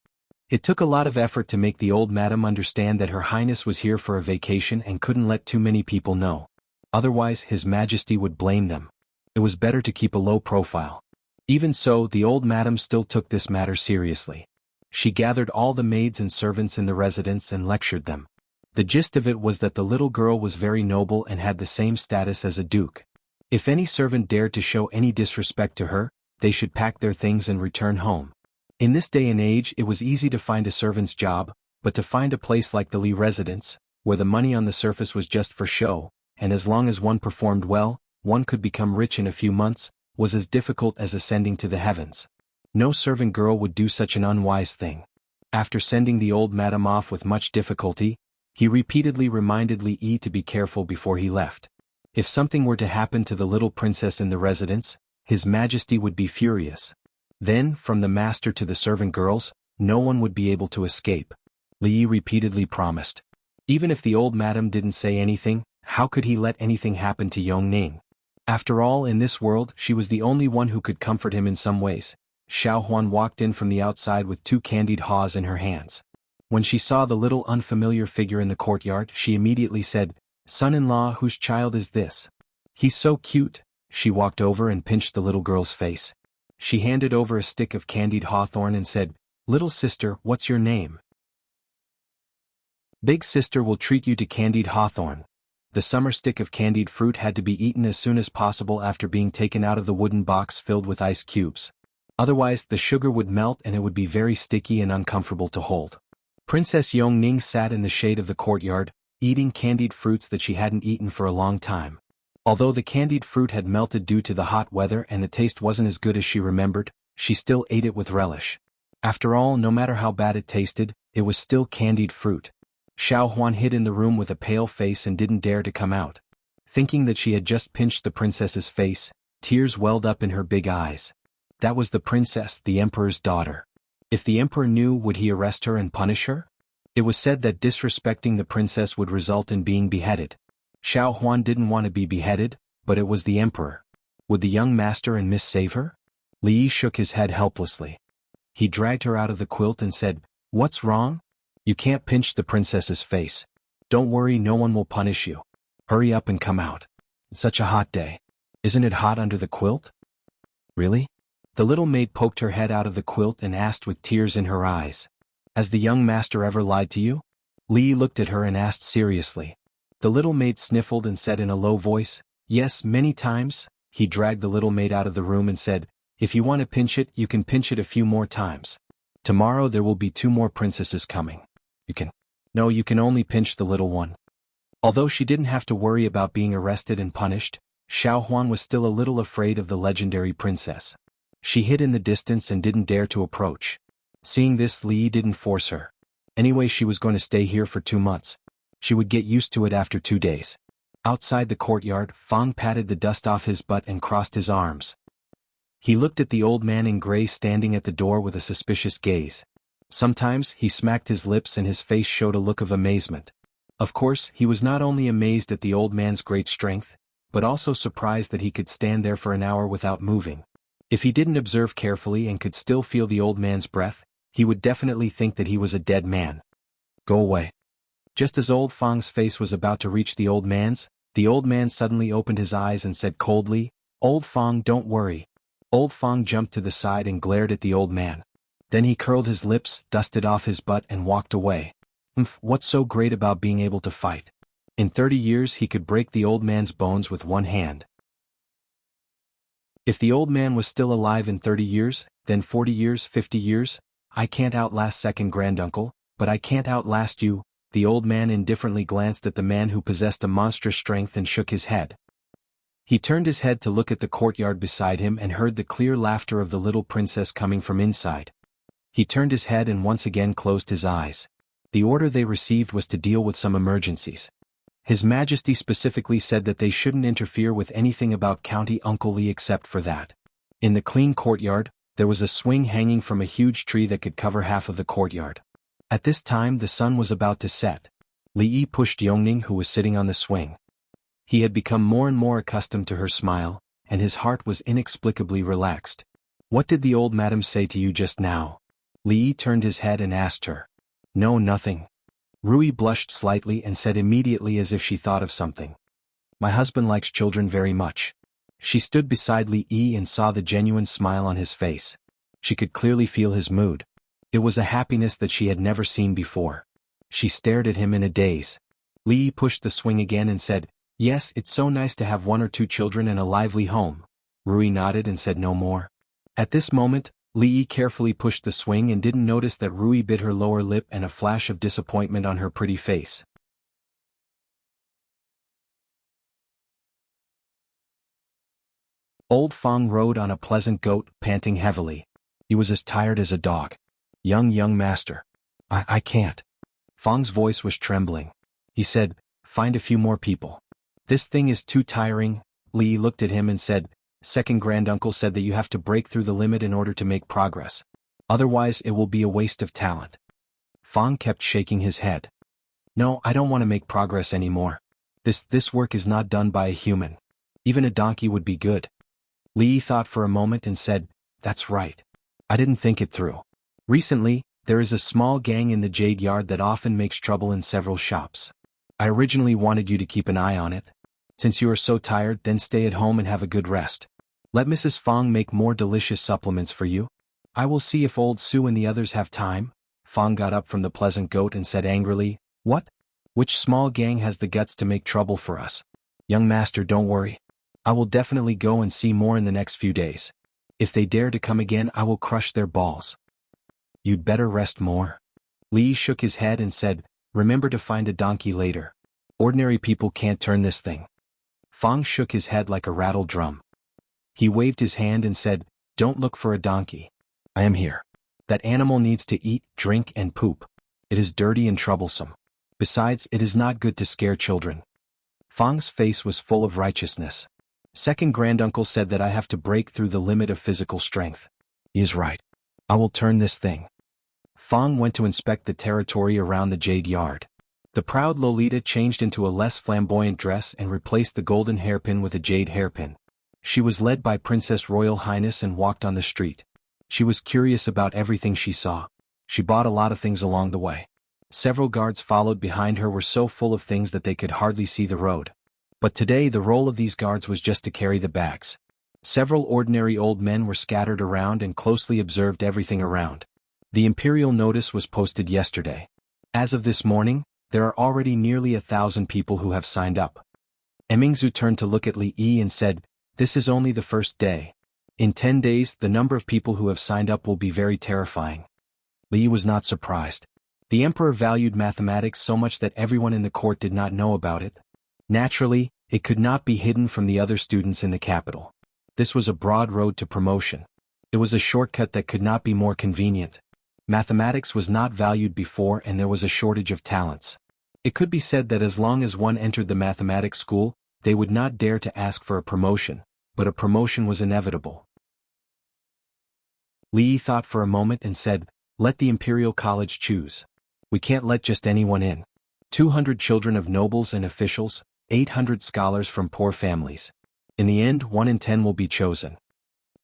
It took a lot of effort to make the old madam understand that Her Highness was here for a vacation and couldn't let too many people know. Otherwise, His Majesty would blame them. It was better to keep a low profile. Even so, the old madam still took this matter seriously. She gathered all the maids and servants in the residence and lectured them. The gist of it was that the little girl was very noble and had the same status as a duke. If any servant dared to show any disrespect to her, they should pack their things and return home. In this day and age, it was easy to find a servant's job, but to find a place like the Li residence, where the money on the surface was just for show, and as long as one performed well, one could become rich in a few months, was as difficult as ascending to the heavens. No servant girl would do such an unwise thing. After sending the old madam off with much difficulty, he repeatedly reminded Li Yi to be careful before he left. If something were to happen to the little princess in the residence, His Majesty would be furious. Then, from the master to the servant girls, no one would be able to escape. Li Yi repeatedly promised. Even if the old madam didn't say anything, how could he let anything happen to Yongning? After all, in this world, she was the only one who could comfort him in some ways. Xuanhuan walked in from the outside with 2 candied haws in her hands. When she saw the little unfamiliar figure in the courtyard, she immediately said, "Son-in-law, whose child is this? He's so cute." She walked over and pinched the little girl's face. She handed over a stick of candied hawthorn and said, "Little sister, what's your name?" "Big sister will treat you to candied hawthorn." The summer stick of candied fruit had to be eaten as soon as possible after being taken out of the wooden box filled with ice cubes. Otherwise, the sugar would melt and it would be very sticky and uncomfortable to hold. Princess Yongning sat in the shade of the courtyard, eating candied fruits that she hadn't eaten for a long time. Although the candied fruit had melted due to the hot weather and the taste wasn't as good as she remembered, she still ate it with relish. After all, no matter how bad it tasted, it was still candied fruit. Xuanhuan hid in the room with a pale face and didn't dare to come out. Thinking that she had just pinched the princess's face, tears welled up in her big eyes. That was the princess, the emperor's daughter. If the emperor knew, would he arrest her and punish her? It was said that disrespecting the princess would result in being beheaded. Xuanhuan didn't want to be beheaded, but it was the emperor. Would the young master and miss save her? Li Yi shook his head helplessly. He dragged her out of the quilt and said, "What's wrong? You can't pinch the princess's face. Don't worry, no one will punish you. Hurry up and come out. It's such a hot day. Isn't it hot under the quilt?" "Really?" The little maid poked her head out of the quilt and asked with tears in her eyes. "Has the young master ever lied to you?" Li Yi looked at her and asked seriously. The little maid sniffled and said in a low voice, "Yes, many times." He dragged the little maid out of the room and said, "If you want to pinch it, you can pinch it a few more times. Tomorrow there will be 2 more princesses coming. You can... No, you can only pinch the little one." Although she didn't have to worry about being arrested and punished, Xuanhuan was still a little afraid of the legendary princess. She hid in the distance and didn't dare to approach. Seeing this, Li Yi didn't force her. Anyway, she was going to stay here for 2 months. She would get used to it after 2 days. Outside the courtyard, Fang patted the dust off his butt and crossed his arms. He looked at the old man in gray standing at the door with a suspicious gaze. Sometimes, he smacked his lips and his face showed a look of amazement. Of course, he was not only amazed at the old man's great strength, but also surprised that he could stand there for an hour without moving. If he didn't observe carefully and could still feel the old man's breath, he would definitely think that he was a dead man. "Go away." Just as old Fang's face was about to reach the old man suddenly opened his eyes and said coldly, "Old Fang, don't worry." Old Fang jumped to the side and glared at the old man. Then he curled his lips, dusted off his butt and walked away. What's so great about being able to fight? In 30 years he could break the old man's bones with one hand. If the old man was still alive in 30 years, then 40 years, 50 years, I can't outlast second granduncle, but I can't outlast you. The old man indifferently glanced at the man who possessed a monstrous strength and shook his head. He turned his head to look at the courtyard beside him and heard the clear laughter of the little princess coming from inside. He turned his head and once again closed his eyes. The order they received was to deal with some emergencies. His Majesty specifically said that they shouldn't interfere with anything about County Uncle Lee except for that. In the clean courtyard, there was a swing hanging from a huge tree that could cover half of the courtyard. At this time the sun was about to set. Li Yi pushed Yongning, who was sitting on the swing. He had become more and more accustomed to her smile, and his heart was inexplicably relaxed. "What did the old madam say to you just now?" Li Yi turned his head and asked her. "No, nothing." Rui blushed slightly and said immediately as if she thought of something. "My husband likes children very much." She stood beside Li Yi and saw the genuine smile on his face. She could clearly feel his mood. It was a happiness that she had never seen before. She stared at him in a daze. Li Yi pushed the swing again and said, "Yes, it's so nice to have 1 or 2 children and a lively home." Rui nodded and said no more. At this moment, Li Yi carefully pushed the swing and didn't notice that Rui bit her lower lip and a flash of disappointment on her pretty face. Old Fang rode on a pleasant goat, panting heavily. He was as tired as a dog. Young master. I can't." Fang's voice was trembling. He said, "Find a few more people. This thing is too tiring." Li Yi looked at him and said, "Second granduncle said that you have to break through the limit in order to make progress. Otherwise it will be a waste of talent." Fang kept shaking his head. "No, I don't want to make progress anymore. This work is not done by a human. Even a donkey would be good." Li Yi thought for a moment and said, "That's right. I didn't think it through. Recently, there is a small gang in the Jade Yard that often makes trouble in several shops. I originally wanted you to keep an eye on it. Since you are so tired, then stay at home and have a good rest. Let Mrs. Fang make more delicious supplements for you. I will see if old Sue and the others have time." Fang got up from the pleasant goat and said angrily, "What? Which small gang has the guts to make trouble for us? Young master, don't worry. I will definitely go and see more in the next few days. If they dare to come again, I will crush their balls. You'd better rest more." Li shook his head and said, "Remember to find a donkey later. Ordinary people can't turn this thing." Fang shook his head like a rattled drum. He waved his hand and said, "Don't look for a donkey. I am here. That animal needs to eat, drink and poop. It is dirty and troublesome. Besides, it is not good to scare children." Fang's face was full of righteousness. "Second granduncle said that I have to break through the limit of physical strength. He is right. I will turn this thing." Fang went to inspect the territory around the Jade Yard. The proud Lolita changed into a less flamboyant dress and replaced the golden hairpin with a jade hairpin. She was led by Princess Royal Highness and walked on the street. She was curious about everything she saw. She bought a lot of things along the way. Several guards followed behind her were so full of things that they could hardly see the road. But today the role of these guards was just to carry the bags. Several ordinary old men were scattered around and closely observed everything around. The imperial notice was posted yesterday. As of this morning, there are already nearly 1,000 people who have signed up. Emingzu turned to look at Li Yi and said, "This is only the first day. In 10 days, the number of people who have signed up will be very terrifying." Li Yi was not surprised. The emperor valued mathematics so much that everyone in the court did not know about it. Naturally, it could not be hidden from the other students in the capital. This was a broad road to promotion. It was a shortcut that could not be more convenient. Mathematics was not valued before and there was a shortage of talents. It could be said that as long as one entered the mathematics school, they would not dare to ask for a promotion, but a promotion was inevitable. Li Yi thought for a moment and said, "Let the Imperial College choose. We can't let just anyone in. 200 children of nobles and officials, 800 scholars from poor families. In the end, 1 in 10 will be chosen."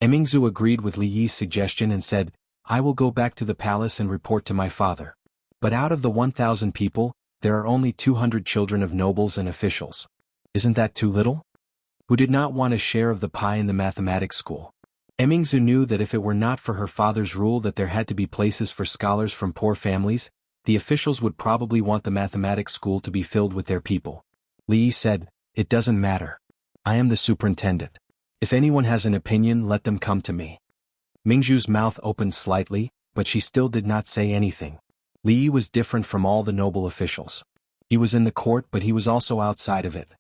Emingzu agreed with Li Yi's suggestion and said, "I will go back to the palace and report to my father. But out of the 1,000 people, there are only 200 children of nobles and officials. Isn't that too little?" Who did not want a share of the pie in the mathematics school? Emingzu knew that if it were not for her father's rule that there had to be places for scholars from poor families, the officials would probably want the mathematics school to be filled with their people. Li Yi said, "It doesn't matter. I am the superintendent. If anyone has an opinion, let them come to me." Mingzhu's mouth opened slightly, but she still did not say anything. Li Yi was different from all the noble officials. He was in the court but he was also outside of it.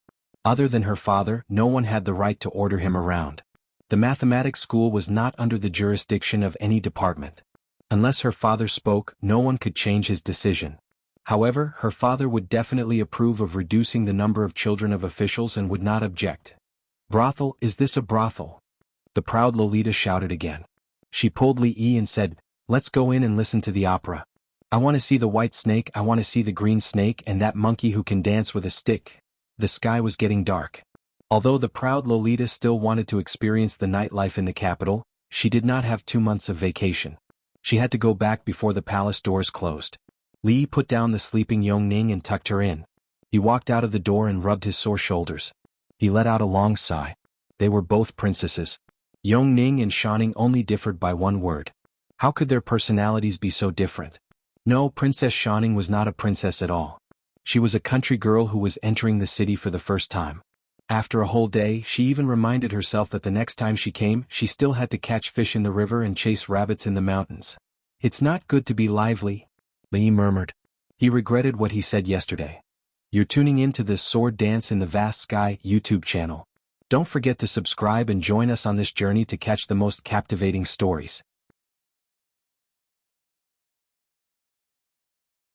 Other than her father, no one had the right to order him around. The mathematics school was not under the jurisdiction of any department. Unless her father spoke, no one could change his decision. However, her father would definitely approve of reducing the number of children of officials and would not object. "Brothel, is this a brothel?" The proud Lolita shouted again. She pulled Li Yi and said, "Let's go in and listen to the opera. I want to see the white snake, I want to see the green snake and that monkey who can dance with a stick." The sky was getting dark. Although the proud Lolita still wanted to experience the nightlife in the capital, she did not have 2 months of vacation. She had to go back before the palace doors closed. Li Yi put down the sleeping Yongning and tucked her in. He walked out of the door and rubbed his sore shoulders. He let out a long sigh. They were both princesses. Yongning and Xianxia only differed by one word. How could their personalities be so different? No, Princess Xianxia was not a princess at all. She was a country girl who was entering the city for the first time. After a whole day, she even reminded herself that the next time she came, she still had to catch fish in the river and chase rabbits in the mountains. "It's not good to be lively," Li Yi murmured. He regretted what he said yesterday. "You're tuning in to this sword dance in the vast sky YouTube channel. Don't forget to subscribe and join us on this journey to catch the most captivating stories.